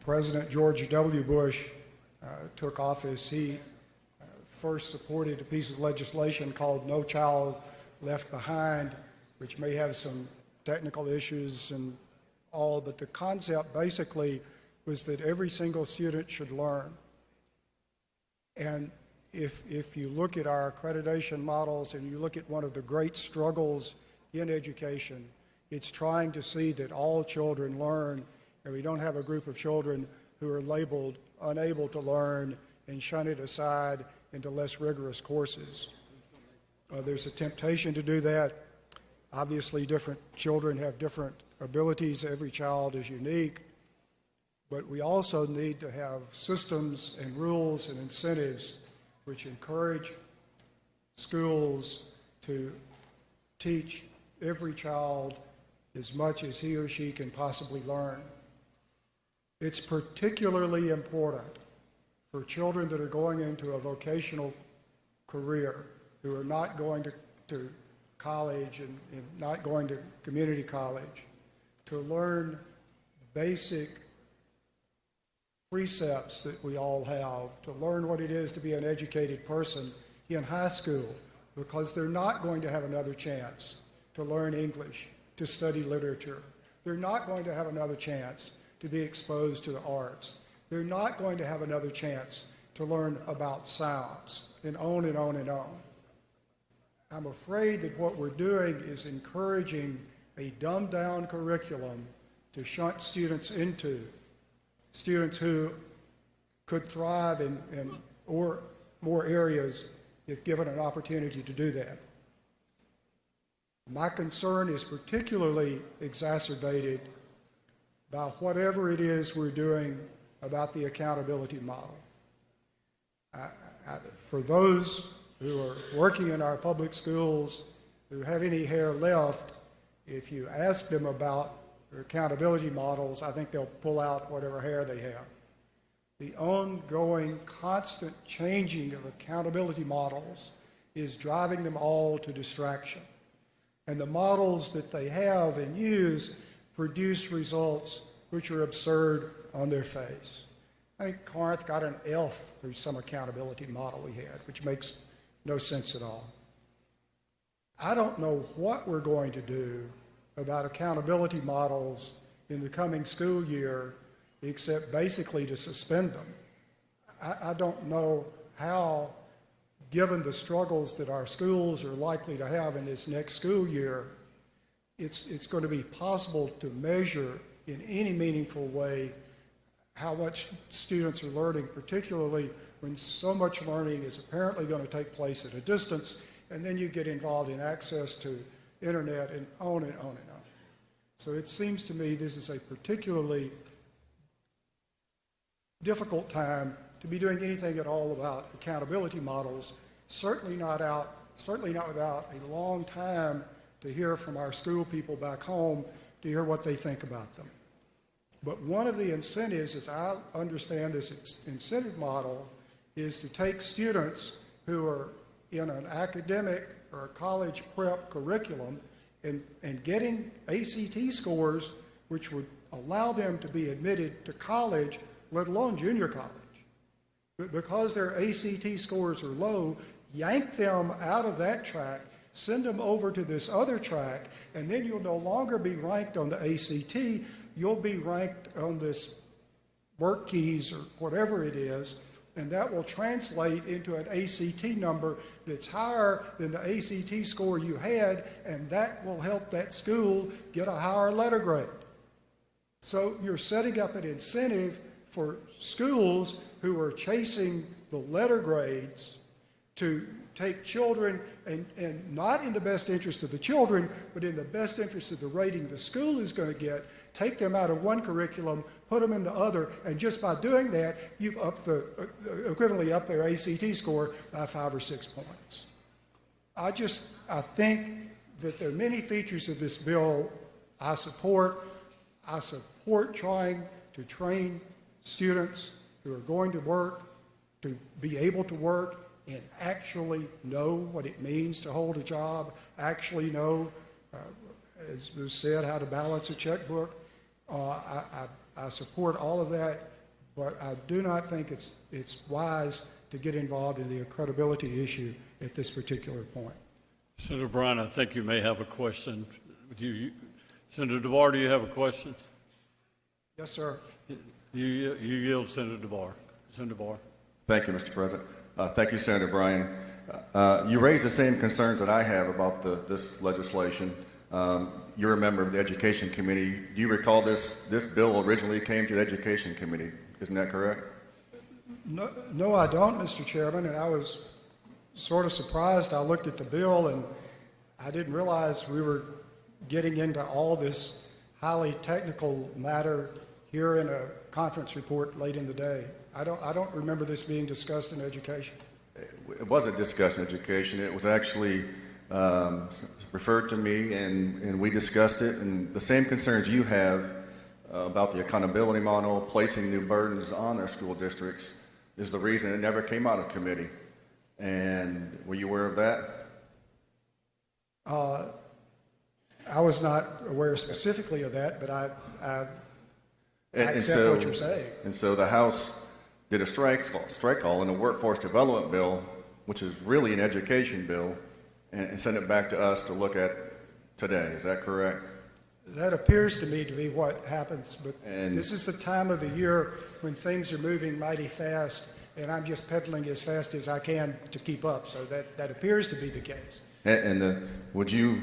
President George W. Bush took office, he first supported a piece of legislation called No Child Left Behind, which may have some technical issues and all, but the concept basically was that every single student should learn. And if you look at our accreditation models and you look at one of the great struggles in education, it's trying to see that all children learn, and we don't have a group of children who are labeled unable to learn and shunted aside into less rigorous courses. There's a temptation to do that. Obviously, different children have different abilities. Every child is unique. But we also need to have systems and rules and incentives which encourage schools to teach every child as much as he or she can possibly learn. It's particularly important for children that are going into a vocational career, who are not going to college and not going to community college, to learn basic precepts that we all have, to learn what it is to be an educated person in high school, because they're not going to have another chance to learn English, to study literature. They're not going to have another chance to be exposed to the arts. They're not going to have another chance to learn about science, and on and on and on. I'm afraid that what we're doing is encouraging a dumbed-down curriculum to shunt students into, students who could thrive in or more areas if given an opportunity to do that. My concern is particularly exacerbated by whatever it is we're doing about the accountability model. For those who are working in our public schools who have any hair left, if you ask them about their accountability models, I think they'll pull out whatever hair they have. The ongoing, constant changing of accountability models is driving them all to distraction. And the models that they have and use produce results which are absurd on their face. I think Corinth got an F through some accountability model we had, which makes no sense at all. I don't know what we're going to do about accountability models in the coming school year, except basically to suspend them. I don't know how, given the struggles that our schools are likely to have in this next school year, it's going to be possible to measure in any meaningful way how much students are learning, particularly when so much learning is apparently going to take place at a distance, and then you get involved in access to internet and on and on and on. So it seems to me this is a particularly difficult time to be doing anything at all about accountability models, certainly not without a long time to hear from our school people back home, to hear what they think about them. But one of the incentives, as I understand this incentive model, is to take students who are in an academic or a college prep curriculum and getting ACT scores which would allow them to be admitted to college, let alone junior college. But because their ACT scores are low, yank them out of that track, send them over to this other track, and then you'll no longer be ranked on the ACT, you'll be ranked on this work keys or whatever it is, and that will translate into an ACT number that's higher than the ACT score you had, and that will help that school get a higher letter grade. So you're setting up an incentive for schools who are chasing the letter grades to take children, and not in the best interest of the children, but in the best interest of the rating the school is going to get, take them out of one curriculum, put them in the other, and just by doing that, you've equivalently upped their ACT score by 5 or 6 points. I think that there are many features of this bill I support. I support trying to train students who are going to work to be able to work and actually know what it means to hold a job, actually know, as was said, how to balance a checkbook. I support all of that, but I do not think it's wise to get involved in the credibility issue at this particular point. Senator Bryan, I think you may have a question. Senator DeVar, do you have a question? Yes, sir. You yield, Senator DeVar. Senator DeVar. Thank you, Mr. President. Thank you, Senator Bryan. You raised the same concerns that I have about this legislation. You're a member of the Education Committee. Do you recall this bill originally came to the Education Committee? Isn't that correct? No, I don't, Mr. Chairman, and I was sort of surprised. I looked at the bill and I didn't realize we were getting into all this highly technical matter here in a conference report late in the day. I don't remember this being discussed in education. It wasn't discussed in education. It was actually referred to me, and we discussed it. And the same concerns you have about the accountability model, placing new burdens on our school districts, is the reason it never came out of committee. And were you aware of that? I was not aware specifically of that, but I accept what you're saying. And so the House did a strike call in the workforce development bill, which is really an education bill, and sent it back to us to look at today. Is that correct? That appears to me to be what happens, but this is the time of the year when things are moving mighty fast, and I'm just pedaling as fast as I can to keep up. So that appears to be the case. And would you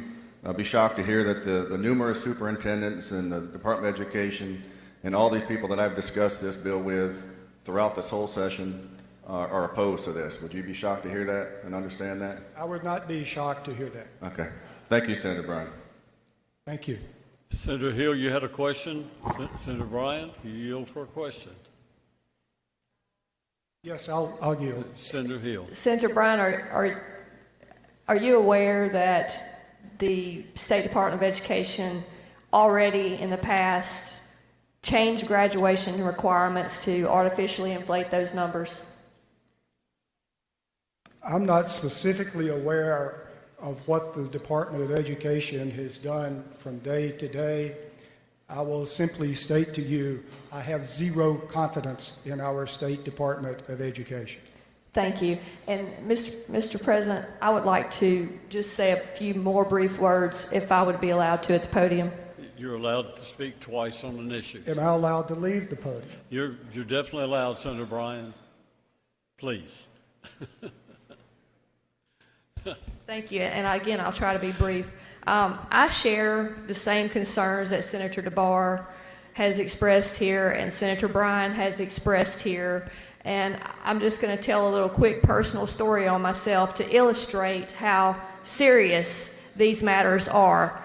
be shocked to hear that the numerous superintendents and the Department of Education and all these people that I've discussed this bill with throughout this whole session are opposed to this? Would you be shocked to hear that and understand that? I would not be shocked to hear that. Okay. Thank you, Senator Bryan. Thank you. Senator Hill, you had a question? Senator Bryan, you yield for a question. Yes, I'll yield. Senator Hill. Senator Bryan, are you aware that the State Department of Education already in the past changed graduation requirements to artificially inflate those numbers? I'm not specifically aware of what the Department of Education has done from day to day. I will simply state to you, I have zero confidence in our State Department of Education. Thank you. And Mr. President, I would like to just say a few more brief words if I would be allowed to at the podium. You're allowed to speak twice on an issue. Am I allowed to leave the podium? You're definitely allowed, Senator Bryan. Please. Thank you. And again, I'll try to be brief. I share the same concerns that Senator DeBar has expressed here and Senator Bryan has expressed here. And I'm just going to tell a little quick personal story on myself to illustrate how serious these matters are.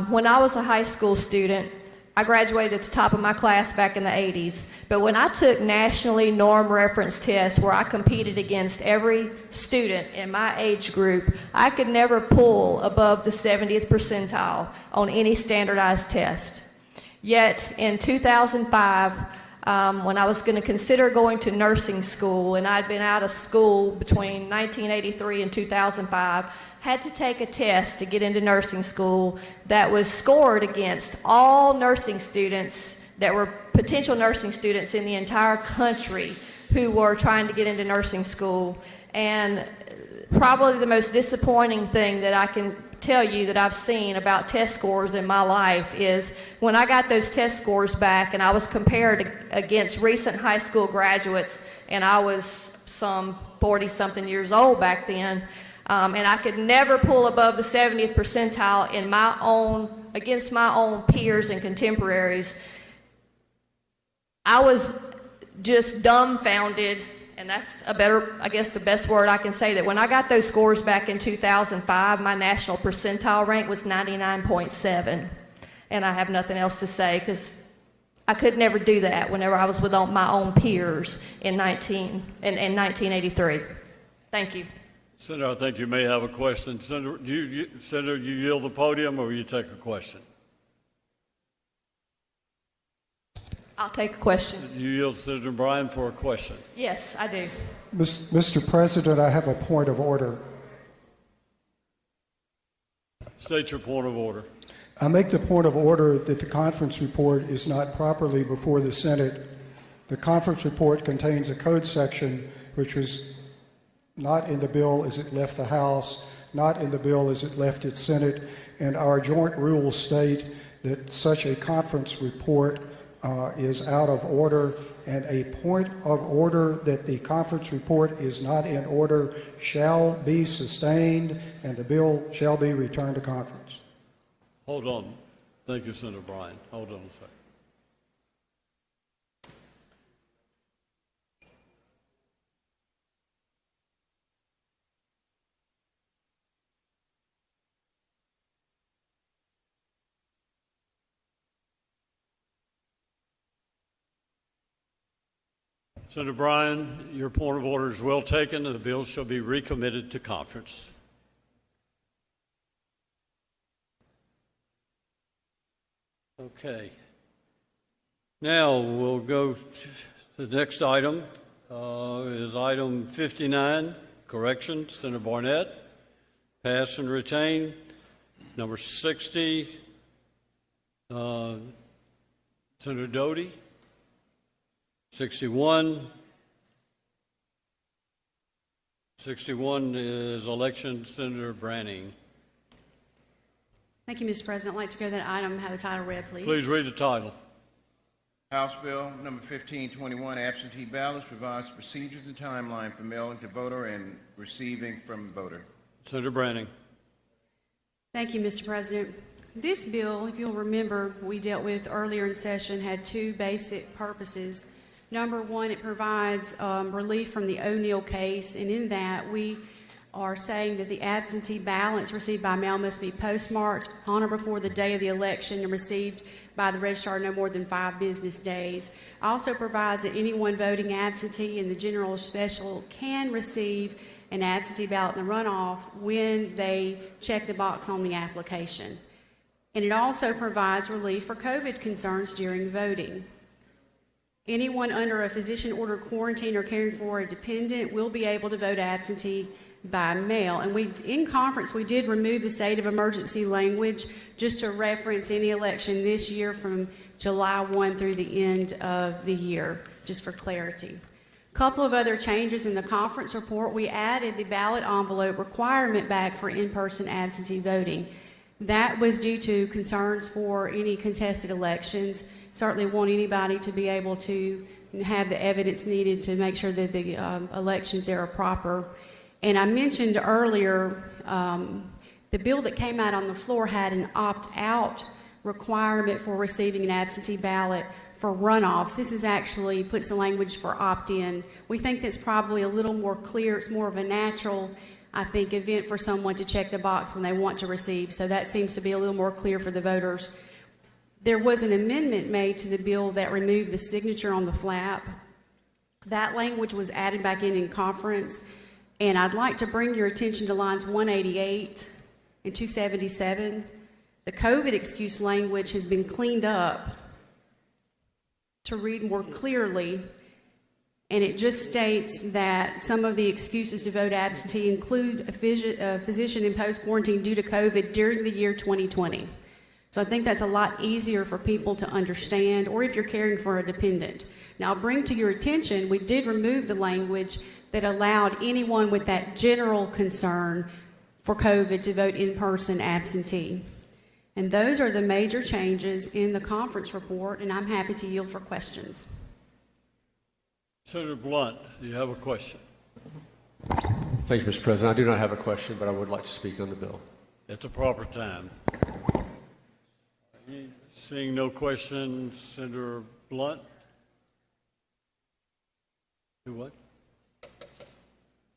When I was a high school student, I graduated at the top of my class back in the 80s. But when I took nationally norm reference tests where I competed against every student in my age group, I could never pull above the 70th percentile on any standardized test. Yet in 2005, when I was going to consider going to nursing school, and I'd been out of school between 1983 and 2005, had to take a test to get into nursing school that was scored against all nursing students that were potential nursing students in the entire country who were trying to get into nursing school. And probably the most disappointing thing that I can tell you that I've seen about test scores in my life is when I got those test scores back and I was compared against recent high school graduates, and I was some 40-something years old back then, and I could never pull above the 70th percentile in against my own peers and contemporaries. I was just dumbfounded, and that's I guess the best word I can say, that when I got those scores back in 2005, my national percentile rank was 99.7. And I have nothing else to say because I could never do that whenever I was with my own peers in 1983. Thank you. Senator, I think you may have a question. Senator, Senator, you yield the podium or you take a question? I'll take a question. You yield Senator Bryan for a question. Yes, I do. Mr. President, I have a point of order. State your point of order. I make the point of order that the conference report is not properly before the Senate. The conference report contains a code section which was not in the bill as it left the House, not in the bill as it left its Senate, and our joint rules state that such a conference report is out of order, and a point of order that the conference report is not in order shall be sustained, and the bill shall be returned to conference. Hold on. Thank you, Senator Bryan. Hold on a second. Senator Bryan, your point of order is well taken, and the bill shall be recommitted to conference. Okay. Now we'll go to the next item. Is item 59, correction, Senator Barnett. Pass and retain. Number 60, Senator Doty. 61 is election, Senator Branning. Thank you, Mr. President. I'd like to go to that item and have the title read, please. Please read the title. House Bill number 1521, absentee ballots, provides procedures and timeline for mailing to voter and receiving from voter. Senator Branning. Thank you, Mr. President. This bill, if you'll remember, we dealt with earlier in session, had two basic purposes. Number one, it provides relief from the O'Neill case, and in that we are saying that the absentee ballots received by mail must be postmarked on or before the day of the election and received by the registrar no more than 5 business days. Also provides that anyone voting absentee in the general or special can receive an absentee ballot in the runoff when they check the box on the application. And it also provides relief for COVID concerns during voting. Anyone under a physician-ordered quarantine or caring for a dependent will be able to vote absentee by mail. And in conference, we did remove the state of emergency language just to reference any election this year from July 1 through the end of the year, just for clarity. A couple of other changes in the conference report. We added the ballot envelope requirement back for in-person absentee voting. That was due to concerns for any contested elections. Certainly want anybody to be able to have the evidence needed to make sure that the elections there are proper. And I mentioned earlier, the bill that came out on the floor had an opt-out requirement for receiving an absentee ballot for runoffs. This is actually puts the language for opt-in. We think that's probably a little more clear. It's more of a natural, I think, event for someone to check the box when they want to receive. So that seems to be a little more clear for the voters. There was an amendment made to the bill that removed the signature on the flap. That language was added back in conference, and I'd like to bring your attention to lines 188 and 277. The COVID excuse language has been cleaned up to read more clearly, and it just states that some of the excuses to vote absentee include a physician-imposed quarantine due to COVID during the year 2020. So I think that's a lot easier for people to understand, or if you're caring for a dependent. Now, I'll bring to your attention, we did remove the language that allowed anyone with that general concern for COVID to vote in person absentee. And those are the major changes in the conference report, and I'm happy to yield for questions. Senator Blunt, do you have a question? Thank you, Mr. President. I do not have a question, but I would like to speak on the bill. At the proper time. Seeing no questions, Senator Blunt? Do what?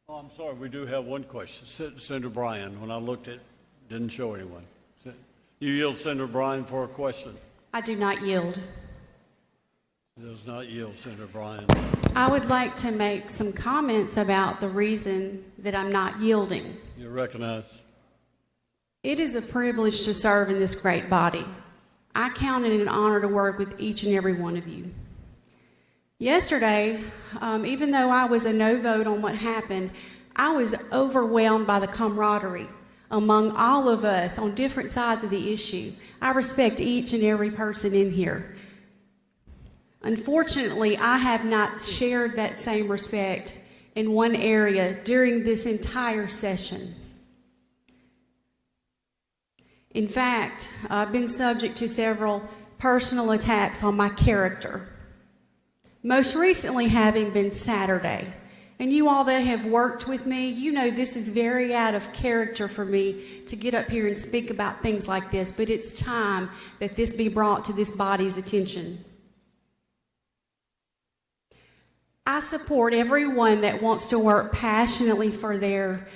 Oh, I'm sorry, we do have one question. Senator Bryan, when I looked at, didn't show anyone. You yield, Senator Bryan, for a question? I do not yield. Does not yield, Senator Bryan. I would like to make some comments about the reason that I'm not yielding. You're recognized. It is a privilege to serve in this great body. I count it an honor to work with each and every one of you. Yesterday, even though I was a no vote on what happened, I was overwhelmed by the camaraderie among all of us on different sides of the issue. I respect each and every person in here. Unfortunately, I have not shared that same respect in one area during this entire session. In fact, I've been subject to several personal attacks on my character, most recently having been Saturday. And you all that have worked with me, you know this is very out of character for me to get up here and speak about things like this, but it's time that this be brought to this body's attention. I support everyone that wants to work passionately for their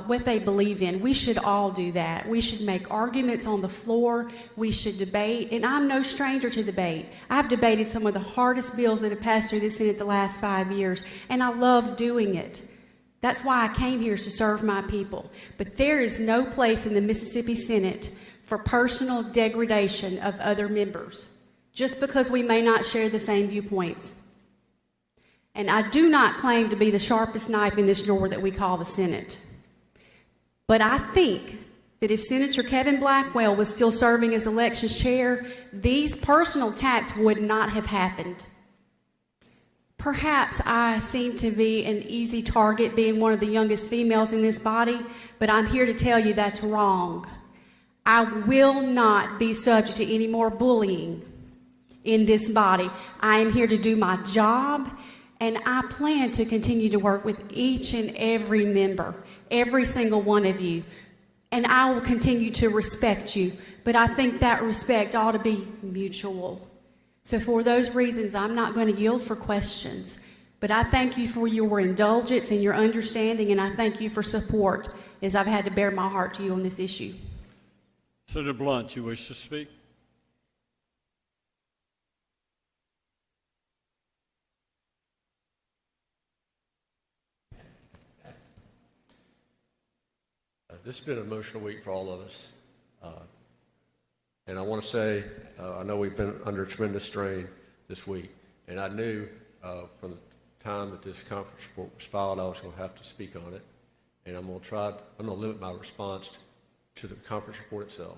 what they believe in. We should all do that. We should make arguments on the floor. We should debate. And I'm no stranger to debate. I've debated some of the hardest bills that have passed through the Senate the last 5 years, and I love doing it. That's why I came here, is to serve my people. But there is no place in the Mississippi Senate for personal degradation of other members, just because we may not share the same viewpoints. And I do not claim to be the sharpest knife in this drawer that we call the Senate. But I think that if Senator Kevin Blackwell was still serving as elections chair, these personal attacks would not have happened. Perhaps I seem to be an easy target, being one of the youngest females in this body, but I'm here to tell you that's wrong. I will not be subject to any more bullying in this body. I am here to do my job, and I plan to continue to work with each and every member, every single one of you, and I will continue to respect you, but I think that respect ought to be mutual. So for those reasons, I'm not going to yield for questions, but I thank you for your indulgence and your understanding, and I thank you for support as I've had to bare my heart to you on this issue. Senator Blunt, you wish to speak? This has been an emotional week for all of us. And I want to say, I know we've been under tremendous strain this week, and I knew from the time that this conference report was filed, I was going to have to speak on it. And I'm going to limit my response to the conference report itself.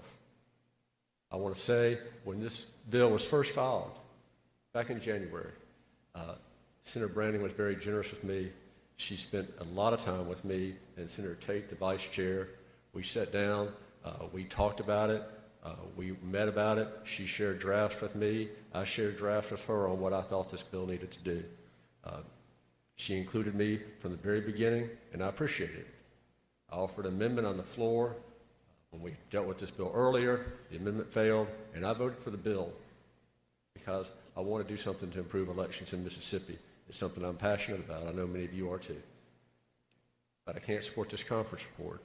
I want to say, when this bill was first filed, back in January, Senator Branning was very generous with me. She spent a lot of time with me and Senator Tate, the vice chair. We sat down, we talked about it, we met about it. She shared drafts with me. I shared drafts with her on what I thought this bill needed to do. She included me from the very beginning, and I appreciate it. I offered an amendment on the floor. When we dealt with this bill earlier, the amendment failed, and I voted for the bill because I want to do something to improve elections in Mississippi. It's something I'm passionate about. I know many of you are too. But I can't support this conference report,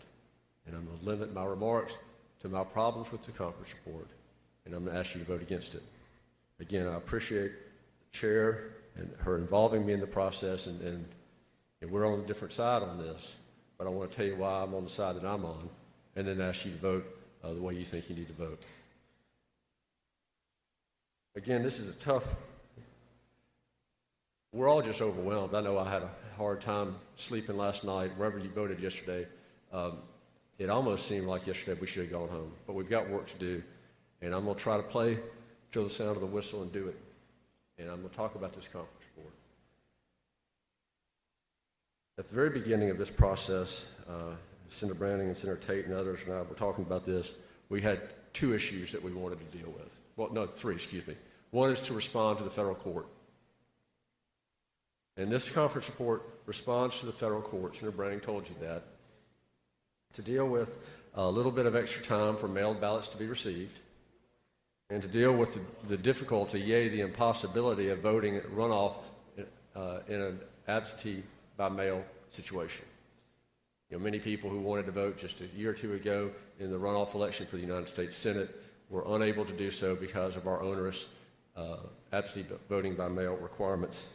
and I'm going to limit my remarks to my problems with the conference report, and I'm going to ask you to vote against it. Again, I appreciate the chair and her involving me in the process, and we're on a different side on this, but I want to tell you why I'm on the side that I'm on, and then ask you to vote the way you think you need to vote. Again, this is a tough. We're all just overwhelmed. I know I had a hard time sleeping last night, wherever you voted yesterday. It almost seemed like yesterday we should have gone home, but we've got work to do, and I'm going to try to play to the sound of the whistle and do it. And I'm going to talk about this conference report. At the very beginning of this process, Senator Branning and Senator Tate and others and I were talking about this. We had two issues that we wanted to deal with. Well, no, three, excuse me. One is to respond to the federal court. And this conference report responds to the federal court. Senator Branning told you that. To deal with a little bit of extra time for mailed ballots to be received, and to deal with the difficulty, yea, the impossibility of voting at runoff in an absentee by mail situation. You know, many people who wanted to vote just a year or two ago in the runoff election for the United States Senate were unable to do so because of our onerous absentee voting by mail requirements.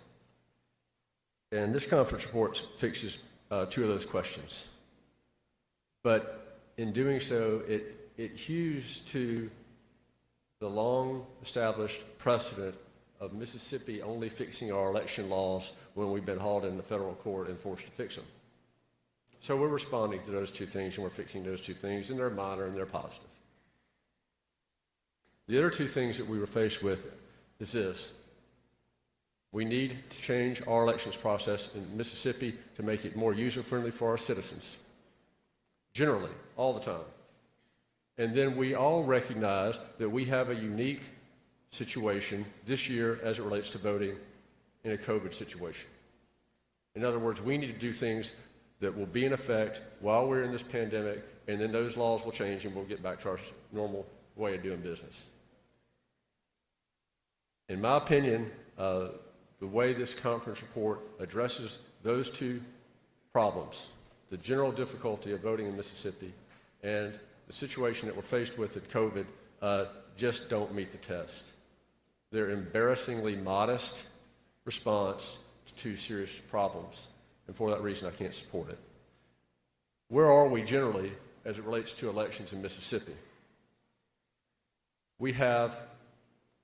And this conference report fixes two of those questions. But in doing so, it hews to the long-established precedent of Mississippi only fixing our election laws when we've been hauled into federal court and forced to fix them. So we're responding to those two things, and we're fixing those two things, and they're minor and they're positive. The other two things that we were faced with is this. We need to change our elections process in Mississippi to make it more user-friendly for our citizens, generally, all the time. And then we all recognize that we have a unique situation this year as it relates to voting in a COVID situation. In other words, we need to do things that will be in effect while we're in this pandemic, and then those laws will change and we'll get back to our normal way of doing business. In my opinion, the way this conference report addresses those two problems, the general difficulty of voting in Mississippi and the situation that we're faced with at COVID, just don't meet the test. They're embarrassingly modest response to two serious problems, and for that reason I can't support it. Where are we generally as it relates to elections in Mississippi? We are,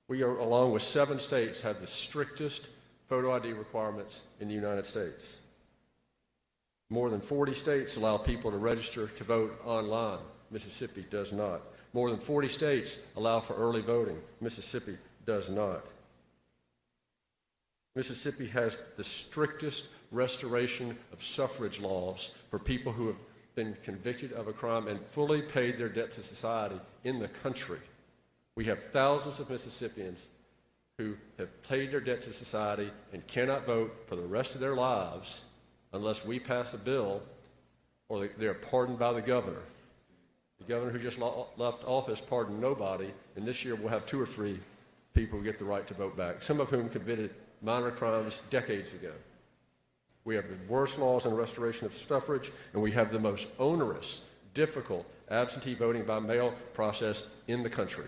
along with 7 states, have the strictest photo ID requirements in the United States. More than 40 states allow people to register to vote online. Mississippi does not. More than 40 states allow for early voting. Mississippi does not. Mississippi has the strictest restoration of suffrage laws for people who have been convicted of a crime and fully paid their debt to society in the country. We have thousands of Mississippians who have paid their debt to society and cannot vote for the rest of their lives unless we pass a bill or they're pardoned by the governor. The governor who just left office pardoned nobody, and this year we'll have 2 or 3 people who get the right to vote back, some of whom committed minor crimes decades ago. We have the worst laws on restoration of suffrage, and we have the most onerous, difficult absentee voting by mail process in the country.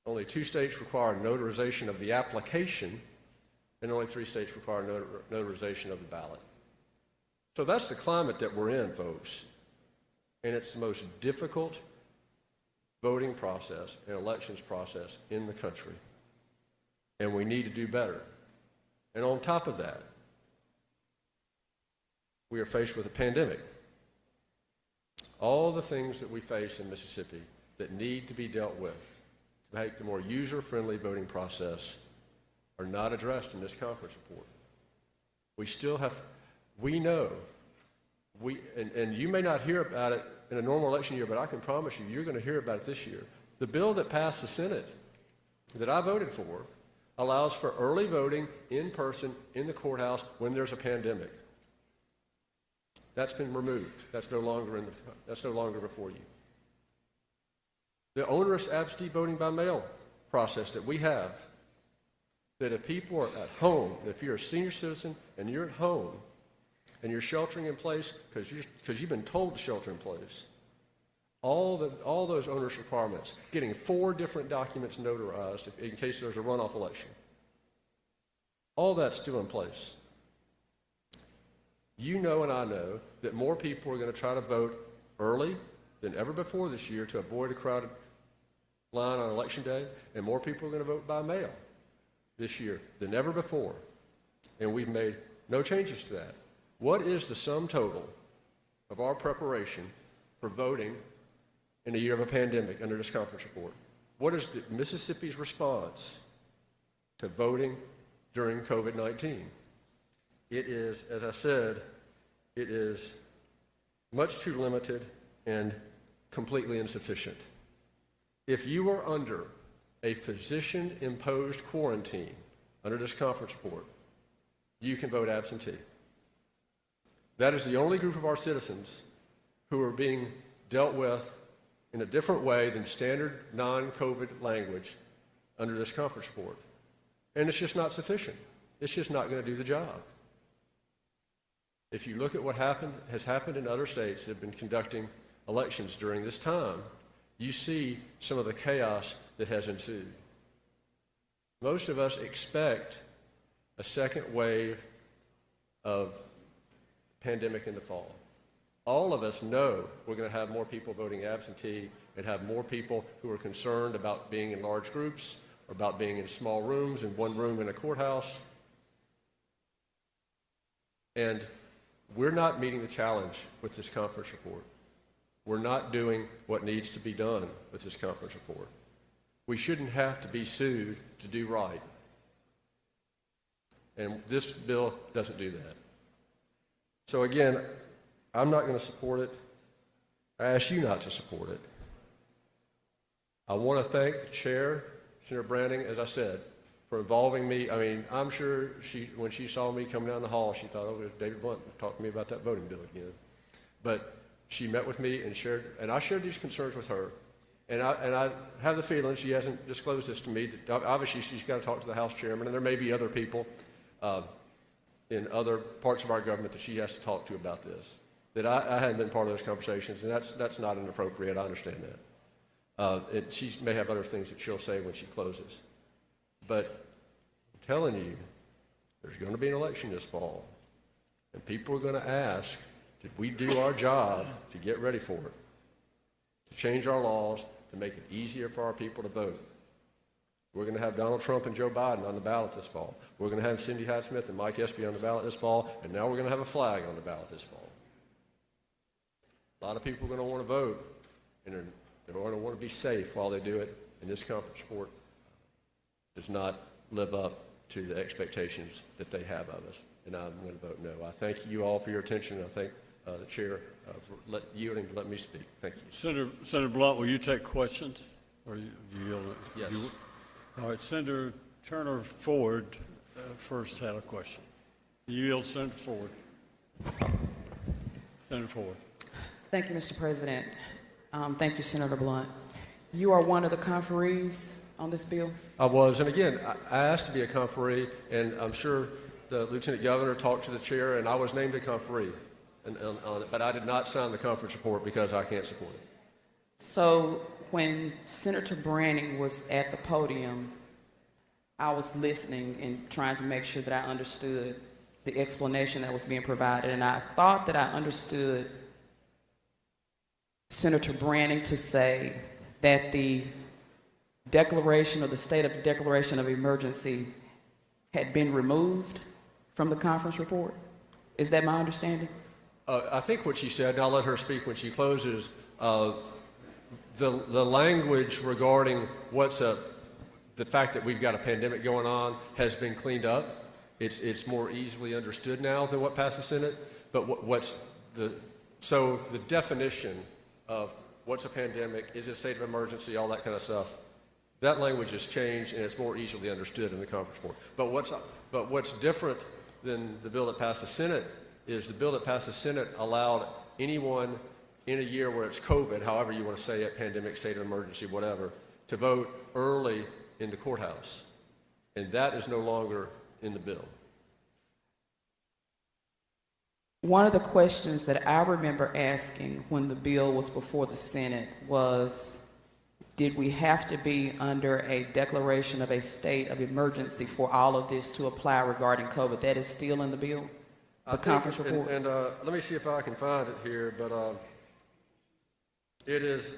Only 2 states require notarization of the application, and only 3 states require notarization of the ballot. So that's the climate that we're in, folks. And it's the most difficult voting process and elections process in the country. And we need to do better. And on top of that, we are faced with a pandemic. All the things that we face in Mississippi that need to be dealt with to make the more user-friendly voting process are not addressed in this conference report. We still have, we know, and you may not hear about it in a normal election year, but I can promise you, you're going to hear about it this year. The bill that passed the Senate that I voted for allows for early voting in person in the courthouse when there's a pandemic. That's been removed. That's no longer before you. The onerous absentee voting by mail process that we have, that if people are at home, if you're a senior citizen and you're at home and you're sheltering in place because you've been told to shelter in place, all those onerous requirements, getting 4 different documents notarized in case there's a runoff election, all that's still in place. You know and I know that more people are going to try to vote early than ever before this year to avoid a crowded line on election day, and more people are going to vote by mail this year than ever before. And we've made no changes to that. What is the sum total of our preparation for voting in a year of a pandemic under this conference report? What is Mississippi's response to voting during COVID-19? It is, as I said, it is much too limited and completely insufficient. If you are under a physician-imposed quarantine under this conference report, you can vote absentee. That is the only group of our citizens who are being dealt with in a different way than standard non-COVID language under this conference report. And it's just not sufficient. It's just not going to do the job. If you look at what has happened in other states that have been conducting elections during this time, you see some of the chaos that has ensued. Most of us expect a second wave of pandemic in the fall. All of us know we're going to have more people voting absentee and have more people who are concerned about being in large groups or about being in small rooms, in one room in a courthouse. And we're not meeting the challenge with this conference report. We're not doing what needs to be done with this conference report. We shouldn't have to be sued to do right. And this bill doesn't do that. So again, I'm not going to support it. I ask you not to support it. I want to thank the chair, Senator Branning, as I said, for involving me. I mean, I'm sure when she saw me coming down the hall, she thought, oh, David Blunt talked to me about that voting bill again. But she met with me and I shared these concerns with her. And I have the feeling, she hasn't disclosed this to me, that obviously she's got to talk to the House chairman, and there may be other people in other parts of our government that she has to talk to about this. That I hadn't been part of those conversations, and that's not inappropriate. I understand that. She may have other things that she'll say when she closes. But I'm telling you, there's going to be an election this fall, and people are going to ask, did we do our job to get ready for it? To change our laws, to make it easier for our people to vote. We're going to have Donald Trump and Joe Biden on the ballot this fall. We're going to have Cindy Hyde-Smith and Mike Espy on the ballot this fall, and now we're going to have a flag on the ballot this fall. A lot of people are going to want to vote, and they're going to want to be safe while they do it, and this conference report does not live up to the expectations that they have of us, and I'm going to vote no. I thank you all for your attention, and I thank the chair for yielding to let me speak. Thank you. Senator Blunt, will you take questions? Or you yield? Yes. All right, Senator Turner Ford first had a question. You yield, Senator Ford. Senator Ford. Thank you, Mr. President. Thank you, Senator Blunt. You are one of the conferees on this bill? I was, and again, I asked to be a conferee, and I'm sure the Lieutenant Governor talked to the chair, and I was named a conferee on it, but I did not sign the conference report because I can't support it. So when Senator Branning was at the podium, I was listening and trying to make sure that I understood the explanation that was being provided, and I thought that I understood Senator Branning to say that the declaration, or the state of declaration of emergency, had been removed from the conference report. Is that my understanding? I think what she said, and I'll let her speak when she closes, the language regarding the fact that we've got a pandemic going on has been cleaned up. It's more easily understood now than what passed the Senate. But so the definition of what's a pandemic, is it a state of emergency, all that kind of stuff, that language has changed and it's more easily understood in the conference report. But what's different than the bill that passed the Senate is the bill that passed the Senate allowed anyone in a year where it's COVID, however you want to say it, pandemic, state of emergency, whatever, to vote early in the courthouse. And that is no longer in the bill. One of the questions that I remember asking when the bill was before the Senate was, did we have to be under a declaration of a state of emergency for all of this to apply regarding COVID? That is still in the bill, the conference report? And let me see if I can find it here, but it is,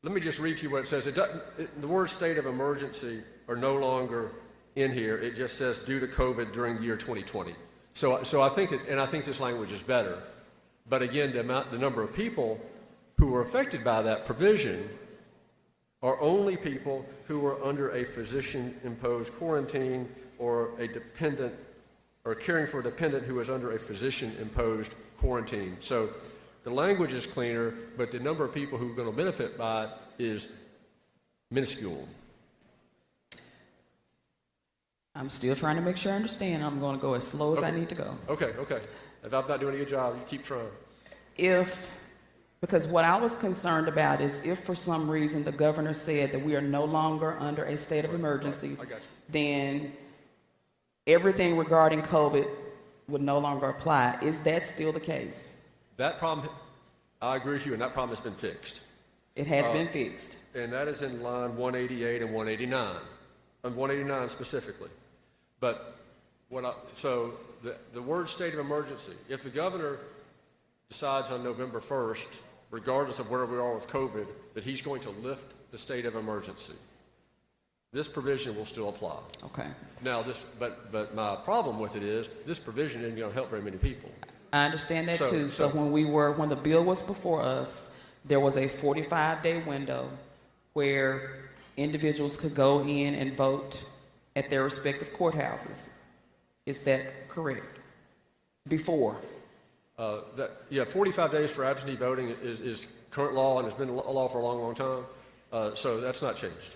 let me just read to you what it says. The word state of emergency are no longer in here. It just says due to COVID during the year 2020. So I think that, and I think this language is better. But again, the number of people who are affected by that provision are only people who are under a physician-imposed quarantine or a dependent, or caring for a dependent who is under a physician-imposed quarantine. So the language is cleaner, but the number of people who are going to benefit by it is minuscule. I'm still trying to make sure I understand. I'm going to go as slow as I need to go. Okay. If I'm not doing a good job, you keep trying. Because what I was concerned about is if for some reason the governor said that we are no longer under a state of emergency, then everything regarding COVID would no longer apply. Is that still the case? That problem, I agree with you, and that problem has been fixed. It has been fixed. And that is in line 188 and 189, and 189 specifically. But so the word state of emergency, if the governor decides on November 1st, regardless of where we are with COVID, that he's going to lift the state of emergency, this provision will still apply. Okay. Now, but my problem with it is this provision isn't going to help very many people. I understand that too. So when the bill was before us, there was a 45-day window where individuals could go in and vote at their respective courthouses. Is that correct? Before? 45 days for absentee voting is current law and has been a law for a long, long time. So that's not changed.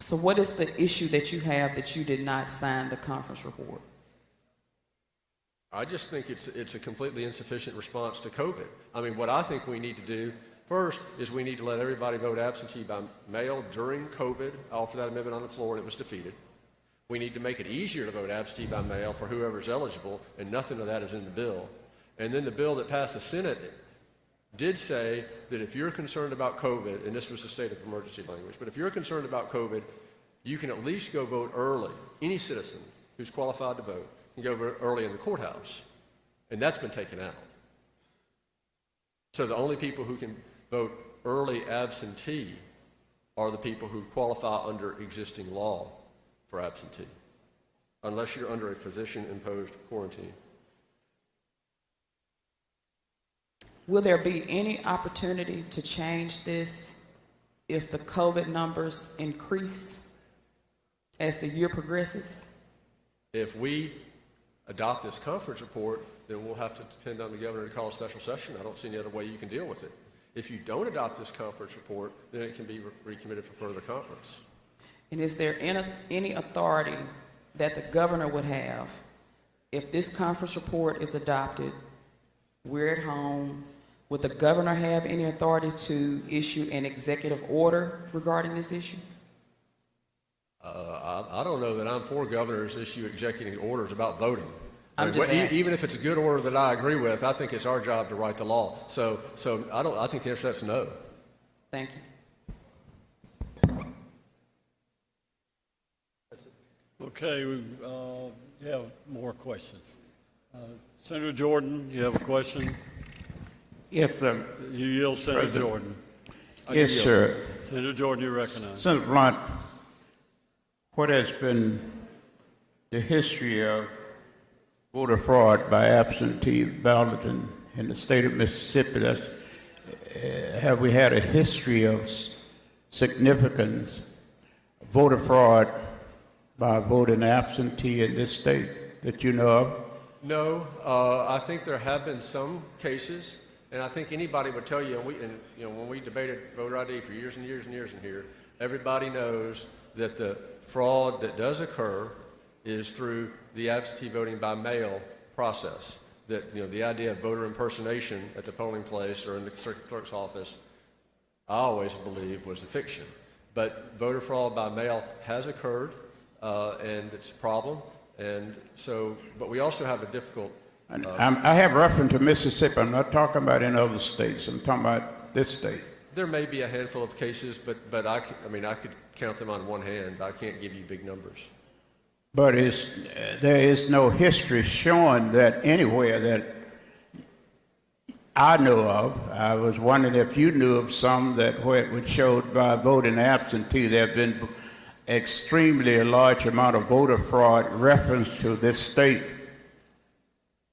So what is the issue that you have that you did not sign the conference report? I just think it's a completely insufficient response to COVID. I mean, what I think we need to do first is we need to let everybody vote absentee by mail during COVID. I offered that amendment on the floor and it was defeated. We need to make it easier to vote absentee by mail for whoever's eligible, and nothing of that is in the bill. And then the bill that passed the Senate did say that if you're concerned about COVID, and this was the state of emergency language, but if you're concerned about COVID, you can at least go vote early. Any citizen who's qualified to vote can go vote early in the courthouse. And that's been taken out. So the only people who can vote early absentee are the people who qualify under existing law for absentee, unless you're under a physician-imposed quarantine. Will there be any opportunity to change this if the COVID numbers increase as the year progresses? If we adopt this conference report, then we'll have to depend on the governor to call a special session. I don't see any other way you can deal with it. If you don't adopt this conference report, then it can be recommitted for further conference. And is there any authority that the governor would have if this conference report is adopted? We're at home. Would the governor have any authority to issue an executive order regarding this issue? I don't know that I'm for governors issue executive orders about voting. I'm just asking. Even if it's a good order that I agree with, I think it's our job to write the law. So I think the answer to that's no. Thank you. Okay, we have more questions. Senator Jordan, you have a question? Yes, sir. You yield, Senator President. Jordan. Yes, sir. Senator Jordan, you recognize. Senator Blunt, what has been the history of voter fraud by absentee balloting in the state of Mississippi? Have we had a history of significant voter fraud by voting absentee in this state that you know of? No, I think there have been some cases, and I think anybody would tell you, when we debated voter ID for years and years and years in here, everybody knows that the fraud that does occur is through the absentee voting by mail process. That, the idea of voter impersonation at the polling place or in the circuit clerk's office, I always believe was a fiction. But voter fraud by mail has occurred, and it's a problem. And so, but we also have a difficult... I have reference to Mississippi. I'm not talking about any other states. I'm talking about this state. There may be a handful of cases, but I could count them on one hand. I can't give you big numbers. But there is no history showing that anywhere that I know of. I was wondering if you knew of some that where it would show by voting absentee there have been extremely large amount of voter fraud reference to this state.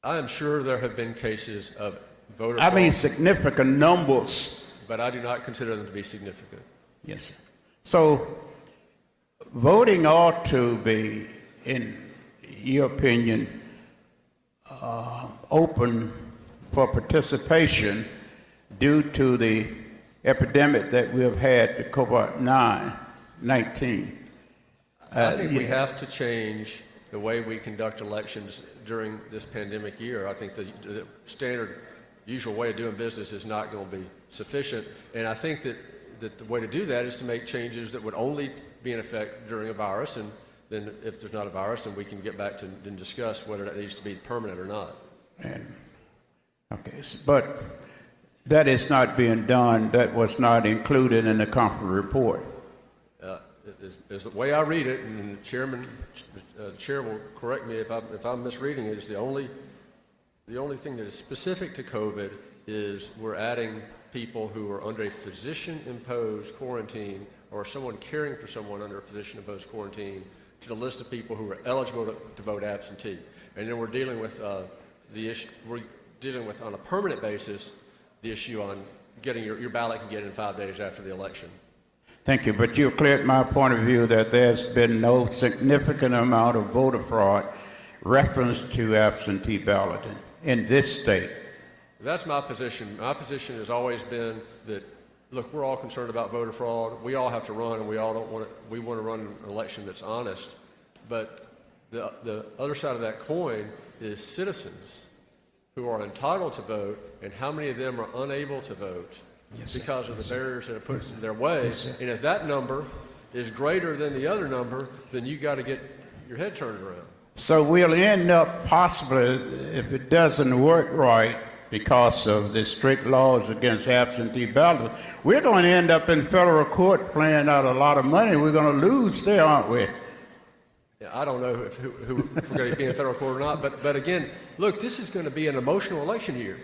I am sure there have been cases of voter fraud. I mean significant numbers. But I do not consider them to be significant. Yes, sir. So voting ought to be, in your opinion, open for participation due to the epidemic that we have had, the COVID-19. I think we have to change the way we conduct elections during this pandemic year. I think the standard, usual way of doing business is not going to be sufficient. And I think that the way to do that is to make changes that would only be in effect during a virus. And then if there's not a virus, then we can get back to and discuss whether that needs to be permanent or not. Okay, but that is not being done. That was not included in the conference report. Is the way I read it, and the chair will correct me if I'm misreading it, is the only thing that is specific to COVID is we're adding people who are under a physician-imposed quarantine or someone caring for someone under a physician-imposed quarantine to the list of people who are eligible to vote absentee. And then we're dealing with the issue. We're dealing with on a permanent basis the issue on getting your ballot can get in 5 days after the election. Thank you, but you cleared my point of view that there's been no significant amount of voter fraud reference to absentee balloting in this state? That's my position. My position has always been that, look, we're all concerned about voter fraud. We all have to run, and we all don't want to. We want to run an election that's honest. But the other side of that coin is citizens who are entitled to vote, and how many of them are unable to vote because of the barriers that are put in their way. And if that number is greater than the other number, then you got to get your head turned around. So we'll end up possibly, if it doesn't work right, because of the strict laws against absentee ballots, we're going to end up in federal court paying out a lot of money. We're going to lose there, aren't we? Yeah, I don't know if we're going to be in federal court or not, but again, look, this is going to be an emotional election year.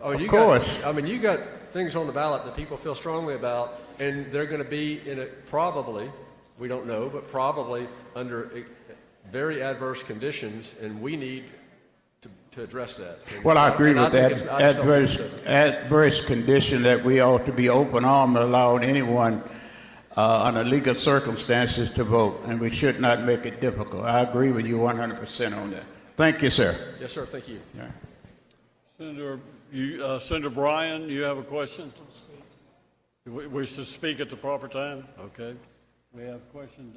I mean, Of course. You got things on the ballot that people feel strongly about, and they're going to be in probably, we don't know, but probably under very adverse conditions, and we need to address that. Well, I agree with that. I just don't think it does. Adverse condition that we ought to be open armed, allowing anyone under legal circumstances to vote, and we should not make it difficult. I agree with you 100% on that. Thank you, sir. Yes, sir. Thank you. Yeah. Senator Bryan, you have a question? You wish to speak at the proper time? Okay. We have questions.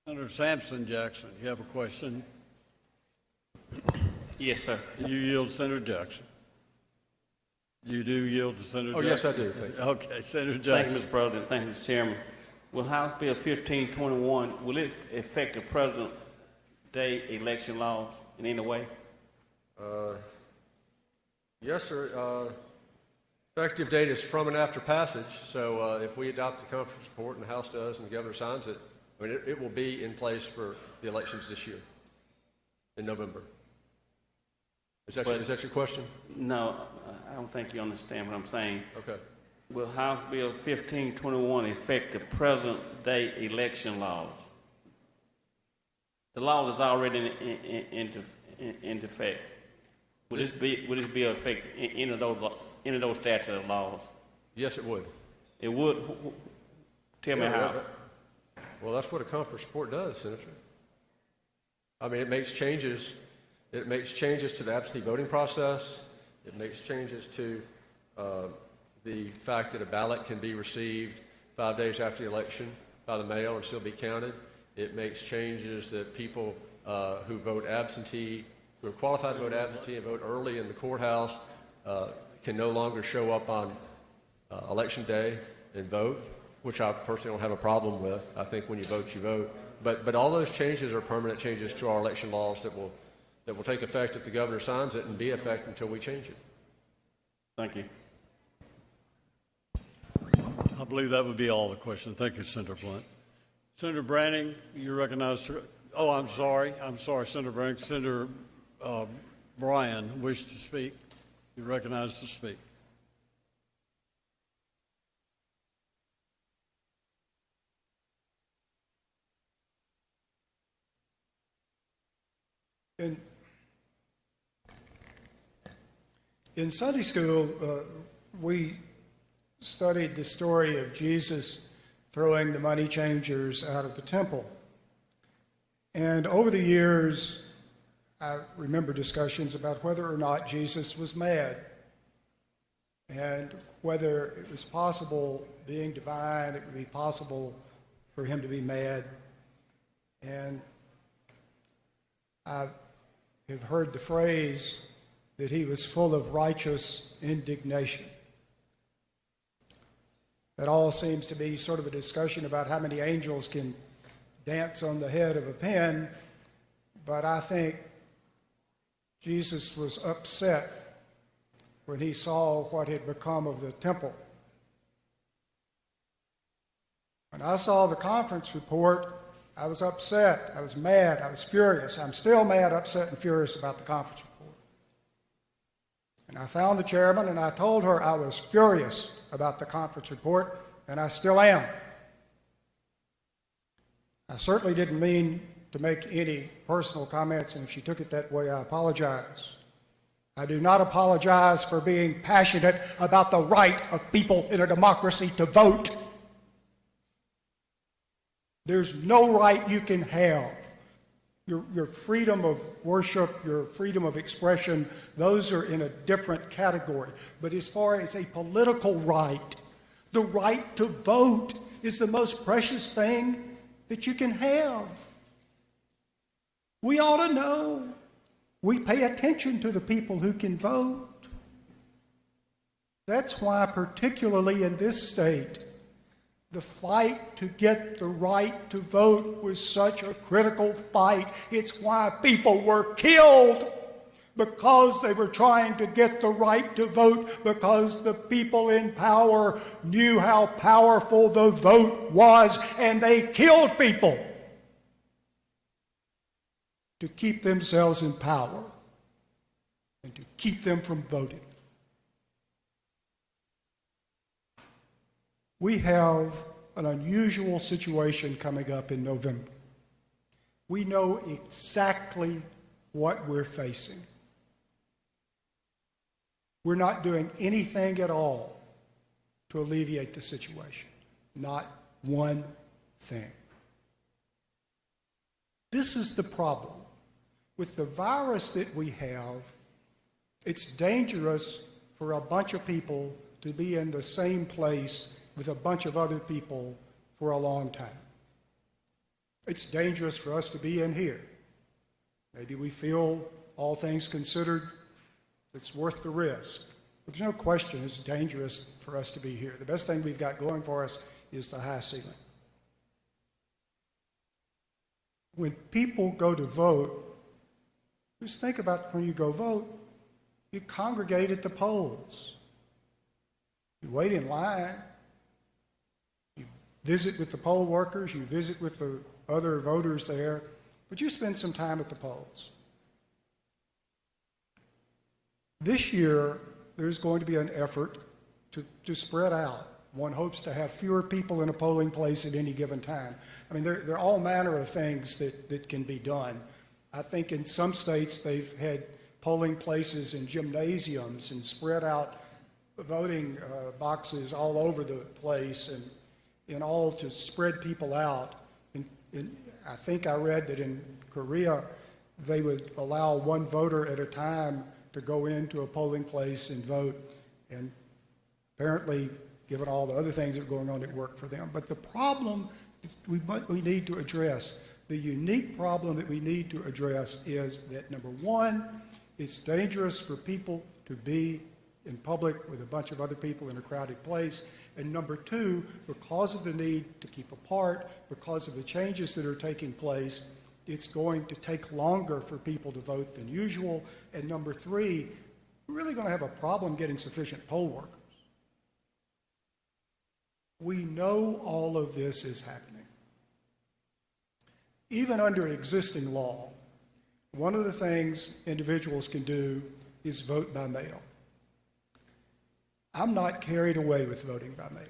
Senator Sampson Jackson, you have a question? Yes, sir. You yield to Senator Jackson. You do yield to Senator Jackson? Yes, I do. Thank you. Okay, Senator Thank Jackson. you, Mr. President. Thank you, Mr. Chairman. Will House Bill 1521, will it affect the President Day election laws in any way? Yes, sir. Effective date is from and after passage, so if we adopt the conference report and the House does and the governor signs it, I mean, it will be in place for the elections this year in November. Is that your question? No, I don't think you understand what I'm saying. Okay. Will House Bill 1521 affect the present day election laws? The law is already in effect. Would this be affect any of those statute laws? Yes, it would. It would. Tell me how. Well, that's what a conference report does, Senator. I mean, it makes changes. It makes changes to the absentee voting process. It makes changes to the fact that a ballot can be received 5 days after the election by the mail and still be counted. It makes changes that people who vote absentee, who are qualified to vote absentee and vote early in the courthouse, can no longer show up on election day and vote, which I personally don't have a problem with. I think when you vote, you vote. But all those changes are permanent changes to our election laws that will take effect if the governor signs it and be effect until we change it. Thank you. I believe that would be all the questions. Thank you, Senator Blunt. Senator Branning, you're recognized. Oh, I'm sorry, Senator Branning. Senator Bryan wished to speak. You're recognized to speak. In Sunday school, we studied the story of Jesus throwing the money changers out of the temple. And over the years, I remember discussions about whether or not Jesus was mad and whether it was possible, being divine, it would be possible for him to be mad. And I have heard the phrase that he was full of righteous indignation. That all seems to be sort of a discussion about how many angels can dance on the head of a pin, but I think Jesus was upset when he saw what had become of the temple. When I saw the conference report, I was upset, I was mad, I was furious. I'm still mad, upset, and furious about the conference report. And I found the chairman and I told her I was furious about the conference report, and I still am. I certainly didn't mean to make any personal comments, and if she took it that way, I apologize. I do not apologize for being passionate about the right of people in a democracy to vote. There's no right you can have Your freedom of worship, your freedom of expression, those are in a different category. But as far as a political right, the right to vote is the most precious thing that you can have. We ought to know. We pay attention to the people who can vote. That's why, particularly in this state, the fight to get the right to vote was such a critical fight. It's why people were killed, because they were trying to get the right to vote, because the people in power knew how powerful the vote was, and they killed people to keep themselves in power and to keep them from voting. We have an unusual situation coming up in November. We know exactly what we're facing. We're not doing anything at all to alleviate the situation. Not one thing. This is the problem. With the virus that we have, it's dangerous for a bunch of people to be in the same place with a bunch of other people for a long time. It's dangerous for us to be in here. Maybe we feel, all things considered, it's worth the risk. But there's no question it's dangerous for us to be here. The best thing we've got going for us is the high ceiling. When people go to vote, just think about when you go vote, you congregate at the polls. You wait in line. Visit with the poll workers, you visit with the other voters there, but you spend some time at the polls. This year, there's going to be an effort to spread out. One hopes to have fewer people in a polling place at any given time. I mean, there are all manner of things that can be done. I think in some states they've had polling places in gymnasiums and spread out voting boxes all over the place, and all to spread people out. And I think I read that in Korea, they would allow one voter at a time to go into a polling place and vote. And apparently, given all the other things that are going on, it worked for them. But the problem we need to address, the unique problem that we need to address is that, number one, it's dangerous for people to be in public with a bunch of other people in a crowded place. And number two, because of the need to keep apart, because of the changes that are taking place, it's going to take longer for people to vote than usual. And number three, we're really going to have a problem getting sufficient poll workers. We know all of this is happening. Even under existing law, one of the things individuals can do is vote by mail. I'm not carried away with voting by mail.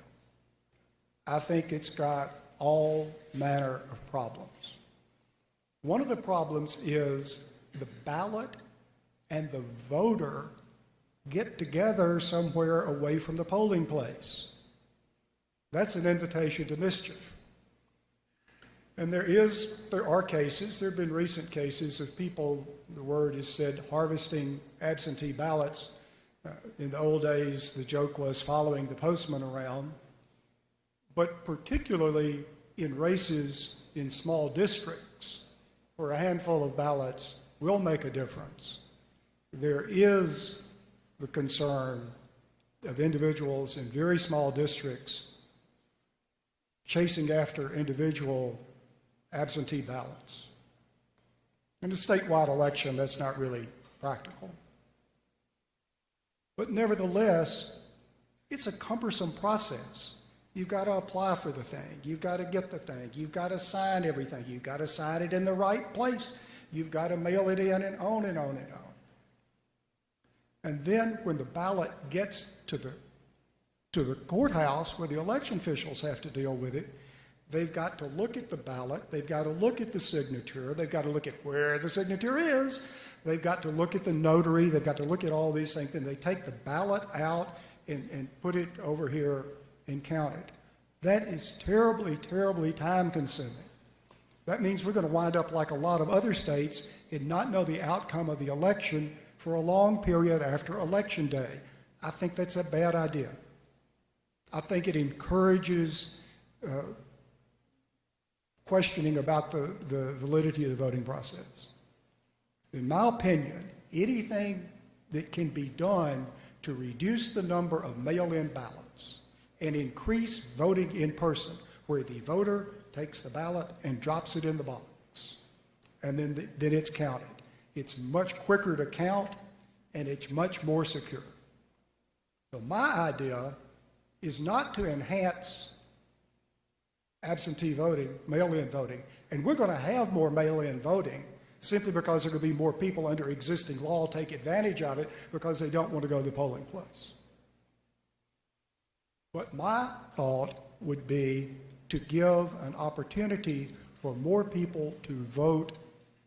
I think it's got all manner of problems. One of the problems is the ballot and the voter get together somewhere away from the polling place. That's an invitation to mischief. And there are cases, there have been recent cases of people, the word is said, harvesting absentee ballots. In the old days, the joke was following the postman around. But particularly in races in small districts, where a handful of ballots will make a difference, there is the concern of individuals in very small districts chasing after individual absentee ballots. In a statewide election, that's not really practical. But nevertheless, it's a cumbersome process. You've got to apply for the thing. You've got to get the thing. You've got to sign everything. You've got to sign it in the right place. You've got to mail it in and on and on and on. And then when the ballot gets to the courthouse where the election officials have to deal with it, they've got to look at the ballot. They've got to look at the signature. They've got to look at where the signature is. They've got to look at the notary. They've got to look at all these things. And they take the ballot out and put it over here and count it. That is terribly, terribly time consuming. That means we're going to wind up like a lot of other states and not know the outcome of the election for a long period after Election Day. I think that's a bad idea. I think it encourages questioning about the validity of the voting process. In my opinion, anything that can be done to reduce the number of mail-in ballots and increase voting in person, where the voter takes the ballot and drops it in the box, and then it's counted. It's much quicker to count, and it's much more secure. So my idea is not to enhance absentee voting, mail-in voting, and we're going to have more mail-in voting simply because there are going to be more people under existing law take advantage of it because they don't want to go to the polling place. But my thought would be to give an opportunity for more people to vote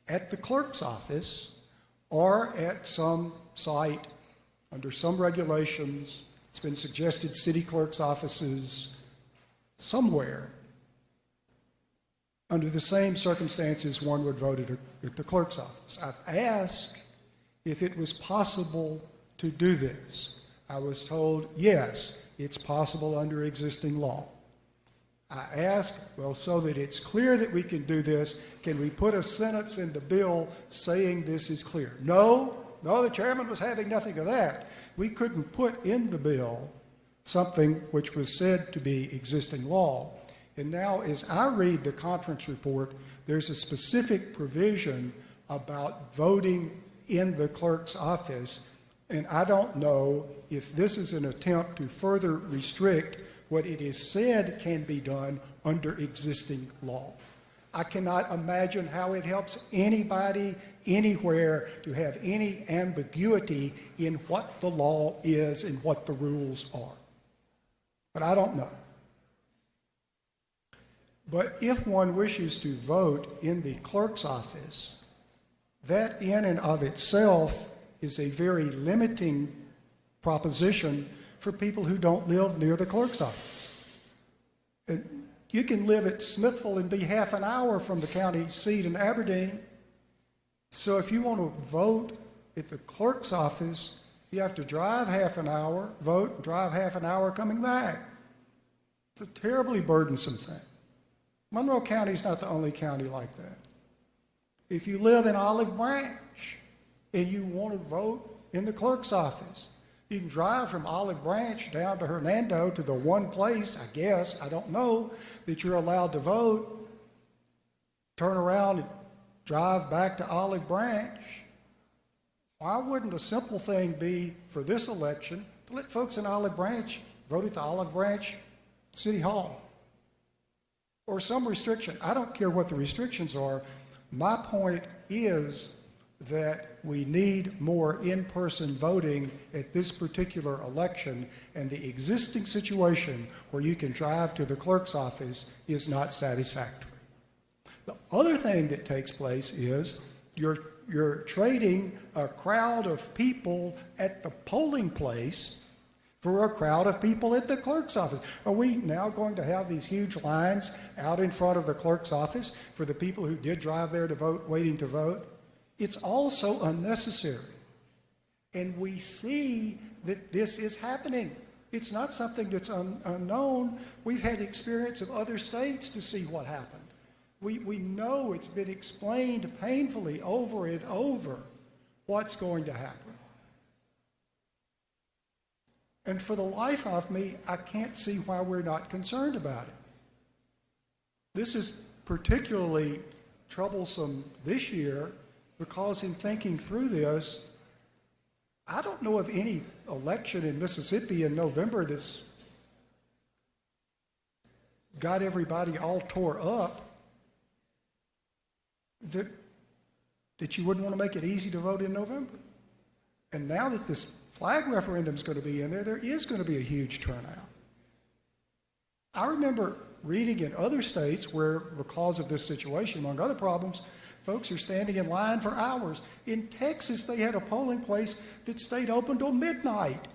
at the clerk's office or at some site under some regulations. It's been suggested city clerk's offices somewhere. Under the same circumstances, one would vote at the clerk's office. I've asked if it was possible to do this. I was told, yes, it's possible under existing law. I asked, well, so that it's clear that we can do this, can we put a sentence in the bill saying this is clear? No, the chairman was having nothing of that. We couldn't put in the bill something which was said to be existing law. And now, as I read the conference report, there's a specific provision about voting in the clerk's office, and I don't know if this is an attempt to further restrict what it is said can be done under existing law. I cannot imagine how it helps anybody, anywhere, to have any ambiguity in what the law is and what the rules are. But I don't know. But if one wishes to vote in the clerk's office, that in and of itself is a very limiting proposition for people who don't live near the clerk's office. And you can live at Smithville and be half an hour from the county seat in Aberdeen. So if you want to vote at the clerk's office, you have to drive half an hour, vote, and drive half an hour coming back. It's a terribly burdensome thing. Monroe County is not the only county like that. If you live in Olive Branch and you want to vote in the clerk's office, you can drive from Olive Branch down to Hernando to the one place, I guess, I don't know, that you're allowed to vote, turn around and drive back to Olive Branch. Why wouldn't a simple thing be for this election to let folks in Olive Branch vote at the Olive Branch City Hall? Or some restriction. I don't care what the restrictions are. My point is that we need more in-person voting at this particular election, and the existing situation where you can drive to the clerk's office is not satisfactory. The other thing that takes place is you're trading a crowd of people at the polling place for a crowd of people at the clerk's office. Are we now going to have these huge lines out in front of the clerk's office for the people who did drive there to vote, waiting to vote? It's also unnecessary. And we see that this is happening. It's not something that's unknown. We've had experience of other states to see what happened. We know it's been explained painfully over and over what's going to happen. And for the life of me, I can't see why we're not concerned about it. This is particularly troublesome this year because in thinking through this, I don't know of any election in Mississippi in November that's got everybody all tore up that you wouldn't want to make it easy to vote in November. And now that this flag referendum is going to be in there, there is going to be a huge turnout. I remember reading in other states where, because of this situation, among other problems, folks are standing in line for hours. In Texas, they had a polling place that stayed open till midnight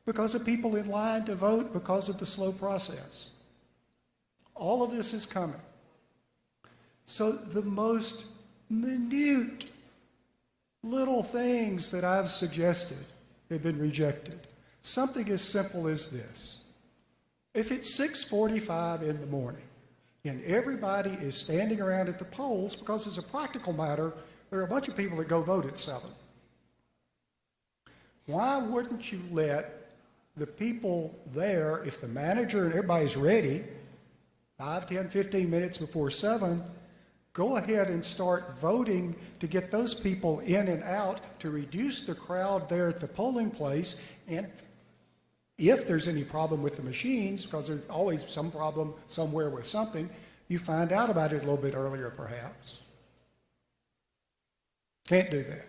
because of people in line to vote because of the slow process. All of this is coming. So the most minute little things that I've suggested have been rejected. Something as simple as this. If it's 6:45 in the morning and everybody is standing around at the polls, because as a practical matter, there are a bunch of people that go vote at 7. Why wouldn't you let the people there, if the manager and everybody's ready, 5, 10, 15 minutes before 7, go ahead and start voting to get those people in and out to reduce the crowd there at the polling place. And if there's any problem with the machines, because there's always some problem somewhere with something, you find out about it a little bit earlier perhaps. Can't do that.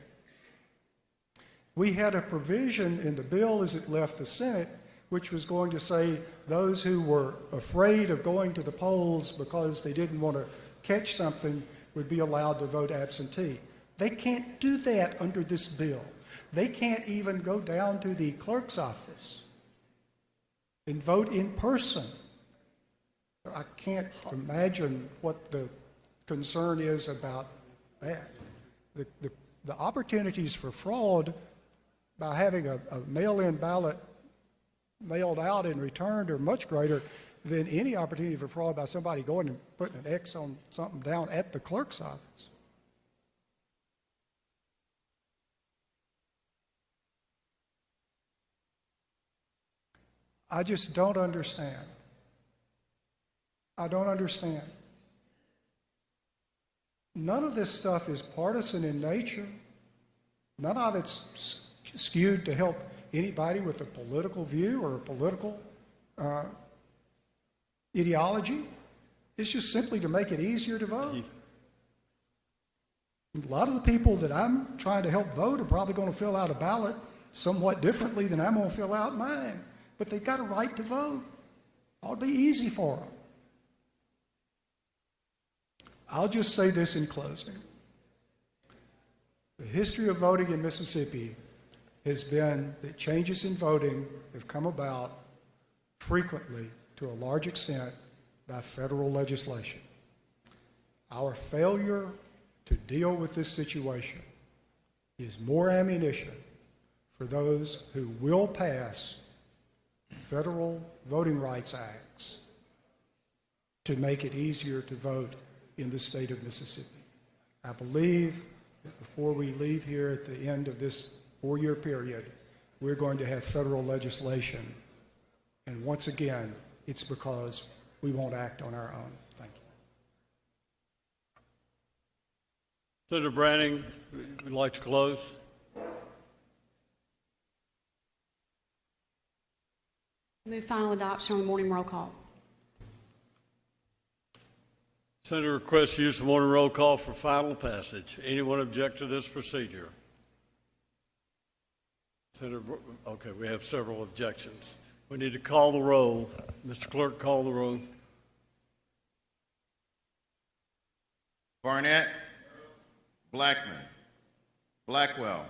We had a provision in the bill as it left the Senate, which was going to say those who were afraid of going to the polls because they didn't want to catch something would be allowed to vote absentee. They can't do that under this bill. They can't even go down to the clerk's office and vote in person. I can't imagine what the concern is about that. The opportunities for fraud by having a mail-in ballot mailed out and returned are much greater than any opportunity for fraud by somebody going and putting an X on something down at the clerk's office. I just don't understand. I don't understand. None of this stuff is partisan in nature. None of it's skewed to help anybody with a political view or a political ideology. It's just simply to make it easier to vote. A lot of the people that I'm trying to help vote are probably going to fill out a ballot somewhat differently than I'm going to fill out mine. But they've got a right to vote. It ought to be easy for them. I'll just say this in closing. The history of voting in Mississippi has been that changes in voting have come about frequently, to a large extent, by federal legislation. Our failure to deal with this situation is more ammunition for those who will pass federal voting rights acts to make it easier to vote in the state of Mississippi. I believe that before we leave here at the end of this 4-year period, we're going to have federal legislation. And once again, it's because we won't act on our own. Thank you. Senator Branning, would you like to close? Move final adoption on the morning roll call. Senator requests use the morning roll call for final passage. Anyone object to this procedure? Senator, okay, we have several objections. We need to call the roll. Mr. Clerk, call the roll. Barnett, Blackman, Blackwell,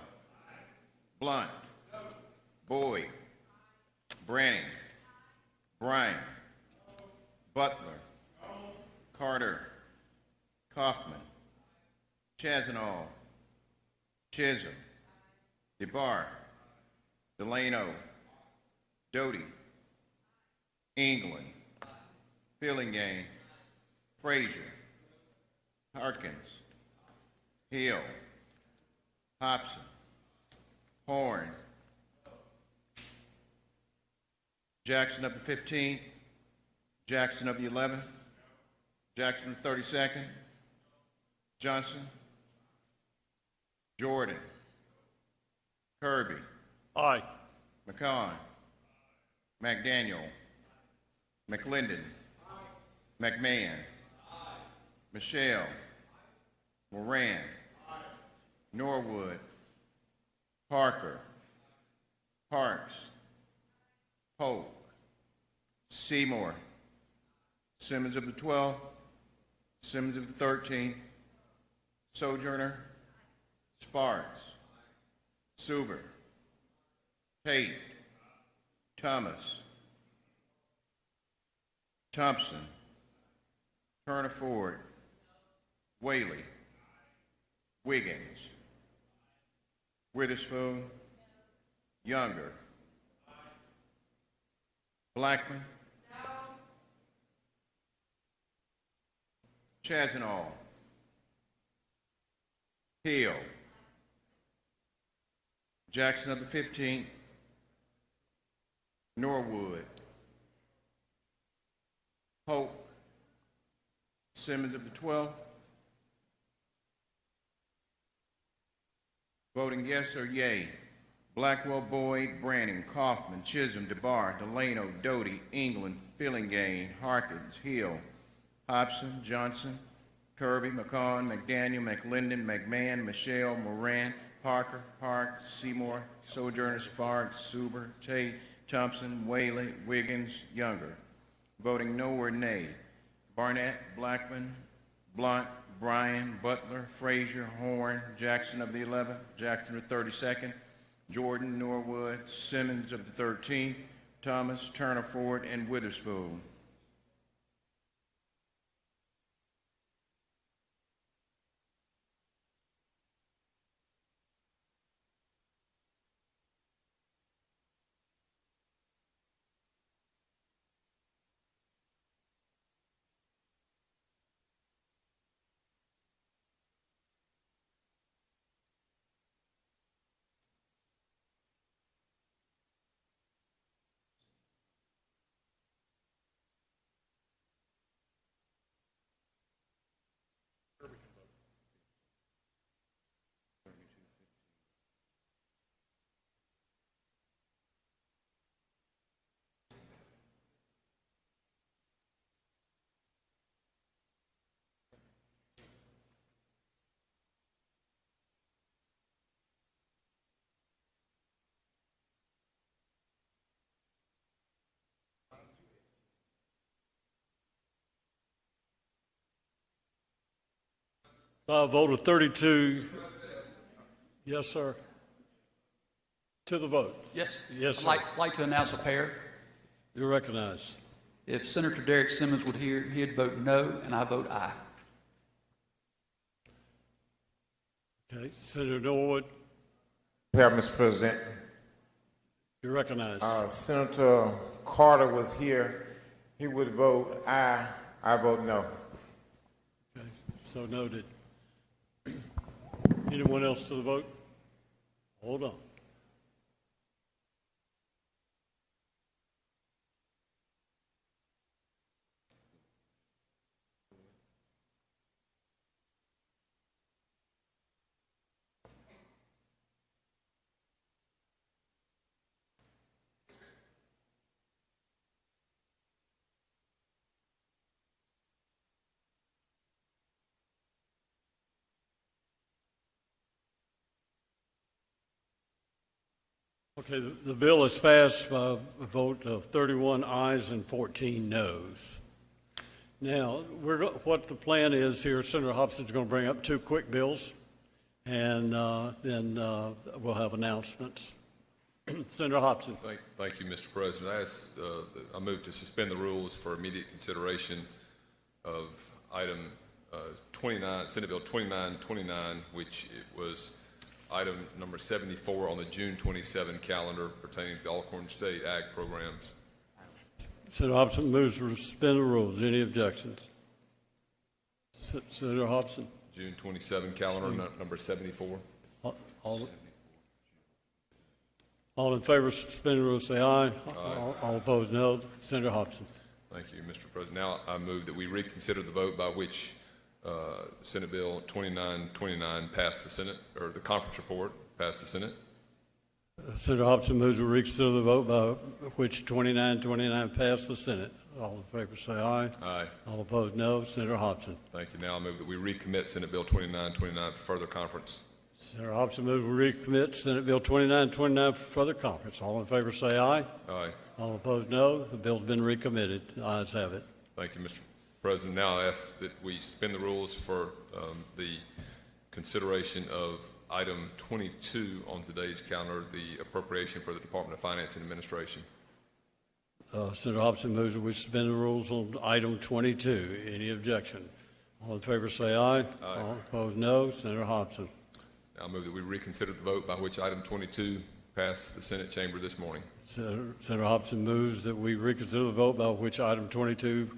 Blunt, Boyd, Branning, Bryan, Butler, Carter, Kaufman, Chazanall, Chisholm, DeBar, Delano, Doty, England, Fillingane, Frazier, Harkins, Hill, Hobson, Horn, Jackson up to 15, Jackson up to 11, Jackson 32nd, Johnson, Jordan, Kirby, aye, McCon, McDaniel, McClendon, McMahon, Michelle, Moran, Norwood, Parker, Parks, Polk, Seymour, Simmons of the 12, Simmons of the 13, Sojourner, Sparks, Suber, Tate, Thomas, Thompson, Turner Ford, Whaley, Wiggins, Witherspoon, Younger, Blackman, Chazanall, Hill, Jackson of the 15th, Norwood, Polk, Simmons of the 12th. Voting yes or yay. Blackwell, Boyd, Branning, Kaufman, Chisholm, DeBar, Delano, Doty, England, Fillingane, Harkins, Hill, Hobson, Johnson, Kirby, McCon, McDaniel, McLendon, McMahon, Michelle, Moran, Parker, Park, Seymour, Sojourner, Sparks, Suber, Tate, Thompson, Whaley, Wiggins, Younger. Voting no or nay. Barnett, Blackman, Blunt, Bryan, Butler, Frazier, Horn, Jackson of the 11th, Jackson of the 32nd, Jordan, Norwood, Simmons of the 13th, Thomas, Turner, Ford, and Witherspoon. By a vote of 32, yes, sir. To the vote. Yes. Yes, sir. I'd like to announce a pair. You're recognized. If Senator Derek Simmons would hear, he'd vote no, and I vote aye. Okay, Senator Norwood, Yeah, Mr. President. you're recognized. Senator Carter was here. He would vote aye. I vote no. Okay, so noted. Anyone else to the vote? Hold on. Okay, the bill is passed by a vote of 31 ayes and 14 noes. Now, what the plan is here, Senator Hobson's going to bring up two quick bills, and then we'll have announcements. Senator Hobson. Thank you, Mr. President. I move to suspend the rules for immediate consideration of item 29, Senate Bill 2929, which it was item number 74 on the June 27 calendar pertaining to the Alcorn State Ag programs. Senator Hobson moves to suspend the rules. Any objections? Senator Hobson. June 27 calendar, number 74. All in favor of suspending the rules say aye. All opposed no. Senator Hobson. Thank you, Mr. President. Now I move that we reconsider the vote by which Senate Bill 2929 passed the Senate, or the conference report passed the Senate. Senator Hobson moves to reconsider the vote by which 2929 passed the Senate. All in favor say aye. Aye. All opposed no. Senator Hobson. Thank you. Now I move that we recommit Senate Bill 2929 for further conference. Senator Hobson moves to recommit Senate Bill 2929 for further conference. All in favor say aye. Aye. All opposed no. The bill's been recommitted. The ayes have it. Thank you, Mr. President. Now I ask that we suspend the rules for the consideration of item 22 on today's calendar, the appropriation for the Department of Finance and Administration. Senator Hobson moves that we suspend the rules on item 22. Any objection? All in favor say aye. Aye. All opposed, no. Senator Hobson. I move that we reconsider the vote by which item 22 passed the Senate chamber this morning. Senator Hobson moves that we reconsider the vote by which item 22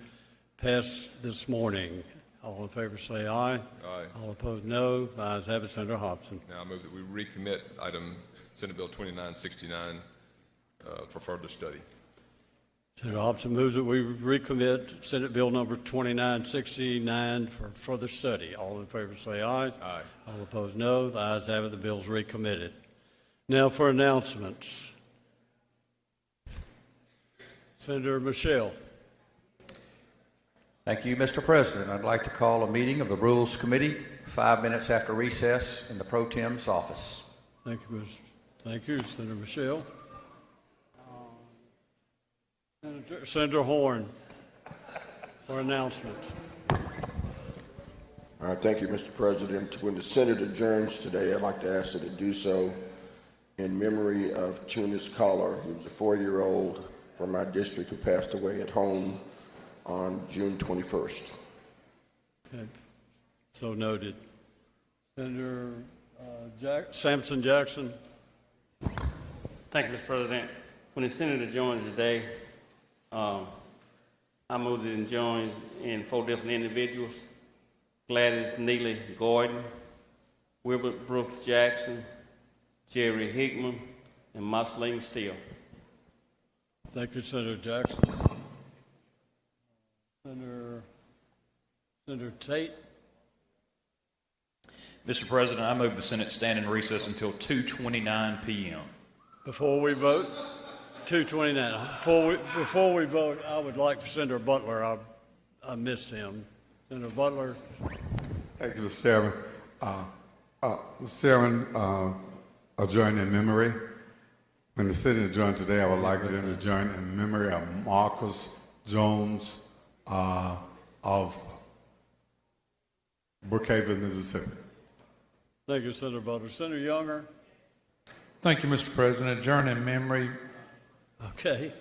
passed this morning. All in favor say aye. Aye. All opposed, no. The ayes have it. Senator Hobson. Now I move that we recommit item Senate Bill 2969 for further study. Senator Hobson moves that we recommit Senate Bill number 2969 for further study. All in favor say aye. Aye. All opposed, no. The ayes have it. The bill is recommitted. Now for announcements. Senator Michelle. Thank you, Mr. President. I'd like to call a meeting of the Rules Committee 5 minutes after recess in the Pro Tem's office. Thank you, Thank you, Senator Michelle. Senator Horn for announcements. All right, thank you, Mr. President. When the Senate adjourns today, I'd like to ask that it do so in memory of Tunis Collar. He was a 4-year-old from my district who passed away at home on June 21st. Okay. So noted. Senator Samson Jackson. Thank you, Mr. President. When the Senate adjourns today, I move that it join in 4 different individuals: Gladys Neely Gordon, Wilbert Brooks Jackson, Jerry Hickman, and Marceline Steele. Thank you, Senator Jackson. Senator Tate. Mr. President, I move the Senate stand in recess until 2:29 p.m. Before we vote, 2:29. Before we vote, I would like for Senator Butler. I missed him. Senator Butler. Thank you, Mr. Chairman. Mr. Chairman, adjourn in memory. When the Senate adjourned today, I would like them to adjourn in memory of Marcus Jones of Brookhaven, Mississippi. Thank you, Senator Butler. Senator Younger. Thank you, Mr. President. Adjourn in memory. Okay.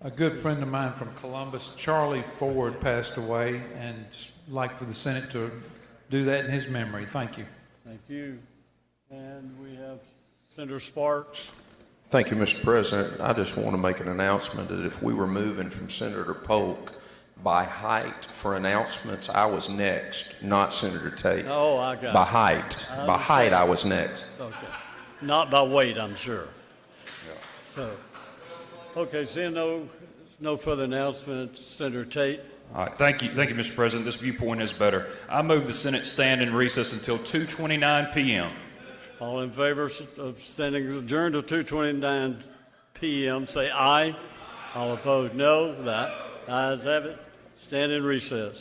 A good friend of mine from Columbus, Charlie Ford, passed away, and I'd like for the Senate to do that in his memory. Thank you. Thank you. And we have Senator Sparks. Thank you, Mr. President. I just want to make an announcement that if we were moving from Senator Polk by height for announcements, I was next, not Senator Tate. Oh, I got By you. height. I By height, I was next. Okay. Not by weight, I'm sure. So, okay, seeing no further announcements, Senator Tate. All right, thank you, Mr. President. This viewpoint is better. I move the Senate stand in recess until 2:29 p.m. All in favor of standing adjourned to 2:29 p.m. say aye. All opposed, no. The ayes have it. Stand in recess.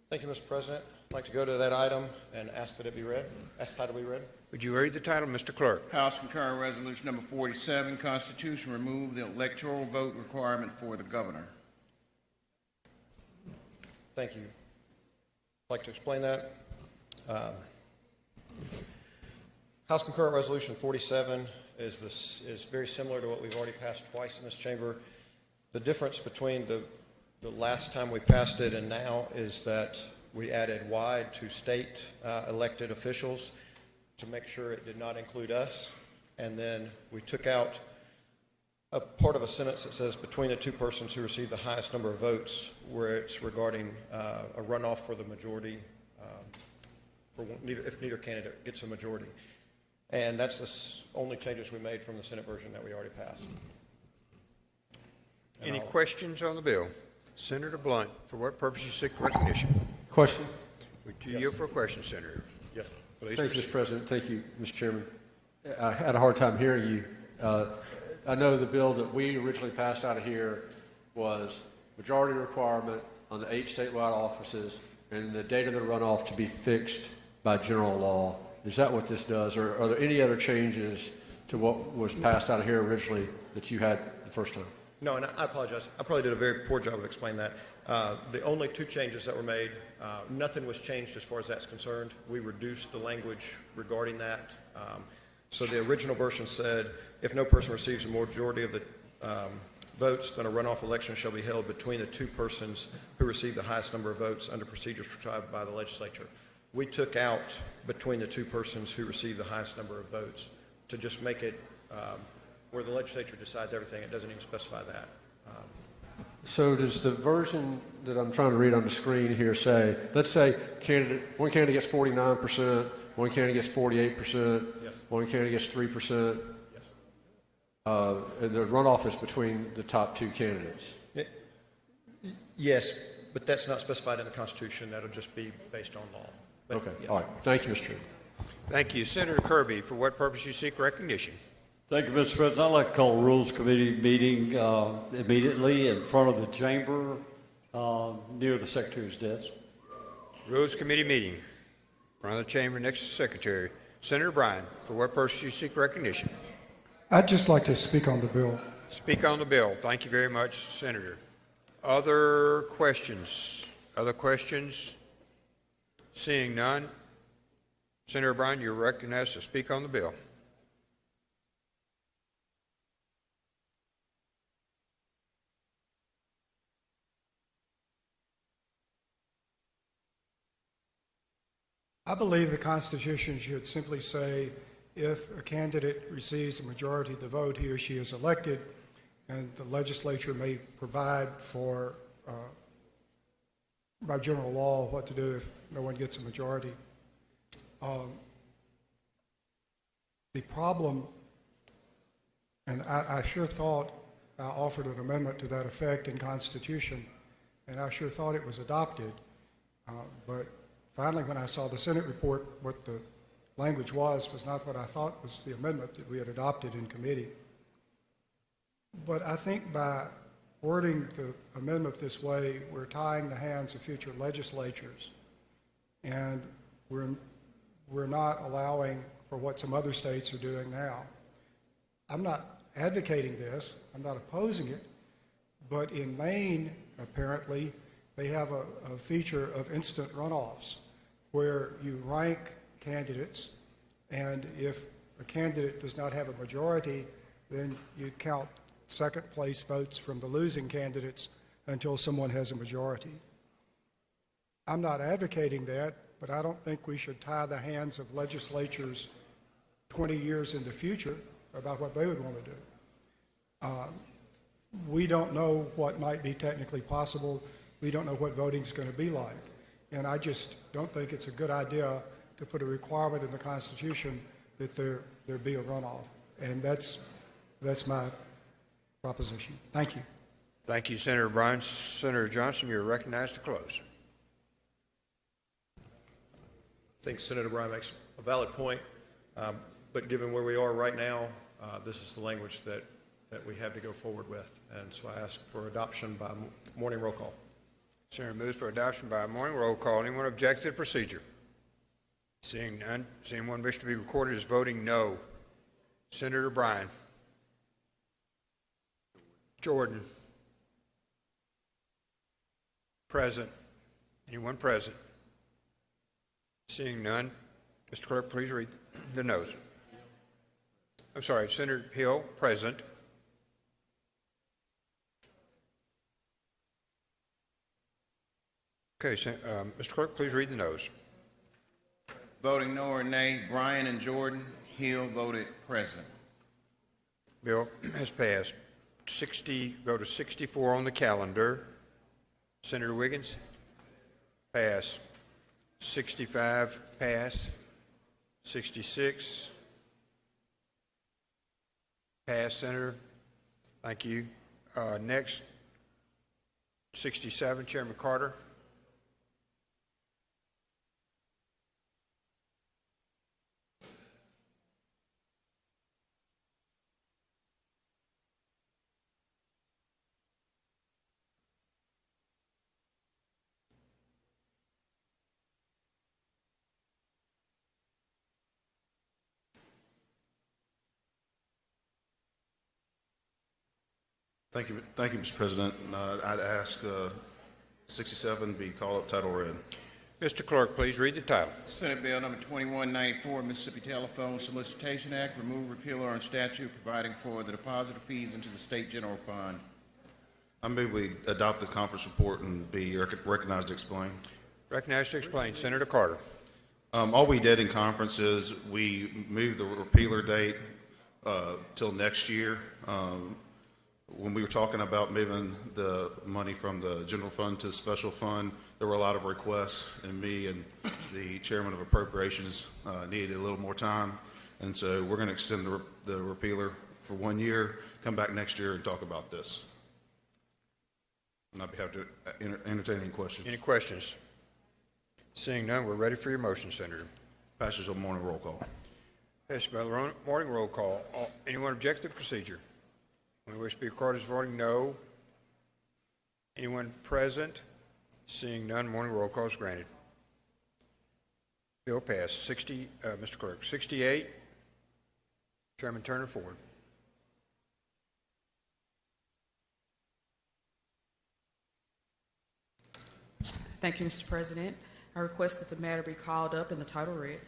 Thank you, Mr. President. I'd like to go to that item and ask that it be read. Ask the title be read. Would you read the title, Mr. Clerk? House concurrent resolution number 47, Constitution remove the electoral vote requirement for the governor. Thank you. I'd like to explain that. House concurrent resolution 47 is very similar to what we've already passed twice in this chamber. The difference between the last time we passed it and now is that we added wide to state elected officials to make sure it did not include us. And then we took out a part of a sentence that says between the two persons who receive the highest number of votes, where it's regarding a runoff for the majority, if neither candidate gets a majority. And that's the only changes we made from the Senate version that we already passed. Any questions on the bill? Senator Blunt, for what purpose you seek recognition? Question? Would you yield for a question, Senator? Yes. Please Thank you, proceed. Mr. President. Thank you, Mr. Chairman. I had a hard time hearing you. I know the bill that we originally passed out of here was majority requirement on the 8 statewide offices and the date of the runoff to be fixed by general law. Is that what this does, or are there any other changes to what was passed out of here originally that you had the first time? No, and I apologize. I probably did a very poor job of explaining that. The only 2 changes that were made, nothing was changed as far as that's concerned. We reduced the language regarding that. So the original version said, if no person receives a majority of the votes, then a runoff election shall be held between the 2 persons who receive the highest number of votes under procedures prescribed by the legislature. We took out between the 2 persons who receive the highest number of votes to just make it where the legislature decides everything. It doesn't even specify that. So does the version that I'm trying to read on the screen here say, let's say one candidate gets 49%, one candidate gets 48%, yes. One candidate gets 3%, yes. And the runoff is between the top 2 candidates? Yes, but that's not specified in the Constitution. That'll just be based on law. But okay, yes. All right. Thank you, Mr. Chairman. Thank you. Senator Kirby, for what purpose you seek recognition? Thank you, Mr. President. I'd like to call a Rules Committee meeting immediately in front of the chamber near the Secretary's desk. Rules Committee meeting in front of the chamber next to the Secretary. Senator Bryan, for what purpose you seek recognition? I'd just like to speak on the bill. Speak on the bill. Thank you very much, Senator. Other questions? Other questions? Seeing none. Senator Bryan, you're recognized to speak on the bill. I believe the Constitution should simply say if a candidate receives a majority of the vote, he or she is elected, and the legislature may provide for, by general law, what to do if no one gets a majority. The problem, and I sure thought I offered an amendment to that effect in Constitution, and I sure thought it was adopted, but finally, when I saw the Senate report, what the language was not what I thought was the amendment that we had adopted in committee. But I think by wording the amendment this way, we're tying the hands of future legislatures, and we're not allowing for what some other states are doing now. I'm not advocating this, I'm not opposing it, but in Maine, apparently, they have a feature of instant runoffs where you rank candidates, and if a candidate does not have a majority, then you count second place votes from the losing candidates until someone has a majority. I'm not advocating that, but I don't think we should tie the hands of legislatures 20 years in the future about what they would want to do. We don't know what might be technically possible. We don't know what voting is going to be like. And I just don't think it's a good idea to put a requirement in the Constitution that there be a runoff. And that's my proposition. Thank you. Thank you, Senator Bryan. Senator Johnson, you're recognized to close. I think Senator Bryan makes a valid point, but given where we are right now, this is the language that we have to go forward with. And so I ask for adoption by morning roll call. Senator moves for adoption by morning roll call. Anyone object to the procedure? Seeing none, does anyone wish to be recorded as voting no? Senator Bryan. Jordan. Present. Anyone present? Seeing none, Mr. Clerk, please read the noes. I'm sorry, Senator Hill, present. Okay, Mr. Clerk, please read the noes. Voting no or nay, Bryan and Jordan. Hill voted present. Bill has passed. go to 64 on the calendar. Senator Wiggins? Pass. 65, pass. 66, pass, Senator. Thank you. Next, 67, Chairman Carter. Thank you, Mr. President. I'd ask 67 be called up title read. Mr. Clerk, please read the title. Senate Bill number 2194, Mississippi Telephone Solicitation Act, remove, repeal, or on statute providing for the deposit of fees into the state general fund. I move we adopt the conference report and be recognized to explain. Recognized to explain, Senator Carter. All we did in conference is we moved the repealer date till next year. When we were talking about moving the money from the general fund to the special fund, there were a lot of requests, and me and the chairman of appropriations needed a little more time. And so we're going to extend the repealer for 1 year, come back next year and talk about this. And I'd be happy to entertain any questions. Any questions? Seeing none, we're ready for your motion, Senator. Passes on morning roll call. Passes by the morning roll call. Anyone object to the procedure? Anyone wish to be recorded as voting no? Anyone present? Seeing none, morning roll call is granted. Bill passed. Mr. Clerk, 68. Chairman Turner Ford. Thank you, Mr. President. I request that the matter be called up and the title read.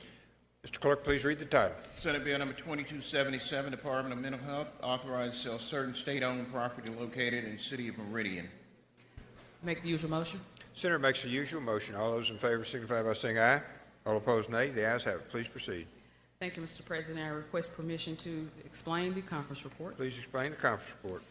Mr. Clerk, please read the title. Senate Bill number 2277, Department of Mental Health, authorized to sell certain state-owned property located in the city of Meridian. Make the usual motion. Senator makes the usual motion. All those in favor signify by saying aye. All opposed, nay. The ayes have it. Please proceed. Thank you, Mr. President. I request permission to explain the conference report. Please explain the conference report.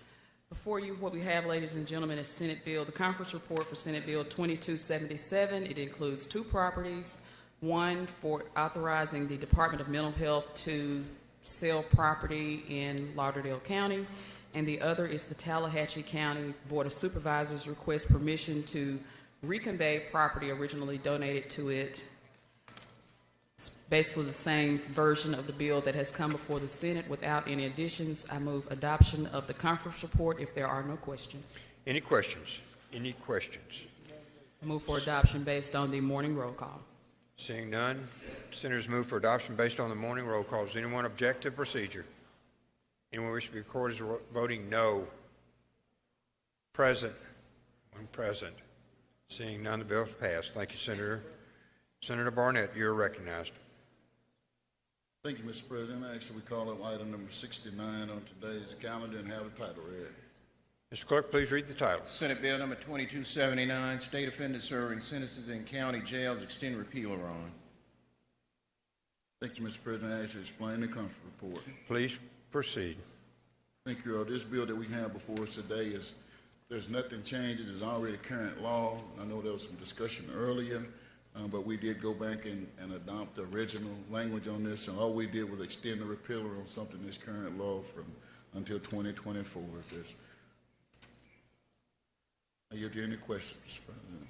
Before you, what we have, ladies and gentlemen, is Senate Bill, the conference report for Senate Bill 2277. It includes two properties. One for authorizing the Department of Mental Health to sell property in Lauderdale County, and the other is the Tallahatchie County Board of Supervisors request permission to reconvey property originally donated to it. It's basically the same version of the bill that has come before the Senate without any additions. I move adoption of the conference report if there are no questions. Any questions? Any questions? I move for adoption based on the morning roll call. Seeing none, senators move for adoption based on the morning roll call. Does anyone object to the procedure? Anyone wish to be recorded as voting no? Present. One present. Seeing none, the bill is passed. Thank you, Senator. Senator Barnett, you're recognized. Thank you, Mr. President. I actually call up item number 69 on today's calendar and have the title read. Mr. Clerk, please read the title. Senate Bill number 2279, state offenders serving sentences in county jails, extend repeal or on. Thank you, Mr. President. I actually explain the conference report. Please proceed. Thank you. This bill that we have before us today there's nothing changed. It is already current law. I know there was some discussion earlier, but we did go back and adopt the original language on this. And all we did was extend the repealer on something that's current law until 2024. Are there any questions, Mr. President?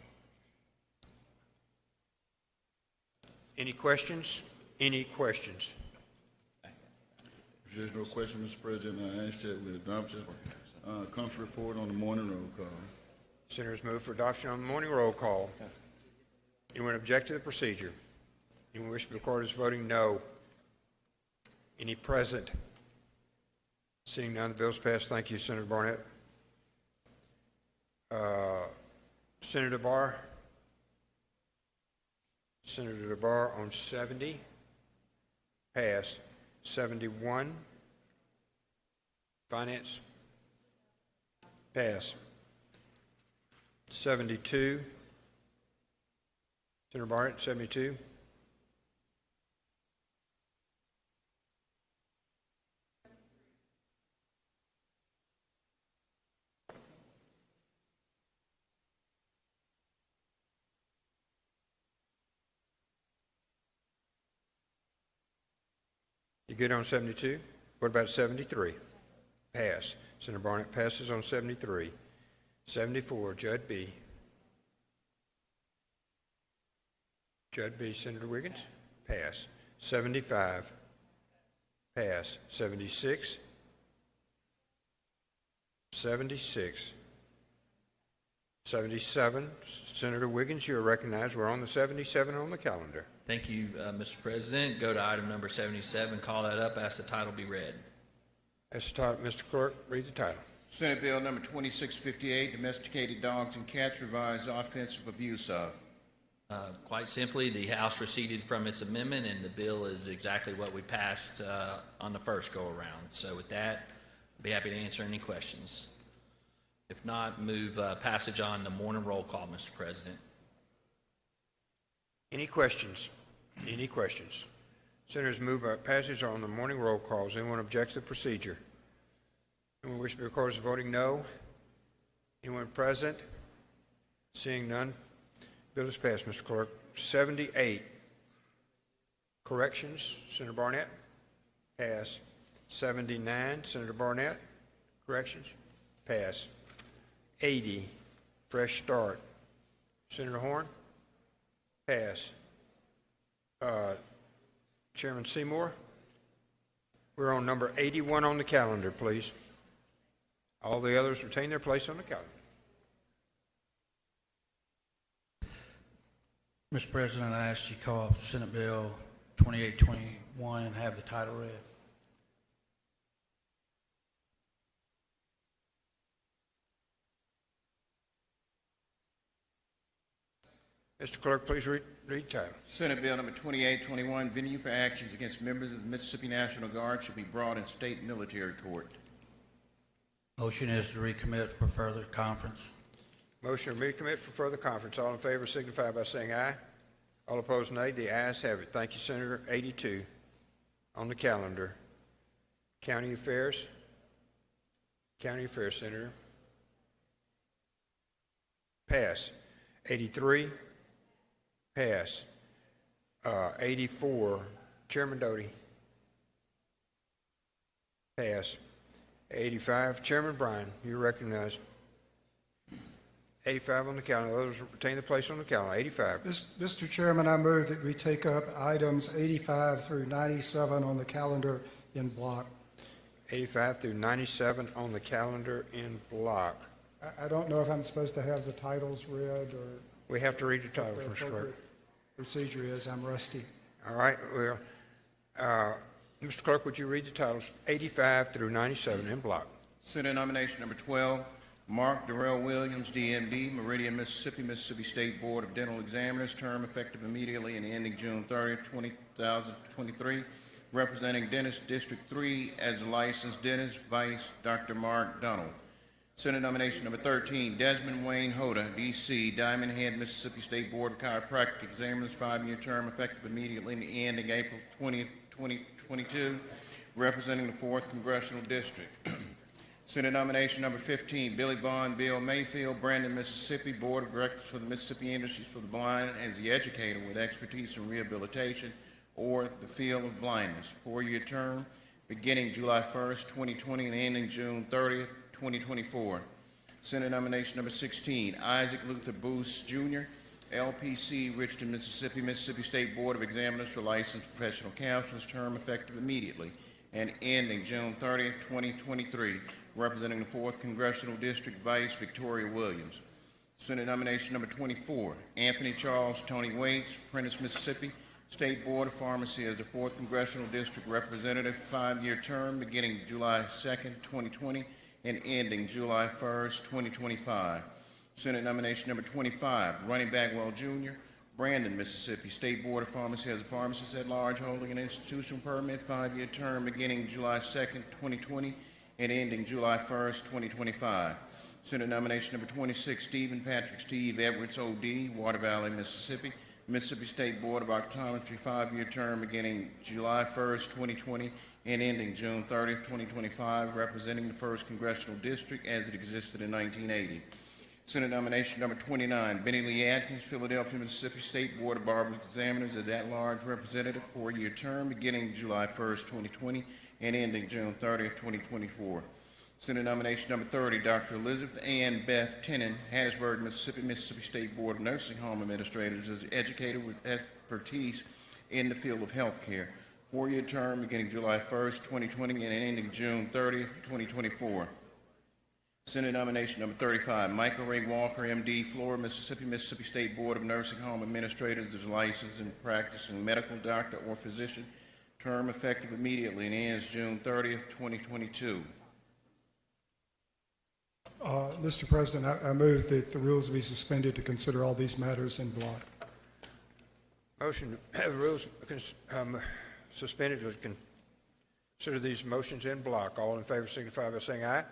Any questions? Any questions? If there's no question, Mr. President, I ask that we adopt the conference report on the morning roll call. Senators move for adoption on the morning roll call. Anyone object to the procedure? Anyone wish to be recorded as voting no? Any present? Seeing none, the bill is passed. Thank you, Senator Barnett. Senator Barr. Senator Barr on 70. Pass. 71. Finance. Pass. 72. Senator Barnett, 72. You good on 72? What about 73? Pass. Senator Barnett passes on 73. 74, Judd B. Judd B. Senator Wiggins? Pass. 75. Pass. 76. 76. 77. Senator Wiggins, you're recognized. We're on the 77 on the calendar. Thank you, Mr. President. Go to item number 77. Call that up. Ask the title be read. Ask the title, Mr. Clerk, read the title. Senate Bill number 2658, Domesticated Dogs and Cats Revised Offensive Abuse of. Quite simply, the House receded from its amendment, and the bill is exactly what we passed on the first go-around. So with that, I'd be happy to answer any questions. If not, move passage on the morning roll call, Mr. President. Any questions? Any questions? Senators move by passage on the morning roll calls. Anyone object to the procedure? Anyone wish to be recorded as voting no? Anyone present? Seeing none, bill is passed, Mr. Clerk. 78. Corrections, Senator Barnett. Pass. 79, Senator Barnett. Corrections. Pass. 80, Fresh Start. Senator Horn. Pass. Chairman Seymour. We're on number 81 on the calendar, please. All the others retain their place on the calendar. Mr. President, I ask you to call Senate Bill 2821 and have the title read. Mr. Clerk, please read the title. Senate Bill number 2821, venue for actions against members of the Mississippi National Guard should be brought in state military court. Motion is to recommit for further conference. Motion to recommit for further conference. All in favor signify by saying aye. All opposed, nay. The ayes have it. Thank you, Senator. 82 on the calendar. County Affairs. County Affairs, Senator. Pass. 83. Pass. 84. Chairman Doty. Pass. 85. Chairman Bryan, you're recognized. 85 on the calendar. Others retain the place on the calendar. 85. Mr. Chairman, I move that we take up items 85 through 97 on the calendar in block. 85 through 97 on the calendar in block. I don't know if I'm supposed to have the titles read or We have to read the titles, what the Mr. Clerk. appropriate procedure is. I'm rusty. All right. Well, Mr. Clerk, would you read the titles 85 through 97 in block? Senate nomination number 12, Mark Darrell Williams, DMD, Meridian, Mississippi, Mississippi State Board of Dental Examiners, term effective immediately and ending June 30th, 2023, representing Dentist District 3 as a licensed dentist, Vice Dr. Mark Donald. Senate nomination number 13, Desmond Wayne Hoda, D.C., Diamond Head, Mississippi State Board of Chiropractic Examiners, 5-year term effective immediately and ending April 20th, 2022, representing the 4th Congressional District. Senate nomination number 15, Billy Vaughn, Bill Mayfield, Brandon, Mississippi, Board of Directors for the Mississippi Industries for the Blind as the educator with expertise in rehabilitation or the field of blindness. 4-year term beginning July 1st, 2020 and ending June 30th, 2024. Senate nomination number 16, Isaac Luther Booth, Jr., LPC, Richton, Mississippi, Mississippi State Board of Examiners for Licensed Professional Counselors, term effective immediately and ending June 30th, 2023, representing the 4th Congressional District, Vice Victoria Williams. Senate nomination number 24, Anthony Charles Tony Waits, Prentice, Mississippi, State Board of Pharmacy as the 4th Congressional District Representative, 5-year term beginning July 2nd, 2020 and ending July 1st, 2025. Senate nomination number 25, Ronnie Bagwell Jr., Brandon, Mississippi, State Board of Pharmacy as a pharmacist at large holding an institutional permit, 5-year term beginning July 2nd, 2020 and ending July 1st, 2025. Senate nomination number 26, Stephen Patrick Steve Edwards, O.D., Water Valley, Mississippi, Mississippi State Board of Optometry, 5-year term beginning July 1st, 2020 and ending June 30th, 2025, representing the 1st Congressional District as it existed in 1980. Senate nomination number 29, Benny Lee Atkins, Philadelphia, Mississippi State Board of Bar Examiners as at-large representative, 4-year term beginning July 1st, 2020 and ending June 30th, 2024. Senate nomination number 30, Dr. Elizabeth Ann Beth Tennant, Hattiesburg, Mississippi, Mississippi State Board of Nursing Home Administrators as educator with expertise in the field of health care. 4-year term beginning July 1st, 2020 and ending June 30th, 2024. Senate nomination number 35, Michael Ray Walker, M.D., Florida, Mississippi, Mississippi State Board of Nursing Home Administrators as licensed and practicing medical doctor or physician. Term effective immediately and ends June 30th, 2022. Mr. President, I move that the rules be suspended to consider all these matters in block. Motion to have the rules suspended to consider these motions in block. All in favor signify by saying aye.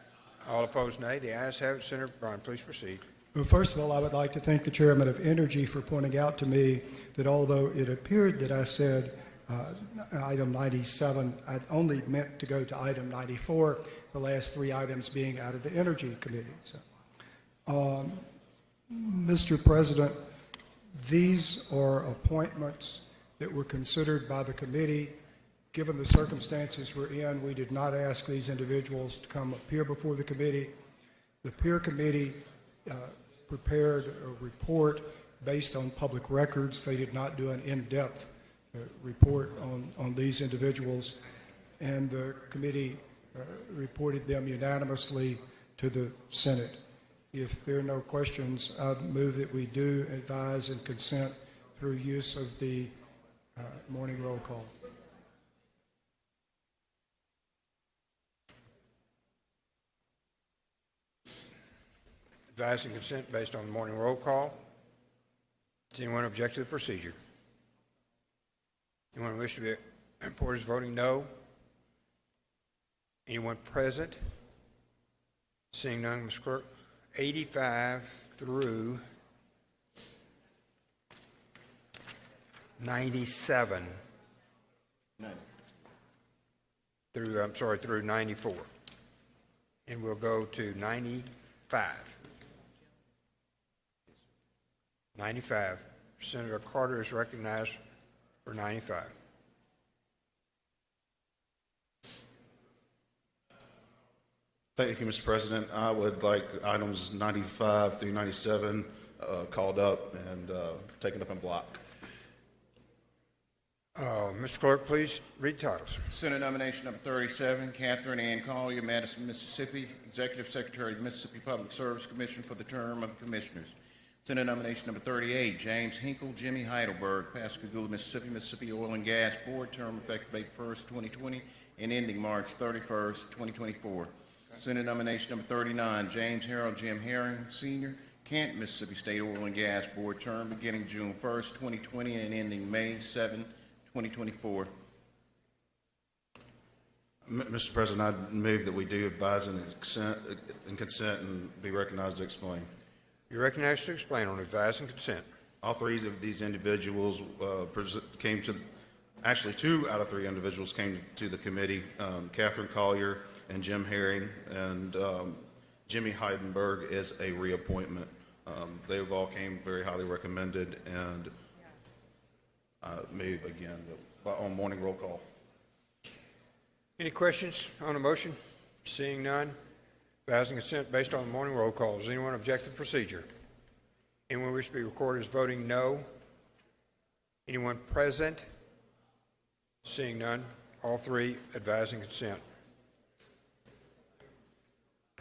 All opposed, nay. The ayes have it. Senator Bryan, please proceed. Well, first of all, I would like to thank the Chairman of Energy for pointing out to me that although it appeared that I said item 97, I'd only meant to go to item 94, the last 3 items being out of the Energy Committee. So, Mr. President, these are appointments that were considered by the committee. Given the circumstances we're in, we did not ask these individuals to come appear before the committee. The peer committee prepared a report based on public records. They did not do an in-depth report on these individuals, and the committee reported them unanimously to the Senate. If there are no questions, I move that we do advise and consent through use of the morning roll call. Advise and consent based on the morning roll call. Does anyone object to the procedure? Anyone wish to be reported as voting no? Anyone present? Seeing none, Ms. Clerk. 85 through 97. Through 94. And we'll go to 95. 95. Senator Carter is recognized for 95. Thank you, Mr. President. I would like items 95 through 97 called up and taken up in block. Mr. Clerk, please read titles. Senate nomination number 37, Catherine Ann Collier, Madison, Mississippi, Executive Secretary of the Mississippi Public Service Commission for the term of the Commissioners. Senate nomination number 38, James Hinkle, Jimmy Heidelberg, Pascagoula, Mississippi, Mississippi Oil and Gas Board, term effective April 1st, 2020, and ending March 31st, 2024. Senate nomination number 39, James Harold Jim Herring, Sr., Kent, Mississippi State Oil and Gas Board, term beginning June 1st, 2020, and ending May 7, 2024. Mr. President, I move that we do advise and consent and be recognized to explain. You're recognized to explain on advise and consent. All 3 of these individuals came to, actually 2 out of 3 individuals came to the committee, Catherine Collier and Jim Herring, and Jimmy Heidenberg is a reappointment. They have all came very highly recommended, and move again on morning roll call. Any questions on the motion? Seeing none, advise and consent based on the morning roll call. Does anyone object to the procedure? Anyone wish to be recorded as voting no? Anyone present? Seeing none, all 3 advise and consent.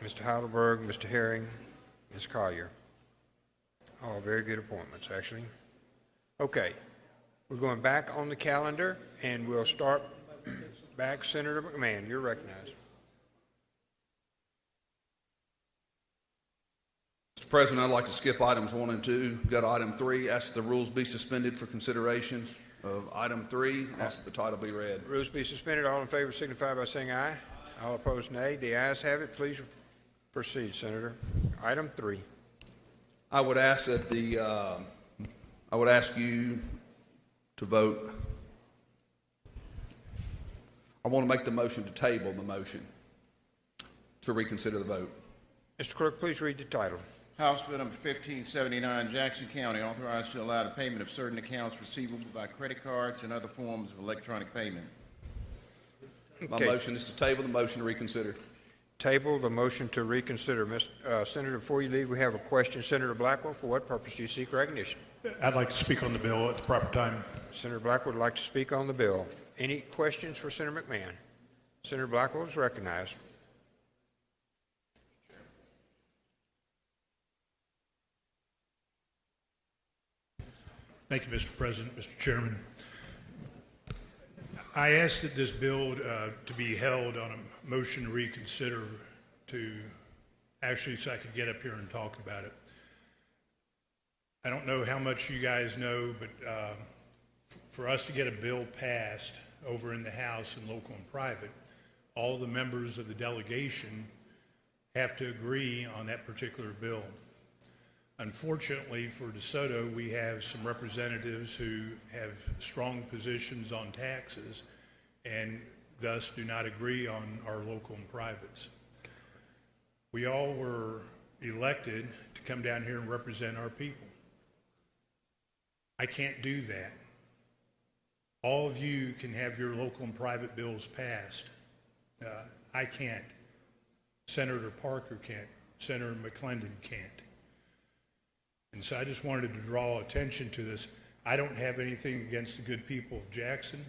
Mr. Heidelberg, Mr. Herring, Ms. Collier. All very good appointments, actually. Okay, we're going back on the calendar, and we'll start back. Senator McMahon, you're recognized. Mr. President, I'd like to skip items 1 and 2, go to item 3, ask that the rules be suspended for consideration of item 3, ask that the title be read. Rules be suspended. All in favor signify by saying aye. All opposed, nay. The ayes have it. Please proceed, Senator. Item 3. I would ask that I would ask you to vote. I want to make the motion to table the motion to reconsider the vote. Mr. Clerk, please read the title. House Bill number 1579, Jackson County, authorized to allow the payment of certain accounts receivable by credit cards and other forms of electronic payment. My motion is to table the motion to reconsider. Table the motion to reconsider. Senator, before you leave, we have a question. Senator Blackwell, for what purpose do you seek recognition? I'd like to speak on the bill at the proper time. Senator Blackwell would like to speak on the bill. Any questions for Senator McMahon? Senator Blackwell is recognized. Thank you, Mr. President, Mr. Chairman. I ask that this bill to be held on a motion to reconsider so I could get up here and talk about it. I don't know how much you guys know, but for us to get a bill passed over in the House and local and private, all the members of the delegation have to agree on that particular bill. Unfortunately for DeSoto, we have some representatives who have strong positions on taxes and thus do not agree on our local and privates. We all were elected to come down here and represent our people. I can't do that. All of you can have your local and private bills passed. I can't. Senator Parker can't. Senator McClendon can't. And so I just wanted to draw attention to this. I don't have anything against the good people of Jackson,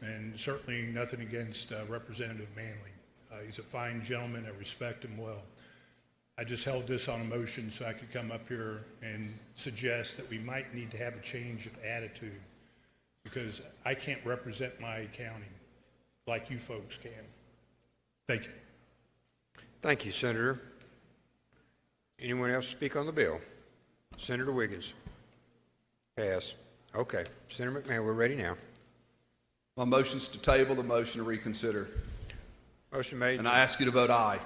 and certainly nothing against Representative Manley. He's a fine gentleman. I respect him well. I just held this on a motion so I could come up here and suggest that we might need to have a change of attitude, because I can't represent my county like you folks can. Thank you. Thank you, Senator. Anyone else speak on the bill? Senator Wiggins. Pass. Okay. Senator McMahon, we're ready now. My motion is to table the motion to reconsider. Motion made. And I ask you to vote aye.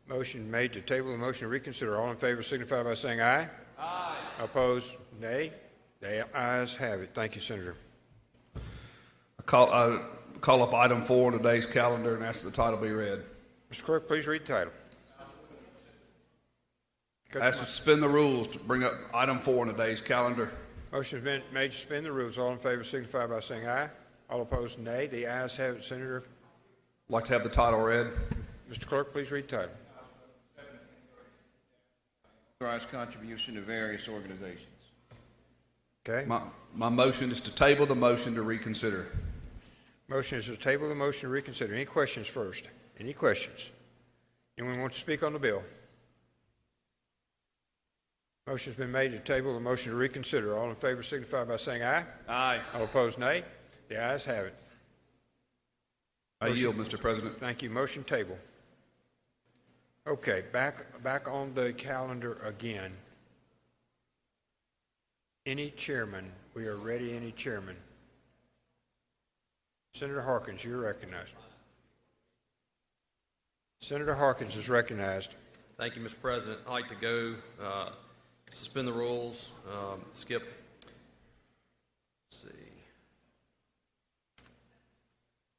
Motion made to table the motion to reconsider. All in favor signify by saying aye. Aye. Opposed, nay. The ayes have it. Thank you, Senator. I call up item 4 on today's calendar and ask that the title be read. Mr. Clerk, please read the title. I ask to suspend the rules to bring up item 4 on today's calendar. Motion has been made to suspend the rules. All in favor signify by saying aye. All opposed, nay. The ayes have it, Senator. I'd like to have the title read. Mr. Clerk, please read the title. Authorized contribution to various organizations. Okay. My motion is to table the motion to reconsider. Motion is to table the motion to reconsider. Any questions first? Any questions? Anyone want to speak on the bill? Motion's been made to table the motion to reconsider. All in favor signify by saying aye. Aye. All opposed, nay. The ayes have it. I yield, Mr. President. Thank you. Motion table. Okay, back on the calendar again. Any chairman? We are ready. Any chairman? Senator Harkins, you're recognized. Senator Harkins is recognized. Thank you, Mr. President. I'd like to go suspend the rules, skip. Let's see.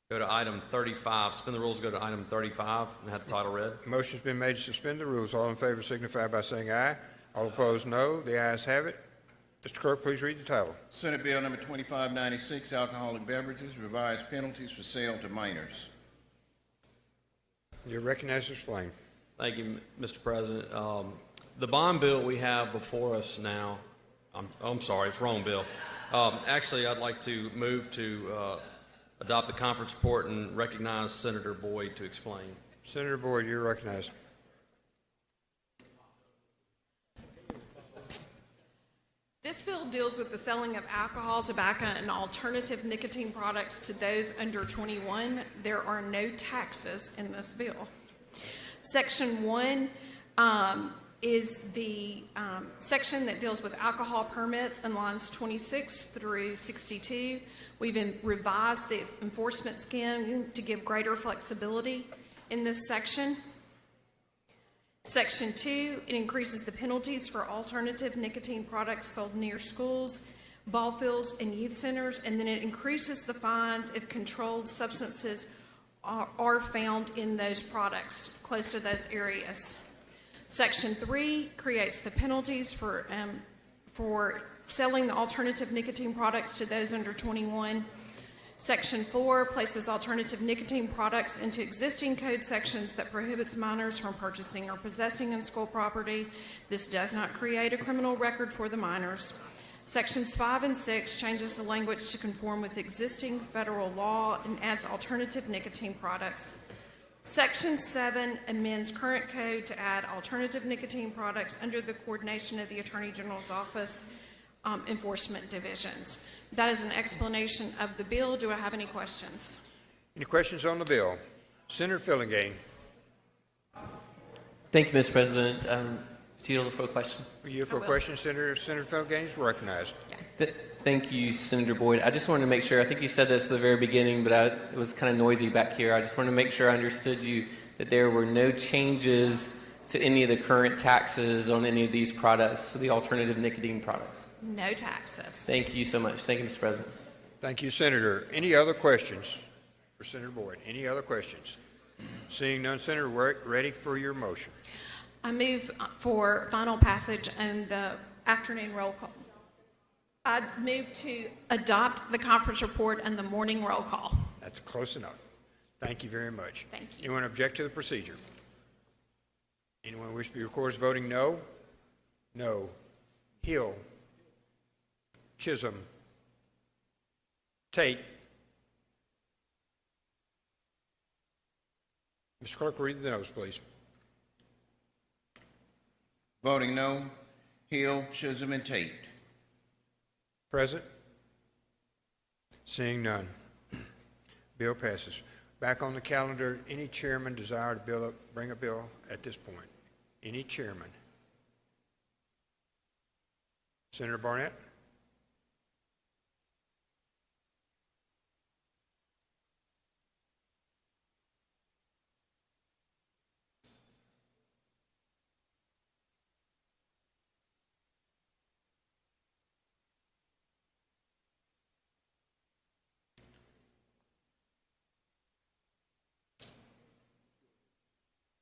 Go to item 35. Suspend the rules, go to item 35, and have the title read. Motion's been made to suspend the rules. All in favor signify by saying aye. All opposed, no. The ayes have it. Mr. Clerk, please read the title. Senate Bill number 2596, alcoholic beverages, revised penalties for sale to minors. You're recognized to explain. Thank you, Mr. President. The bond bill we have before us now, I'm sorry, it's wrong bill. Actually, I'd like to move to adopt the conference report and recognize Senator Boyd to explain. Senator Boyd, you're recognized. bill deals with the selling of alcohol, tobacco, and alternative nicotine products to those under 21. There are no taxes in this bill. Section 1 is the section that deals with alcohol permits in lines 26 through 62. We've revised the enforcement scheme to give greater flexibility in this section. Section 2, it increases the penalties for alternative nicotine products sold near schools, ball fields, and youth centers, and then it increases the fines if controlled substances are found in those products close to those areas. Section 3 creates the penalties for selling the alternative nicotine products to those under 21. Section 4 places alternative nicotine products into existing code sections that prohibits minors from purchasing or possessing in school property. This does not create a criminal record for the minors. Sections 5 and 6 changes the language to conform with existing federal law and adds alternative nicotine products. Section 7 amends current code to add alternative nicotine products under the coordination of the Attorney General's Office enforcement divisions. That is an explanation of the bill. Do I have any questions? Any questions on the bill? Senator Fillingane. Thank you, Mr. President. Do you for a question? You for a question, Senator Fillingane is recognized. Thank you, Senator Boyd. I just wanted to make sure, I think you said this at the very beginning, but it was kind of noisy back here. I just wanted to make sure I understood you that there were no changes to any of the current taxes on any of these products, the alternative nicotine products. No taxes. Thank you so much. Thank you, Mr. President. Thank you, Senator. Any other questions for Senator Boyd? Any other questions? Seeing none, Senator, we're ready for your motion. I move for final passage and the afternoon roll call. I move to adopt the conference report and the morning roll call. That's close enough. Thank you very much. Thank you. Anyone object to the procedure? Anyone wish to be recorded as voting no? No. Hill. Chisholm. Tate. Mr. Clerk, read the noes, please. Voting no, Hill, Chisholm, and Tate. Present? Seeing none. Bill passes. Back on the calendar, any chairman desire to bring a bill at this point? Any chairman? Senator Barnett?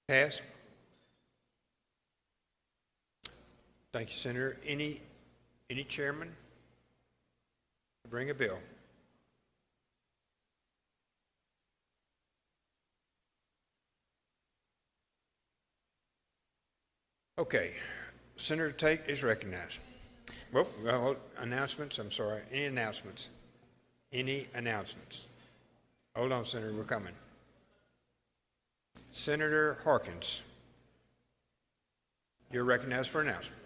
Pass. Thank you, Senator. Any chairman to bring a bill? Okay. Senator Tate is recognized. Well, announcements, I'm sorry. Any announcements? Any announcements? Hold on, Senator, we're coming. Senator Harkins, you're recognized for announcement.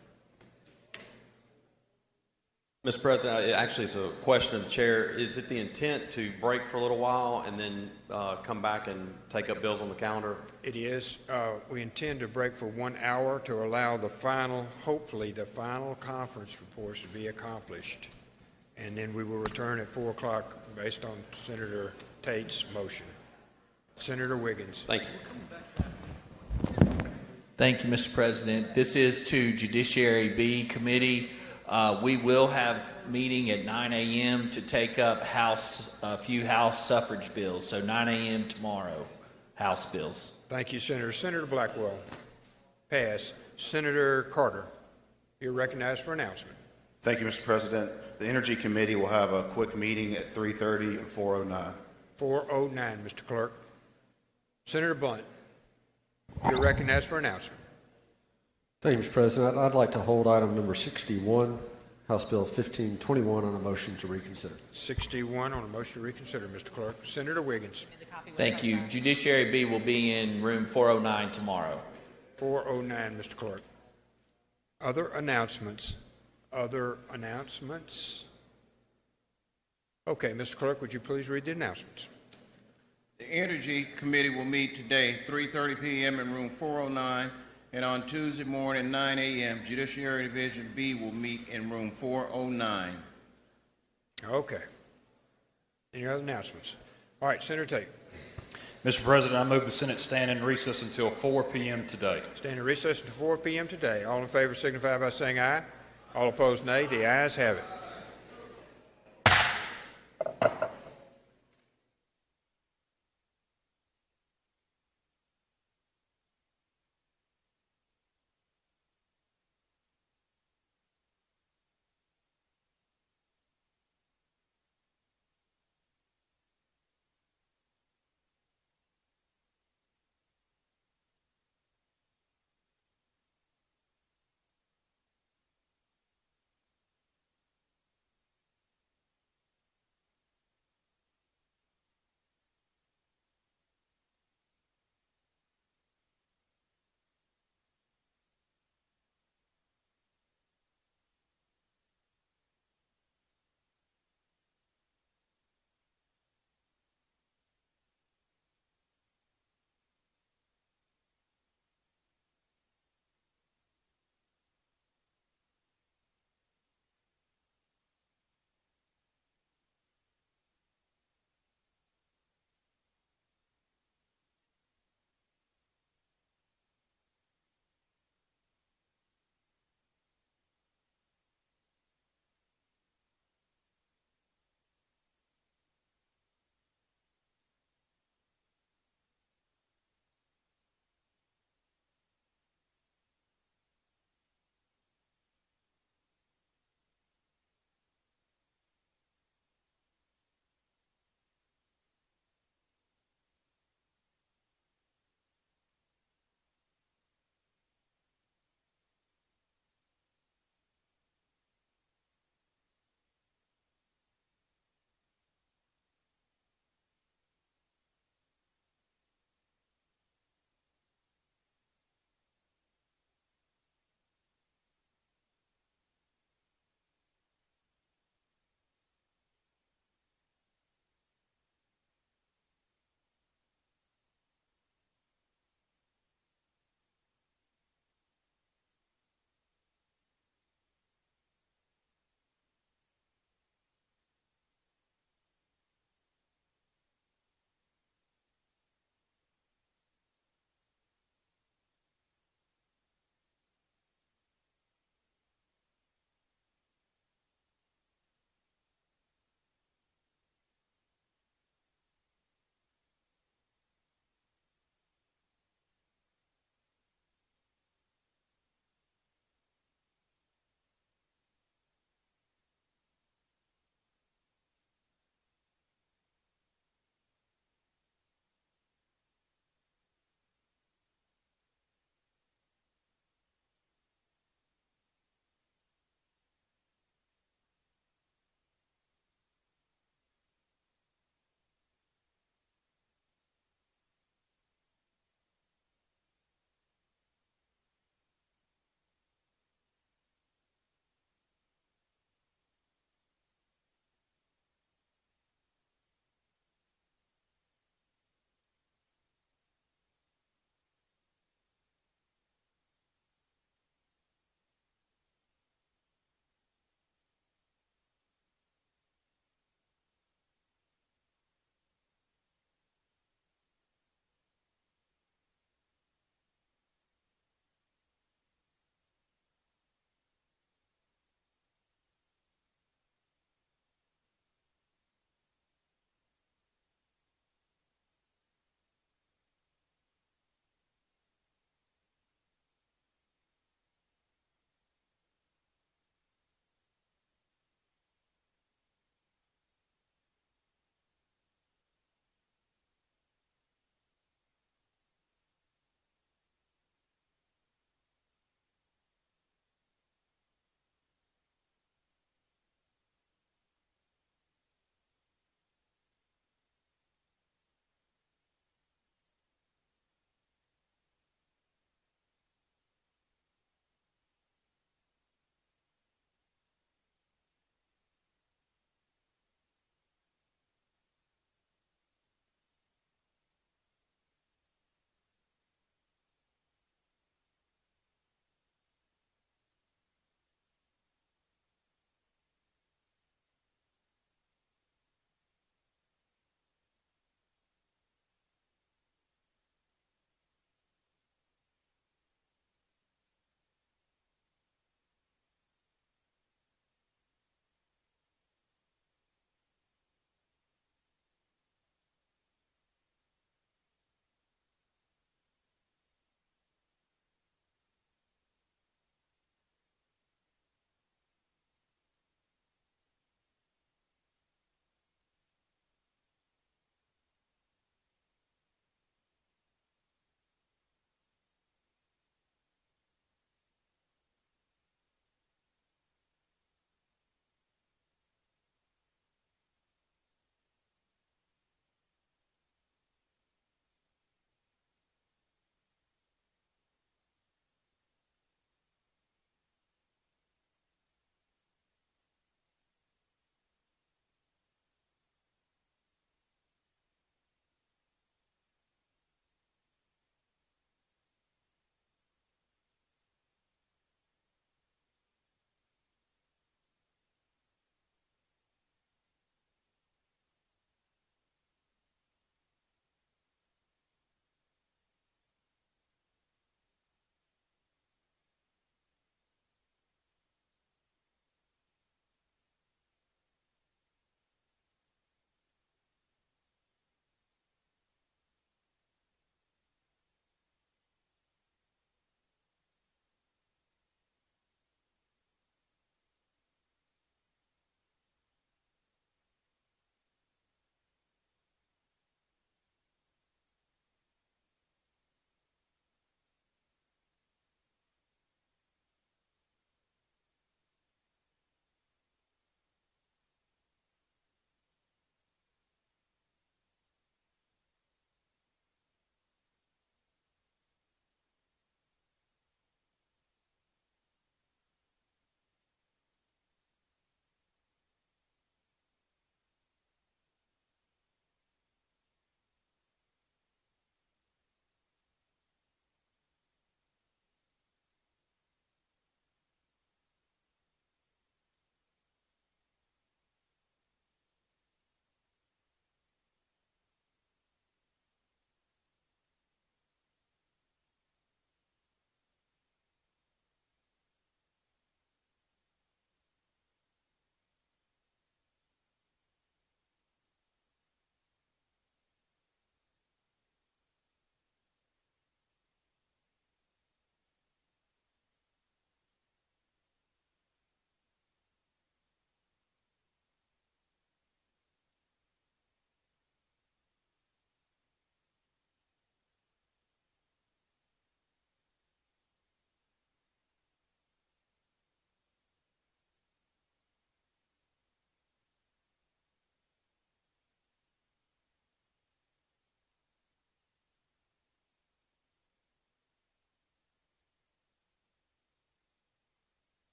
Mr. President, actually it's a question of the chair. Is it the intent to break for a little while and then come back and take up bills on the calendar? It is. We intend to break for 1 hour to allow hopefully the final conference reports to be accomplished. And then we will return at 4 o'clock based on Senator Tate's motion. Senator Wiggins. Thank you. Thank you, Mr. President. This is to Judiciary B Committee. We will have meeting at 9 a.m. to take up a few House suffrage bills. So 9 a.m. tomorrow, House bills. Thank you, Senator. Senator Blackwell. Pass. Senator Carter, you're recognized for announcement. Thank you, Mr. President. The Energy Committee will have a quick meeting at 3:30 and 4:09. 4:09, Mr. Clerk. Senator Blunt, you're recognized for announcement. Thank you, Mr. President. I'd like to hold item number 61, House Bill 1521, on a motion to reconsider. 61 on a motion to reconsider, Mr. Clerk. Senator Wiggins. Thank you. Judiciary B will be in room 409 tomorrow. 409, Mr. Clerk. Other announcements Other announcements? Okay, Mr. Clerk, would you please read the announcements? The Energy Committee will meet today, 3:30 p.m. in room 409, and on Tuesday morning, 9 a.m., Judiciary Division B will meet in room 409. Okay. Any other announcements? All right, Senator Tate. Mr. President, I move the Senate stand in recess until 4 p.m. today. Stand in recess until 4 p.m. today. All in favor signify by saying aye. All opposed, nay. The ayes have it.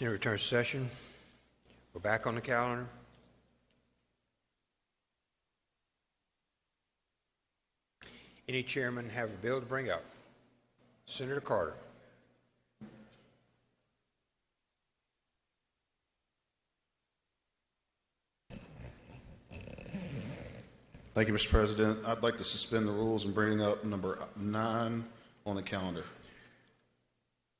Senate returns to session. We're back on the calendar. Any chairman have a bill to bring up? Senator Carter. Thank you, Mr. President. I'd like to suspend the rules and bring up number 9 on the calendar.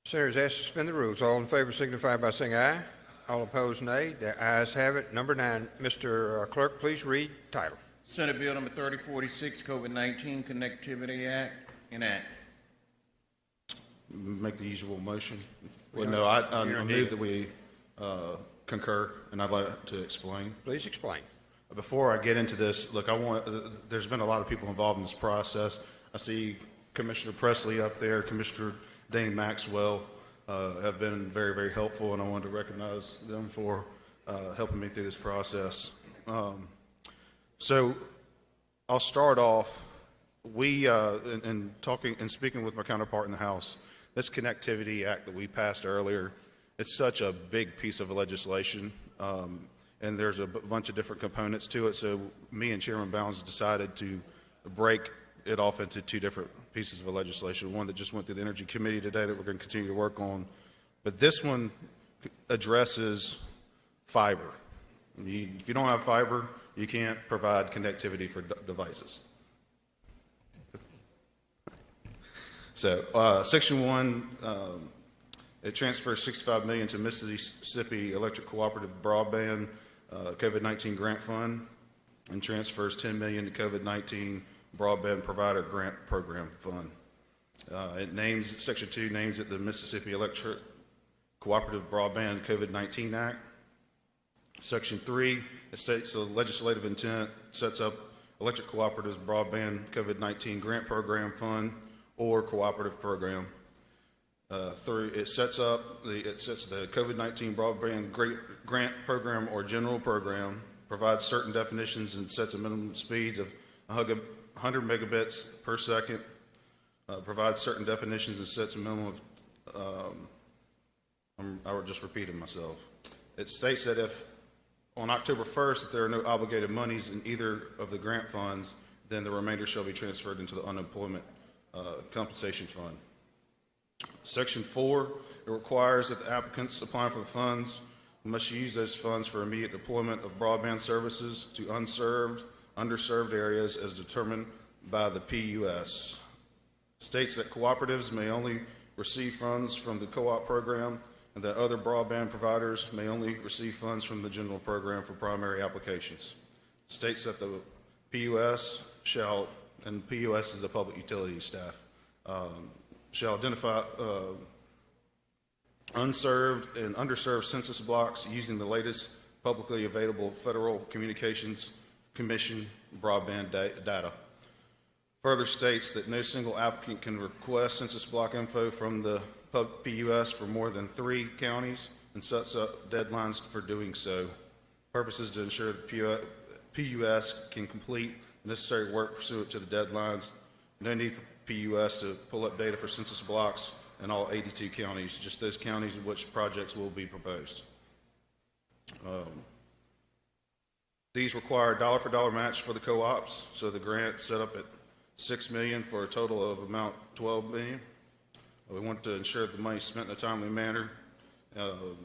Senators asked to suspend the rules. All in favor signify by saying aye. All opposed, nay. The ayes have it. Number 9, Mr. Clerk, please read title. Senate Bill number 3046, COVID-19 Connectivity Act, enact. Make the usual motion. Well, no, I move that we concur, and I'd like to explain. Please explain. Before I get into this, look, there's been a lot of people involved in this process. I see Commissioner Presley up there, Commissioner Danny Maxwell have been very, very helpful, and I wanted to recognize them for helping me through this process. So I'll start off. In talking and speaking with my counterpart in the House, this Connectivity Act that we passed earlier, it's such a big piece of legislation. And there's a bunch of different components to it. So me and Chairman Bounds decided to break it off into 2 different pieces of legislation. One that just went through the Energy Committee today that we're going to continue to work on. But this one addresses fiber. If you don't have fiber, you can't provide connectivity for devices. So Section 1, it transfers $65 million to Mississippi Electric Cooperative Broadband COVID-19 Grant Fund and transfers $10 million to COVID-19 Broadband Provider Grant Program Fund. Section 2 names it the Mississippi Electric Cooperative Broadband COVID-19 Act. Section 3, it states the legislative intent sets up Electric Cooperatives Broadband COVID-19 Grant Program Fund or Cooperative Program. It sets the COVID-19 Broadband Grant Program or General Program, provides certain definitions and sets a minimum speeds of 100 megabits per second, provides certain definitions and sets a minimum of, I was just repeating myself. It states that if on October 1st, if there are no obligated monies in either of the grant funds, then the remainder shall be transferred into the unemployment compensation fund. Section 4, it requires that the applicants applying for the funds must use those funds for immediate deployment of broadband services to unserved, underserved areas as determined by the PUS. States that cooperatives may only receive funds from the co-op program and that other broadband providers may only receive funds from the general program for primary applications. States that the PUS shall, and PUS is the public utility staff, shall identify unserved and underserved census blocks using the latest publicly available Federal Communications Commission broadband data. Further states that no single applicant can request census block info from the PUS for more than 3 counties and sets up deadlines for doing so. Purpose is to ensure the PUS can complete the necessary work pursuant to the deadlines. No need for PUS to pull up data for census blocks in all 82 counties, just those counties in which projects will be proposed. These require dollar-for-dollar match for the co-ops, so the grant set up at $6 million for a total of amount $12 million. We want to ensure that the money is spent in a timely manner.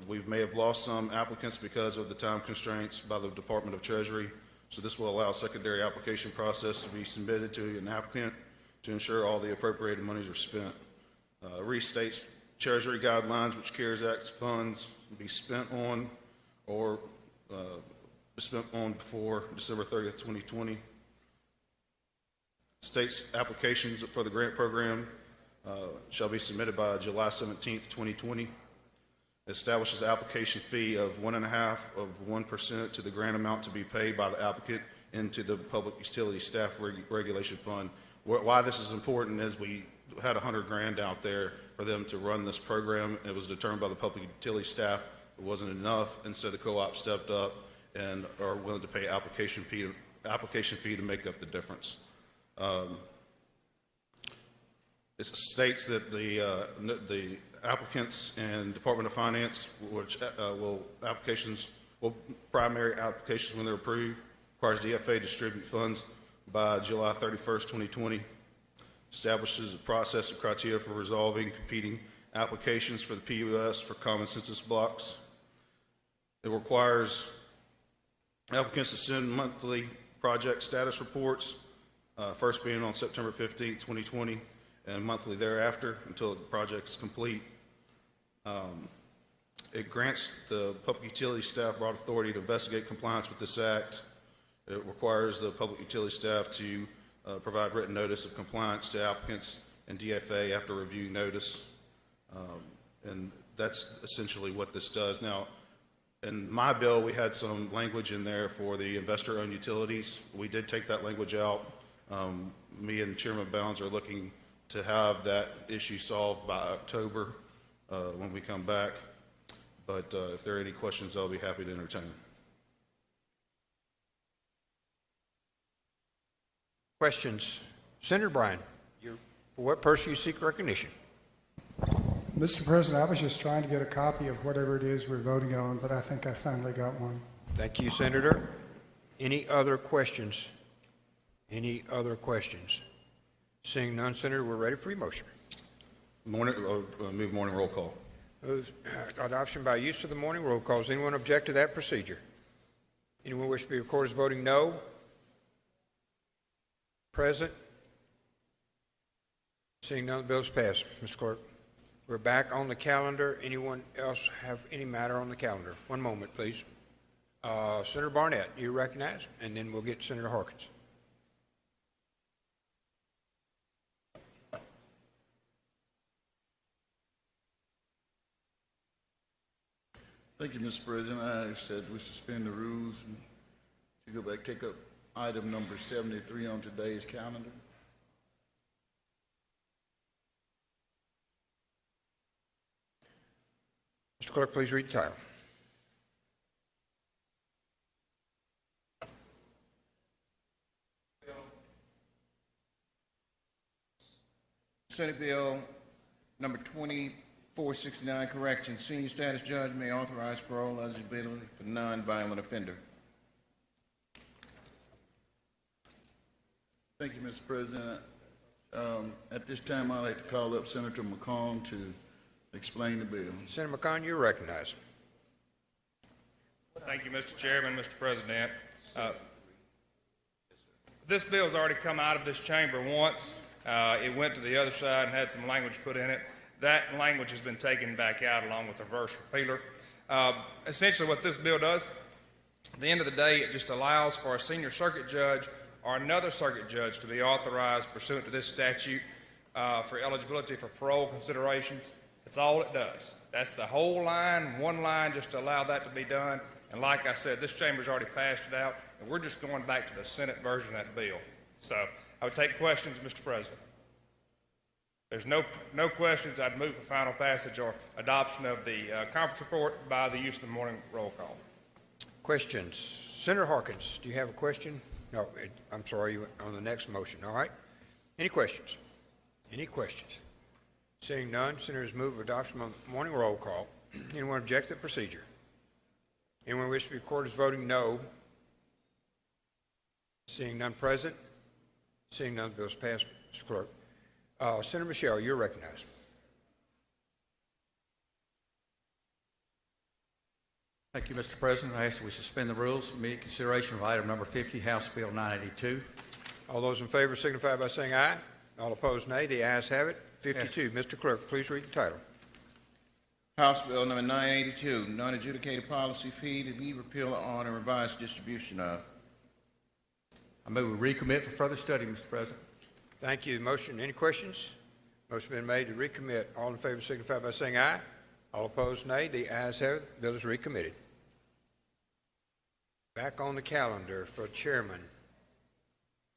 We may have lost some applicants because of the time constraints by the Department of Treasury, so this will allow a secondary application process to be submitted to an applicant to ensure all the appropriated monies are spent. Restates Treasury guidelines which CARES Act funds be spent on or spent on before December 30th, 2020. States applications for the grant program shall be submitted by July 17th, 2020. Establishes the application fee of 1.5% to the grant amount to be paid by the applicant into the Public Utility Staff Regulation Fund. Why this is important is we had $100,000 out there for them to run this program. It was determined by the public utility staff it wasn't enough, and so the co-op stepped up and are willing to pay application fee to make up the difference. It states that the applicants and Department of Finance, which primary applications when they're approved, requires DFA to distribute funds by July 31st, 2020. Establishes a process and criteria for resolving competing applications for the PUS for common census blocks. It requires applicants to send monthly project status reports, first being on September 15th, 2020, and monthly thereafter until the project is complete. It grants the public utility staff broad authority to investigate compliance with this act. It requires the public utility staff to provide written notice of compliance to applicants and DFA after review notice. And that's essentially what this does. Now, in my bill, we had some language in there for the investor-owned utilities. We did take that language out. Me and Chairman Bounds are looking to have that issue solved by October when we come back. But if there are any questions, I'll be happy to entertain them. Questions? Senator Bryan, for what purpose you seek recognition? Mr. President, I was just trying to get a copy of whatever it is we're voting on, but I think I finally got one. Thank you, Senator. Any other questions? Any other questions? Seeing none, Senator, we're ready for your motion. Move morning roll call. Adoption by use of the morning roll call. Does anyone object to that procedure? Anyone wish to be recorded as voting no? Present? Seeing none, the bill is passed. Mr. Clerk, we're back on the calendar. Anyone else have any matter on the calendar? One moment, please. Senator Barnett, you recognize, and then we'll get Senator Harkins. Thank you, Mr. President. I said we suspend the rules and to go back, take up item number 73 on today's calendar. Mr. Clerk, please read the title. Senate Bill number 2469, correction. Senior status judge may authorize parole eligibility for non-violent offender. Thank you, Mr. President. At this time, I'd like to call up Senator McCone to explain the bill. Senator McCone, you're recognized. Thank you, Mr. Chairman, Mr. President. This bill has already come out of this chamber once. It went to the other side and had some language put in it. That language has been taken back out along with the reverse repealer. Essentially what this bill does, at the end of the day, it just allows for a senior circuit judge or another circuit judge to be authorized pursuant to this statute for eligibility for parole considerations. That's all it does. That's the whole line, one line, just to allow that to be done. And like I said, this chamber's already passed it out, and we're just going back to the Senate version of that bill. So I would take questions, Mr. President. There's no questions. I'd move for final passage or adoption of the conference report by the use of the morning roll call. Questions? Senator Harkins, do you have a question? No, I'm sorry, you went on the next motion. All right. Any questions? Any questions? Seeing none, Senators move adoption of the morning roll call. Anyone object to the procedure? Anyone wish to be recorded as voting no? Seeing none present? Seeing none, the bill is passed. Mr. Clerk. Senator Michelle, you're recognized. Thank you, Mr. President. I ask that we suspend the rules for immediate consideration of item number 50, House Bill 982. All those in favor signify by saying aye. All opposed, nay. The ayes have it. 52. Yes. Mr. Clerk, please read the title. House Bill number 982, non-adjudicated policy fee to be repealed on and revised distribution of. I move we recommit for further study, Mr. President. Thank you. Motion. Any questions? Motion been made to recommit. All in favor signify by saying aye. All opposed, nay. The ayes have it. The bill is recommitted. Back on the calendar for chairman.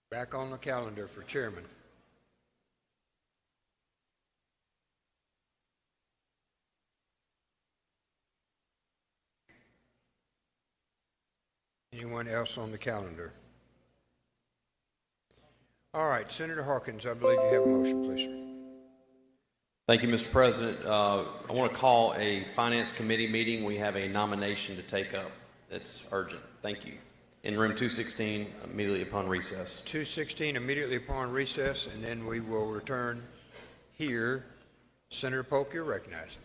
Back on the calendar for chairman. Anyone else on the calendar? All right, Senator Harkins, I believe you have a motion, please. Thank you, Mr. President. I want to call a Finance Committee meeting. We have a nomination to take up. It's urgent. Thank you. In room 216, immediately upon recess. 216 immediately upon recess, and then we will return here. Senator Polk, you're recognized.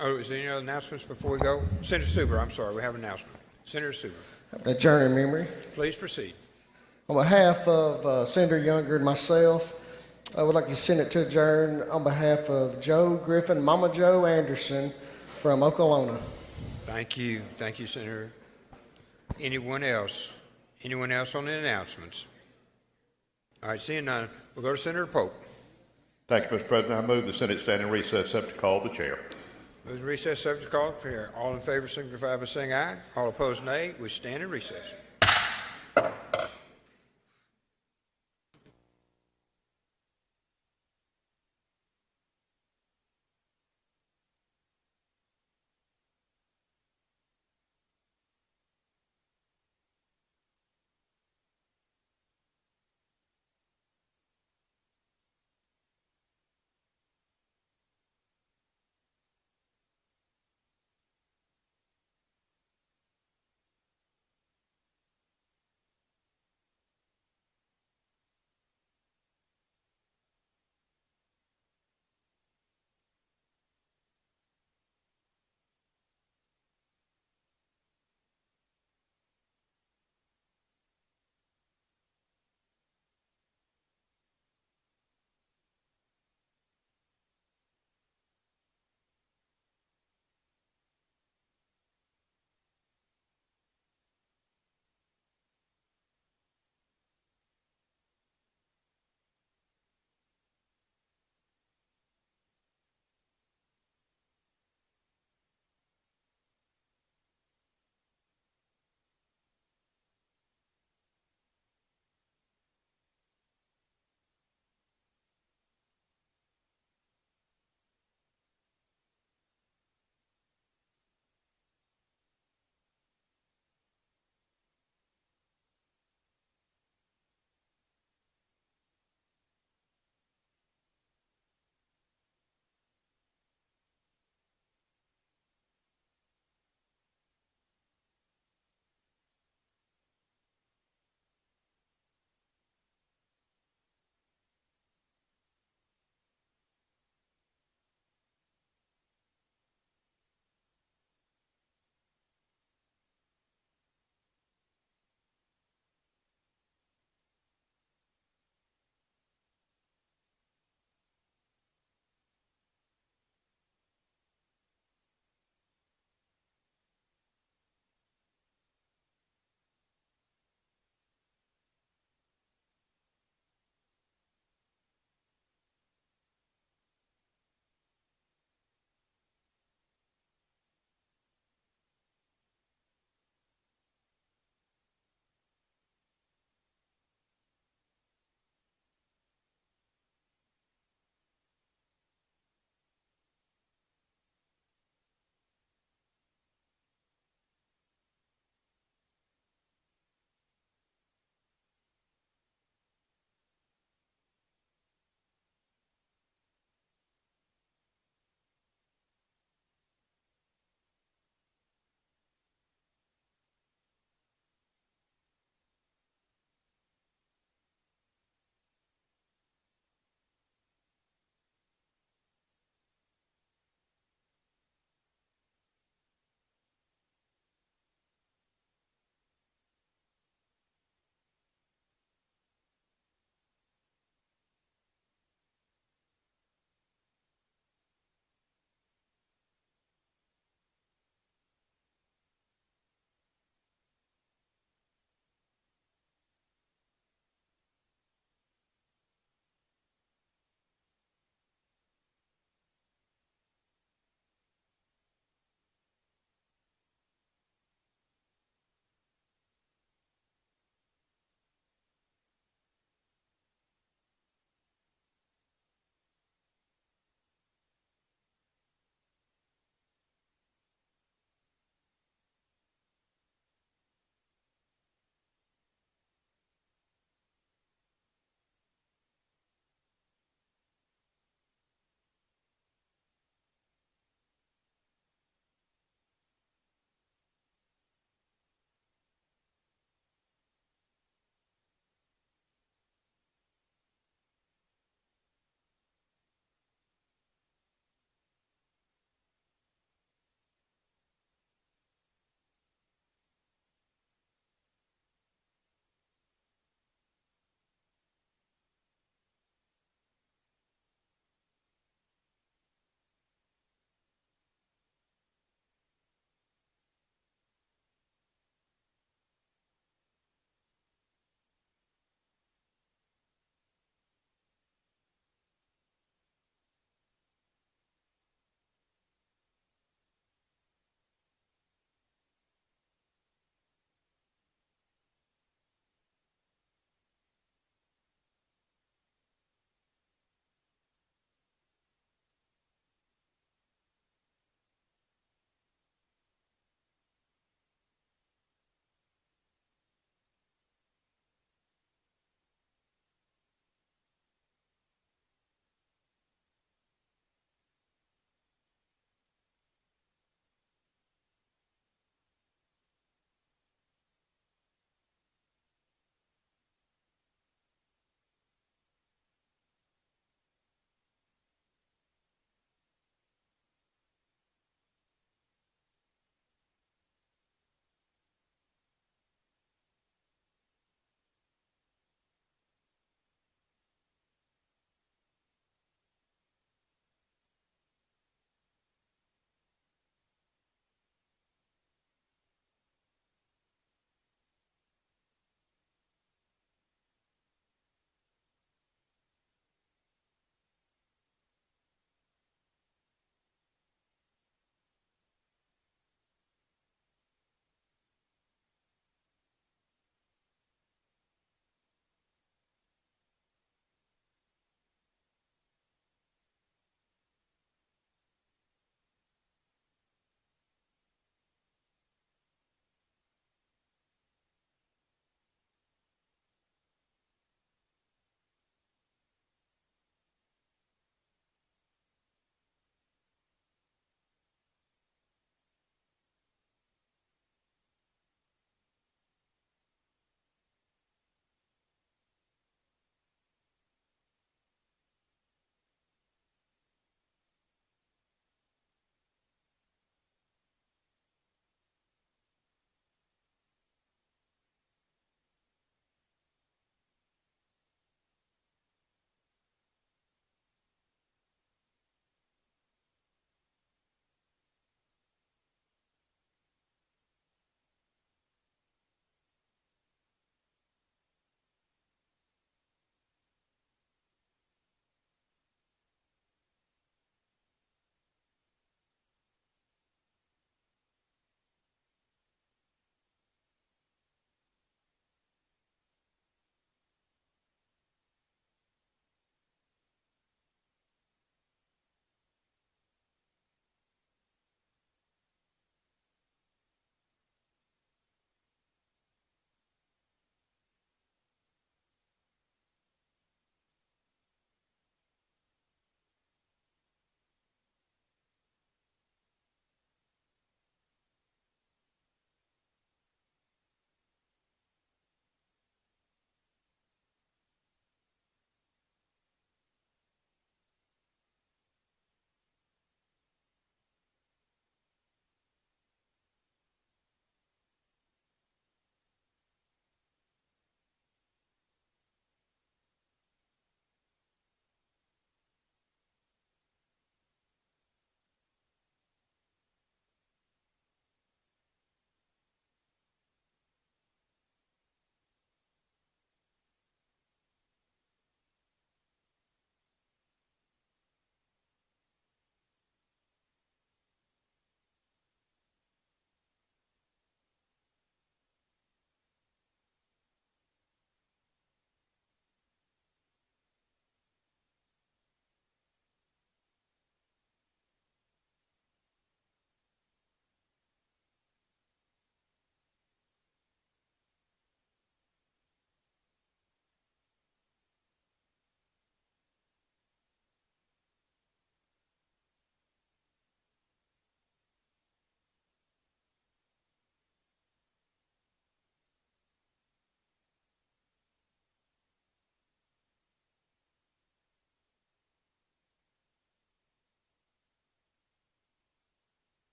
Oh, is there any other announcements before we go? Senator Suber, I'm sorry, we have an announcement. Senator Suber. Adjourn in memory. Please proceed. On behalf of Senator Younger and myself, I would like to send it to adjourn on behalf of Joe Griffin, Mama Joe Anderson from Oklahoma. Thank you. Thank you, Senator. Anyone else? Anyone else on the announcements? All right, seeing none, we'll go to Senator Polk. Thank you, Mr. President. I move the Senate stand in recess, subject to call of the chair. Move to recess, subject to call of the chair. All in favor signify by saying aye. All opposed, nay. We stand in recess.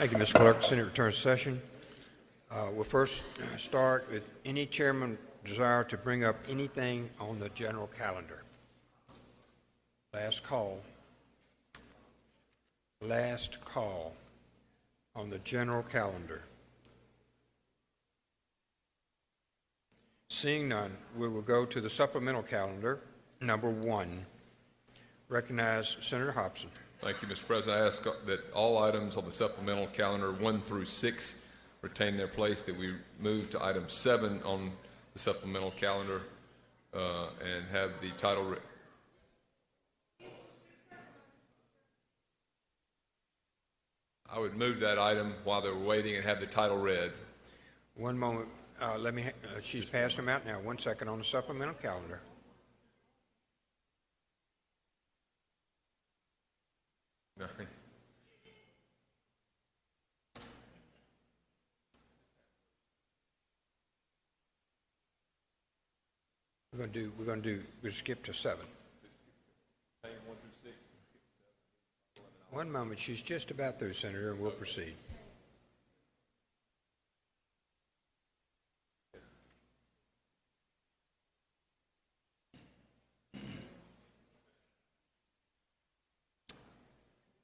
Thank you, Mr. Clerk. Senate returns to session. We'll first start with any chairman desire to bring up anything on the general calendar. Last call. Last call on the general calendar. Seeing none, we will go to the supplemental calendar, number 1. Recognize Senator Hobson. Thank you, Mr. President. I ask that all items on the supplemental calendar 1 through 6 retain their place, that we move to item 7 on the supplemental calendar and have the title I would move that item while they're waiting and have the title read. One moment. She's passed them out now. 1 second on the supplemental calendar. We'll skip to 7. 1 moment. She's just about through, Senator, and we'll proceed.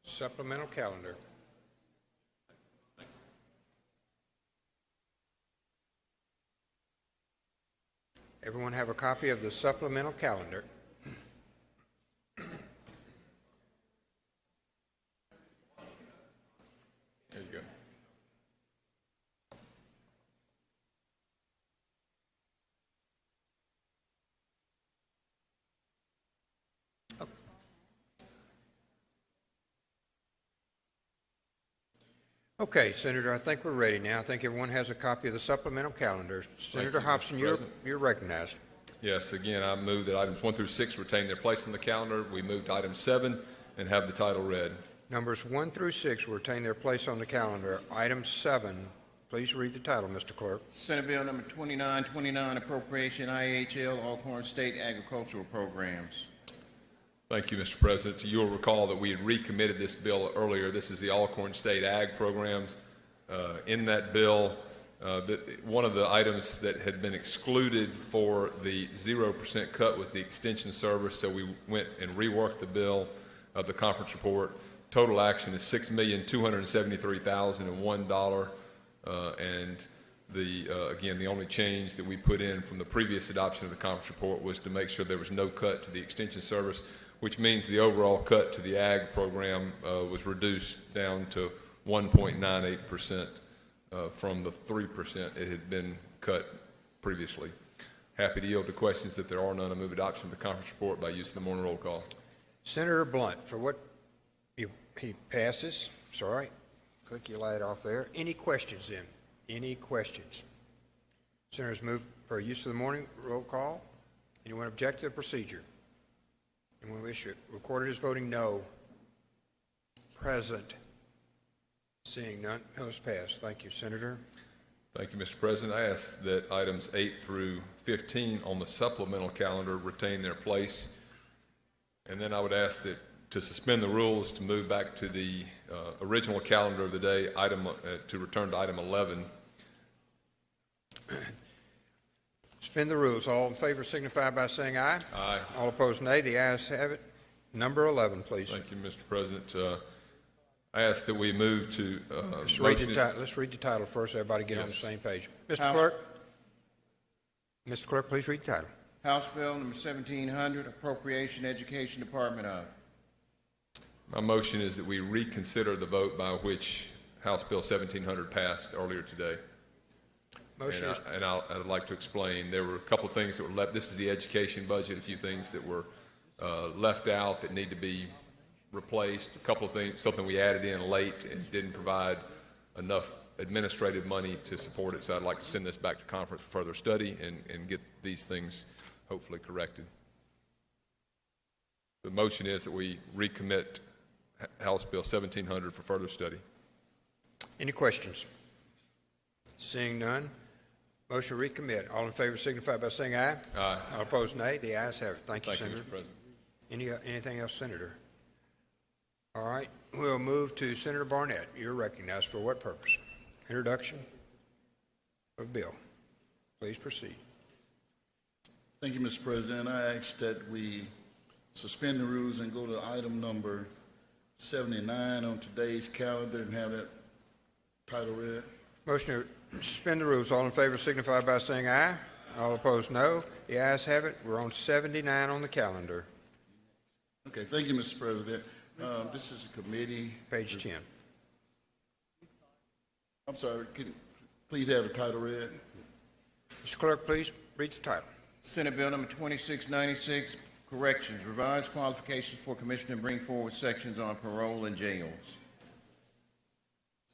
Supplemental calendar. Everyone have a copy of the supplemental calendar? There you go. Okay, Senator, I think we're ready now. I think everyone has a copy of the supplemental calendar. Senator Hobson, you're recognized. Yes, again, I move that items 1 through 6 retain their place on the calendar. We move to item 7 and have the title read. Numbers 1 through 6 will retain their place on the calendar. Item 7, please read the title, Mr. Clerk. Senate Bill number 2929, appropriation IHL Alcorn State Agricultural Programs. Thank you, Mr. President. You'll recall that we had recommitted this bill earlier. This is the Alcorn State Ag Programs. In that bill, one of the items that had been excluded for the 0% cut was the extension service, so we went and reworked the bill of the conference report. Total action is $6,273,001, and again, the only change that we put in from the previous adoption of the conference report was to make sure there was no cut to the extension service, which means the overall cut to the ag program was reduced down to 1.98% from the 3% it had been cut previously. Happy to yield to questions if there are none. I move adoption of the conference report by use of the morning roll call. Senator Blunt, for what he passes. Sorry. Click your light off there. Any questions then? Any questions? Senators move for use of the morning roll call. Anyone object to the procedure? Anyone wish it recorded as voting no? Present. Seeing none, no is passed. Thank you, Senator. Thank you, Mr. President. I ask that items 8 through 15 on the supplemental calendar retain their place. And then I would ask that to suspend the rules to move back to the original calendar of the day, to return to item 11. Suspend the rules. All in favor signify by saying aye. Aye. All opposed, nay. The ayes have it. Number 11, please. Thank you, Mr. President. I ask that we move to Let's read the title first. Everybody get on the same page. Mr. Clerk, please read the title. House Bill number 1700, appropriation Education Department of. My motion is that we reconsider the vote by which House Bill 1700 passed earlier today. Motion I'd like to explain. There were a couple of things that were left. This is the education budget, a few things that were left out that need to be replaced. A couple of things, something we added in late and didn't provide enough administrative money to support it. So I'd like to send this back to conference for further study and get these things hopefully corrected. The motion is that we recommit House Bill 1700 for further study. Any questions? Seeing none, motion to recommit. All in favor signify by saying aye. Aye. All opposed, nay. The ayes have it. Thank you, Thank you, Senator. Mr. President. Anything else, Senator? All right, we'll move to Senator Barnett. You're recognized for what purpose? Introduction of bill. Please proceed. Thank you, Mr. President. I ask that we suspend the rules and go to item number 79 on today's calendar and have that title read. Motion to suspend the rules. All in favor signify by saying aye. All opposed, no. The ayes have it. We're on 79 on the calendar. Okay, thank you, Mr. President. This is a committee. Page 10. I'm sorry, can please have the title read? Mr. Clerk, please read the title. Senate Bill number 2696, corrections, revised qualifications for commissioner and bring forward sections on parole and jails.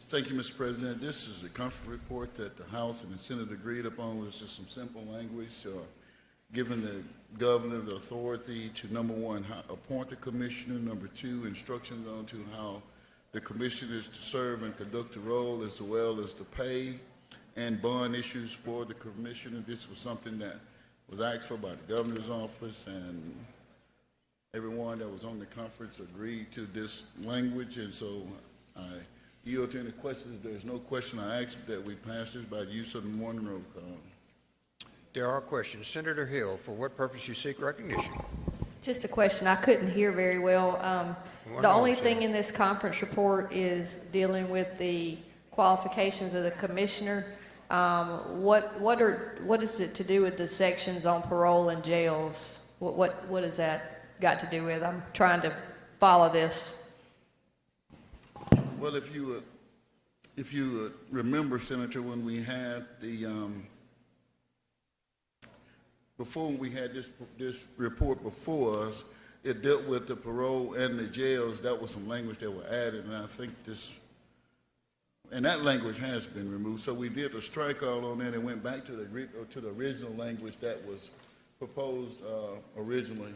Thank you, Mr. President. This is a comfort report that the House and the Senate agreed upon. This is some simple language, giving the governor the authority to, number one, appoint the commissioner, number two, instructions on to how the commissioners to serve and conduct the role, as well as the pay and bond issues for the commissioner. This was something that was asked for by the governor's office, and everyone that was on the conference agreed to this language, and so I yield to any questions. If there's no question, I ask that we pass this by the use of the morning roll call. There are questions. Senator Hill, for what purpose you seek recognition? Just a question. I couldn't hear very well. The only thing in this conference report is dealing with the qualifications of the commissioner. What is it to do with the sections on parole and jails? What has that got to do with? I'm trying to follow this. Well, if you remember, Senator, when we had the before we had this report before us, it dealt with the parole and the jails. That was some language that were added, and I think and that language has been removed. So we did a strike all on that and went back to the original language that was proposed originally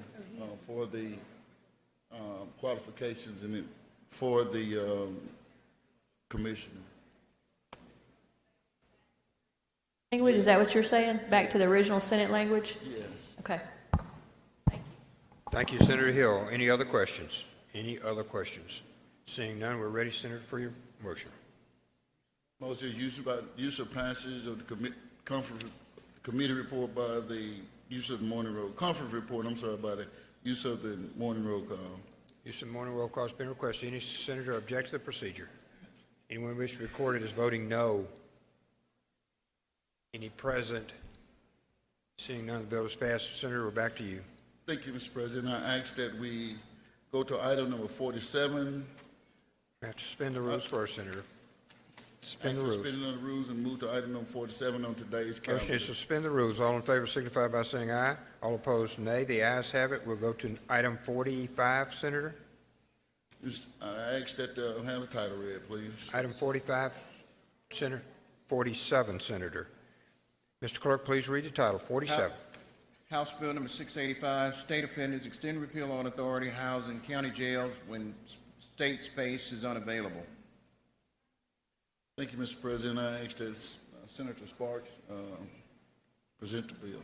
for the qualifications and for the commissioner. Language, is that what you're saying? Back to the original Senate language? Yes. Okay. Thank you, Senator Hill. Any other questions? Any other questions? Seeing none, we're ready, Senator, for your motion. Motion use of passage of the committee report by the use of the morning roll. Conference report, I'm sorry, by the use of the morning roll call. Use of morning roll call has been requested. Any senator object to the procedure? Anyone wish to be recorded as voting no? Any present? Seeing none, the bill is passed. Senator, we're back to you. Thank you, Mr. President. I ask that we go to item number 47. We have to suspend the rules first, Senator. Suspend the rules. Suspending the rules and move to item number 47 on today's calendar. Motion is to suspend the rules. All in favor signify by saying aye. All opposed, nay. The ayes have it. We'll go to item 45, Senator. I ask that have the title read, please. Item 45, Senator. 47, Senator. Mr. Clerk, please read the title. 47. House Bill number 685, state offenders, extend repeal on authority housing county jails when state space is unavailable. Thank you, Mr. President. I ask that Senator Sparks present the bill.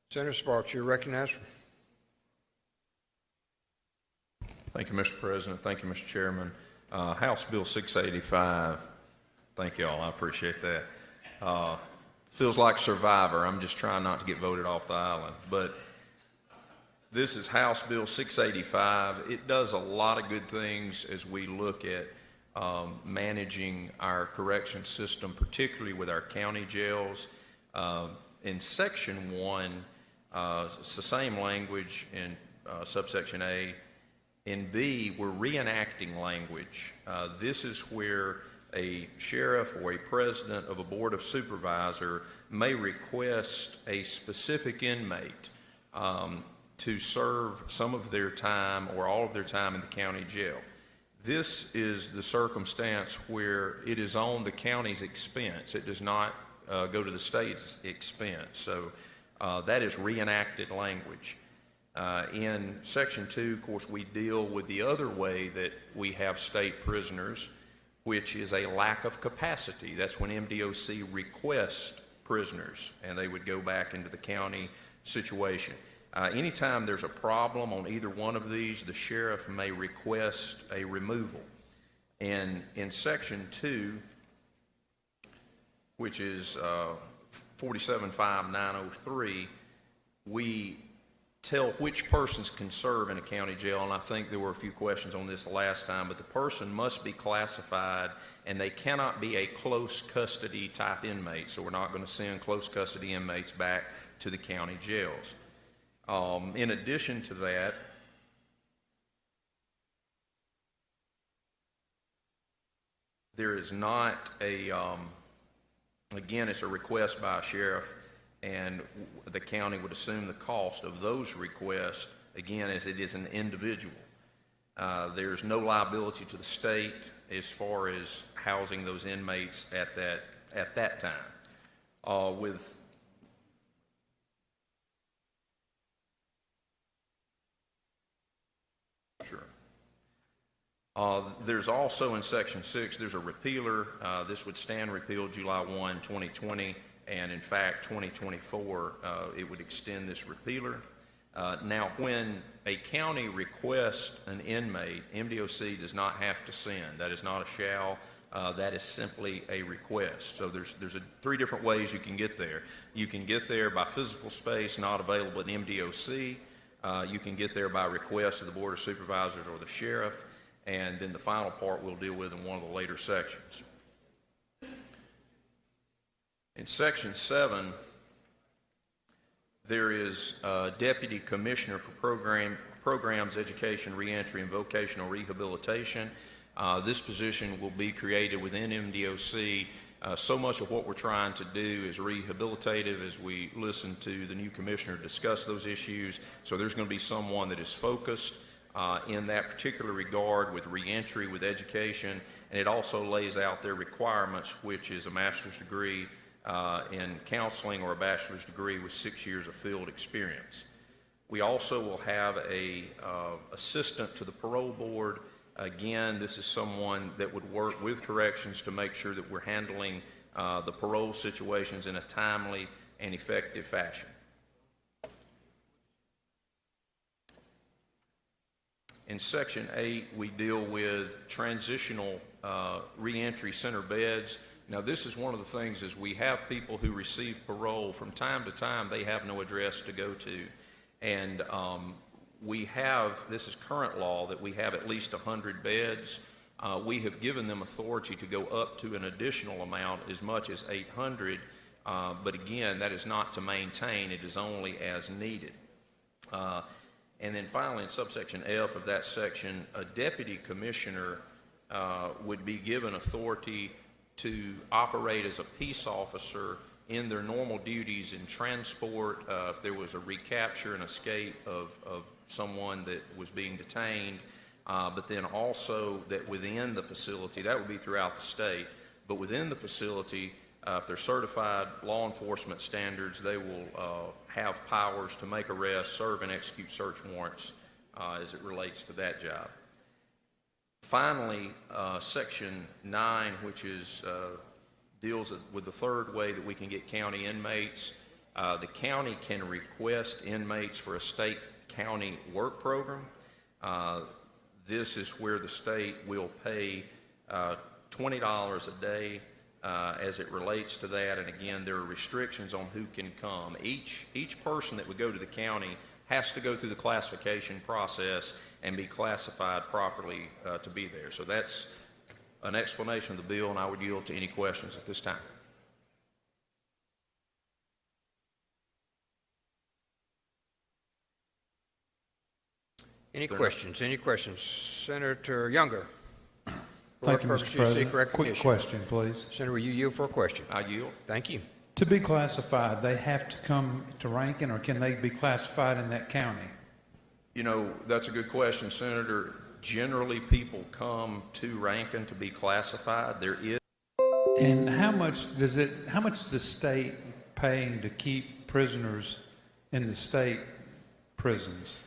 Senator Sparks, you're recognized. Thank you, Mr. President. Thank you, Mr. Chairman. House Bill 685. Thank you all. I appreciate that. Feels like Survivor. I'm just trying not to get voted off the island. But this is House Bill 685. It does a lot of good things as we look at managing our correction system, particularly with our county jails. In Section 1, it's the same language in subsection A. In B, we're reenacting language. This is where a sheriff or a president of a board of supervisor may request a specific inmate to serve some of their time or all of their time in the county jail. This is the circumstance where it is on the county's expense. It does not go to the state's expense. So that is reenacted language. In Section 2, of course, we deal with the other way that we have state prisoners, which is a lack of capacity. That's when MDOC requests prisoners, and they would go back into the county situation. Anytime there's a problem on either one of these, the sheriff may request a removal. And in Section 2, which is 475903, we tell which persons can serve in a county jail, and I think there were a few questions on this the last time, but the person must be classified, and they cannot be a close custody type inmate, so we're not going to send close custody inmates back to the county jails. In addition to that, there is not a, again, it's a request by a sheriff, and the county would assume the cost of those requests, again, as it is an individual. There's no liability to the state as far as housing those inmates at that time. There's also in Section 6, there's a repealer. This would stand repealed July 1, 2020, and in fact, 2024, it would extend this repealer. Now, when a county requests an inmate, MDOC does not have to send. That is not a shall. That is simply a request. So there's three different ways you can get there. You can get there by physical space not available at MDOC. You can get there by request of the Board of Supervisors or the sheriff. And then the final part we'll deal with in one of the later sections. In Section 7, there is a Deputy Commissioner for Programs, Education, Reentry, and Vocational Rehabilitation. This position will be created within MDOC. So much of what we're trying to do is rehabilitative as we listen to the new commissioner discuss those issues. So there's going to be someone that is focused in that particular regard with reentry, with education, and it also lays out their requirements, which is a master's degree in counseling or a bachelor's degree with 6 years of field experience. We also will have a assistant to the parole board. Again, this is someone that would work with corrections to make sure that we're handling the parole situations in a timely and effective fashion. In Section 8, we deal with transitional reentry center beds. Now, this is one of the things is we have people who receive parole. From time to time, they have no address to go to. And we have, this is current law, that we have at least 100 beds. We have given them authority to go up to an additional amount, as much as 800. But again, that is not to maintain. It is only as needed. And then finally, in subsection F of that section, a deputy commissioner would be given authority to operate as a peace officer in their normal duties in transport, if there was a recapture and escape of someone that was being detained, but then also that within the facility, that would be throughout the state, but within the facility, if they're certified law enforcement standards, they will have powers to make arrests, serve and execute search warrants as it relates to that job. Finally, Section 9, which is deals with the third way that we can get county inmates. The county can request inmates for a state-county work program. This is where the state will pay $20 a day as it relates to that, and again, there are restrictions on who can come. Each person that would go to the county has to go through the classification process and be classified properly to be there. So that's an explanation of the bill, and I would yield to any questions at this time. Any questions? Any questions? Senator Younger. Thank you, Purpose Mr. you seek President. recognition. Quick question, please. Senator, will you yield for a question? I yield. Thank you. To be classified, they have to come to Rankin, or can they be classified in that county? You know, that's a good question, Senator. Generally, people come to Rankin to be classified. There is. And how much is the state paying to keep prisoners in the state prisons?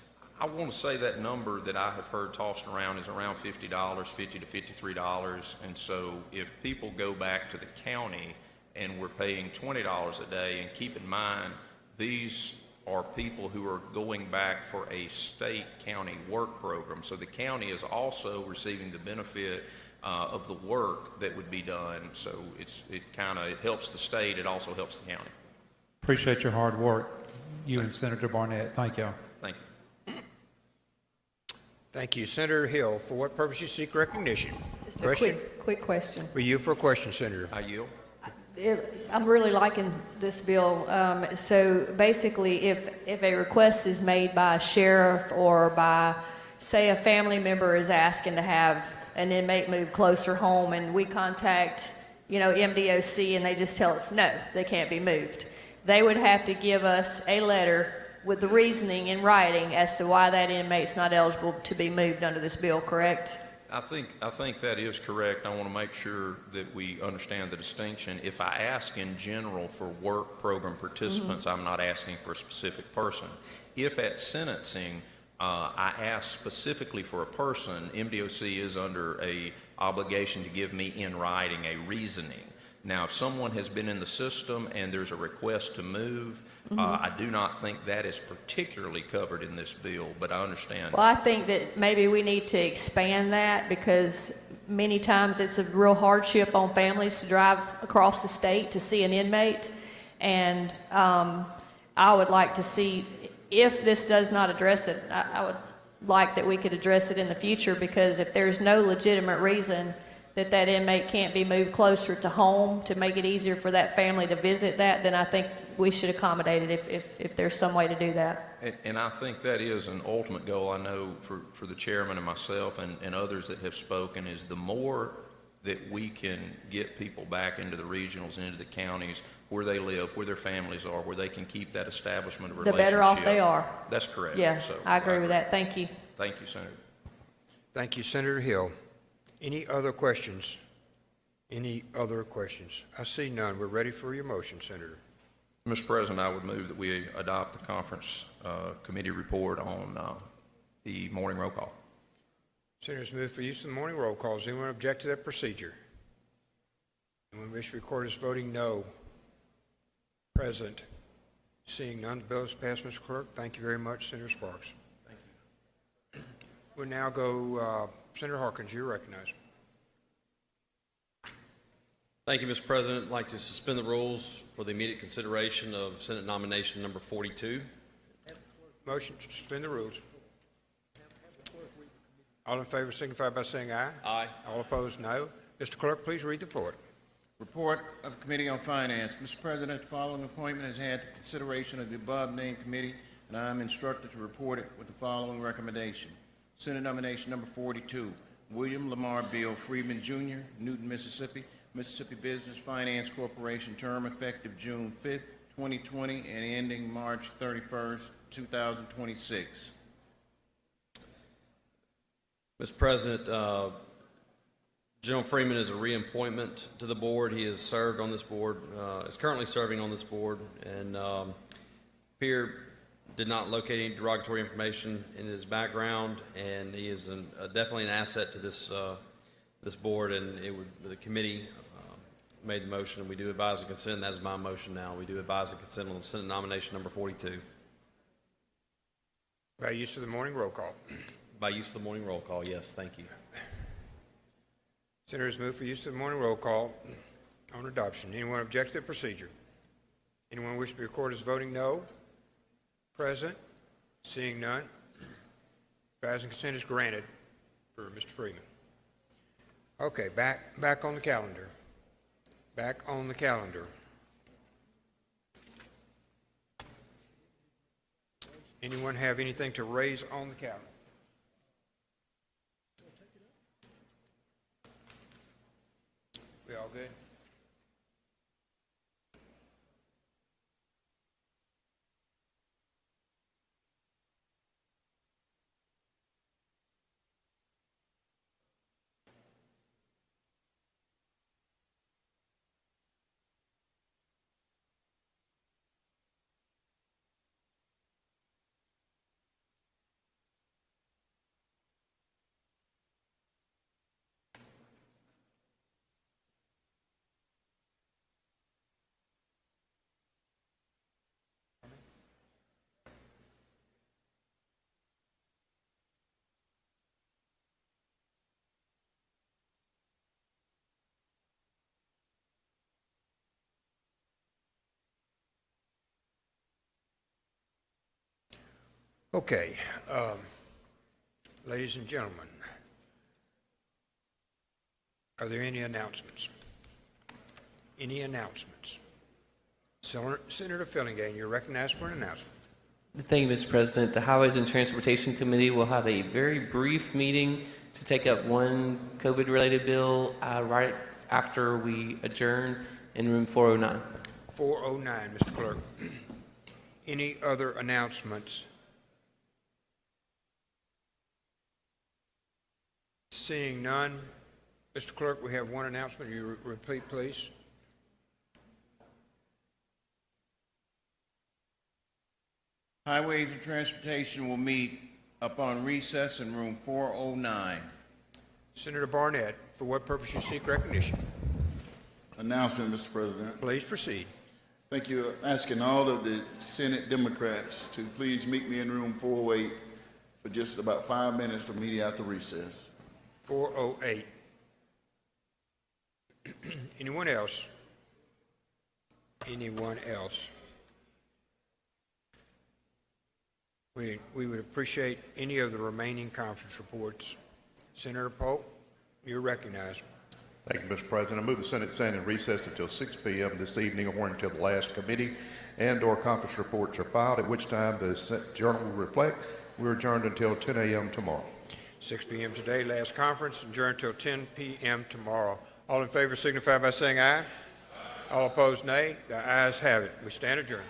I want to say that number that I have heard tossed around is around $50, $50 to $53. And so if people go back to the county and we're paying $20 a day, and keep in mind, these are people who are going back for a state county work program. So the county is also receiving the benefit of the work that would be done. So it helps the state, it also helps the county. Appreciate your hard work, you and Senator Barnett. Thank y'all. Thank you. Thank you. Senator Hill, for what purpose you seek recognition? Just a quick question. For you for a question, Senator. I yield. I'm really liking this bill. So basically, if a request is made by a sheriff or by, say, a family member is asking to have an inmate move closer home, and we contact, MDOC, and they just tell us, no, they can't be moved. They would have to give us a letter with the reasoning in writing as to why that inmate's not eligible to be moved under this bill, correct? I think that is correct. I want to make sure that we understand the distinction. If I ask in general for work program participants, I'm not asking for a specific person. If at sentencing, I ask specifically for a person, MDOC is under a obligation to give me in writing a reasoning. Now, if someone has been in the system and there's a request to move, I do not think that is particularly covered in this bill, but I understand. Well, I think that maybe we need to expand that, because many times it's a real hardship on families to drive across the state to see an inmate. And I would like to see, if this does not address it, I would like that we could address it in the future, because if there's no legitimate reason that inmate can't be moved closer to home to make it easier for that family to visit that, then I think we should accommodate it if there's some way to do that. And I think that is an ultimate goal. I know for the chairman and myself and others that have spoken, is the more that we can get people back into the regionals and into the counties where they live, where their families are, where they can keep that establishment of The relationship. better off they are. That's correct. Yeah, So, I agree with that. Thank you. Thank you, Senator. Thank you, Senator Hill. Any other questions? Any other questions? I see none. We're ready for your motion, Senator. Mr. President, I would move that we adopt the conference committee report on the morning roll call. Senators, move for use of the morning roll call. Does anyone object to that procedure? Anyone wish to record as voting no? Present. Seeing none, the bill is passed, Mr. Clerk. Thank you very much, Senator Sparks. Thank you. We'll now go, Senator Harkins, you're recognized. Thank you, Mr. President. I'd like to suspend the rules for the immediate consideration of Senate nomination number 42. Motion to suspend the rules. All in favor signify by saying aye. Aye. All opposed, no. Mr. Clerk, please read the report. Report of the Committee on Finance. Mr. President, the following appointment has had the consideration of the above-named committee, and I am instructed to report it with the following recommendation. Senate nomination number 42, William Lamar Bill Freeman, Jr., Newton, Mississippi, Mississippi Business Finance Corporation, term effective June 5th, 2020, and ending March 31st, 2026. Mr. President, General Freeman is a reappointment to the board. He has served on this board, is currently serving on this board, and Peer did not locate any derogatory information in his background, and he is definitely an asset to this this board, and the committee made the motion, and we do advise the consent. That is my motion now. We do advise the consent on Senate nomination number 42. By use of the morning roll call. By use of the morning roll call, yes, thank you. Senators, move for use of the morning roll call on adoption. Anyone object to the procedure? Anyone wish to be recorded as voting no? Present. Seeing none. Advising consent is granted for Mr. Freeman. Okay, back on the calendar. Back on the calendar. Anyone have anything to raise on the calendar? We all good? Okay, ladies and gentlemen, are there any announcements? Any announcements? Senator Fillingane, you're recognized for an announcement. Thank you, Mr. President. The Highways and Transportation Committee will have a very brief meeting to take up one COVID-related bill right after we adjourn in room 409. 409, Mr. Clerk. Any other announcements? Seeing none, Mr. Clerk, we have one announcement. You repeat, please. Highways and Transportation will meet upon recess in room 409. Senator Barnett, for what purpose you seek recognition? Announcement, Mr. President. Please proceed. Thank you. Asking all of the Senate Democrats to please meet me in room 408 for just about 5 minutes immediately after recess. 408. Anyone else? Anyone else? We would appreciate any of the remaining conference reports. Senator Polk, you're recognized. Thank you, Mr. President. I move the Senate stand in recess until 6 p.m. this evening or until the last committee and/or conference reports are filed, at which time the journal will reflect. We're adjourned until 10 a.m. tomorrow. 6 p.m. today, last conference, adjourned until 10 p.m. tomorrow. All in favor signify by saying aye. All opposed, nay. The ayes have it. We stand adjourned.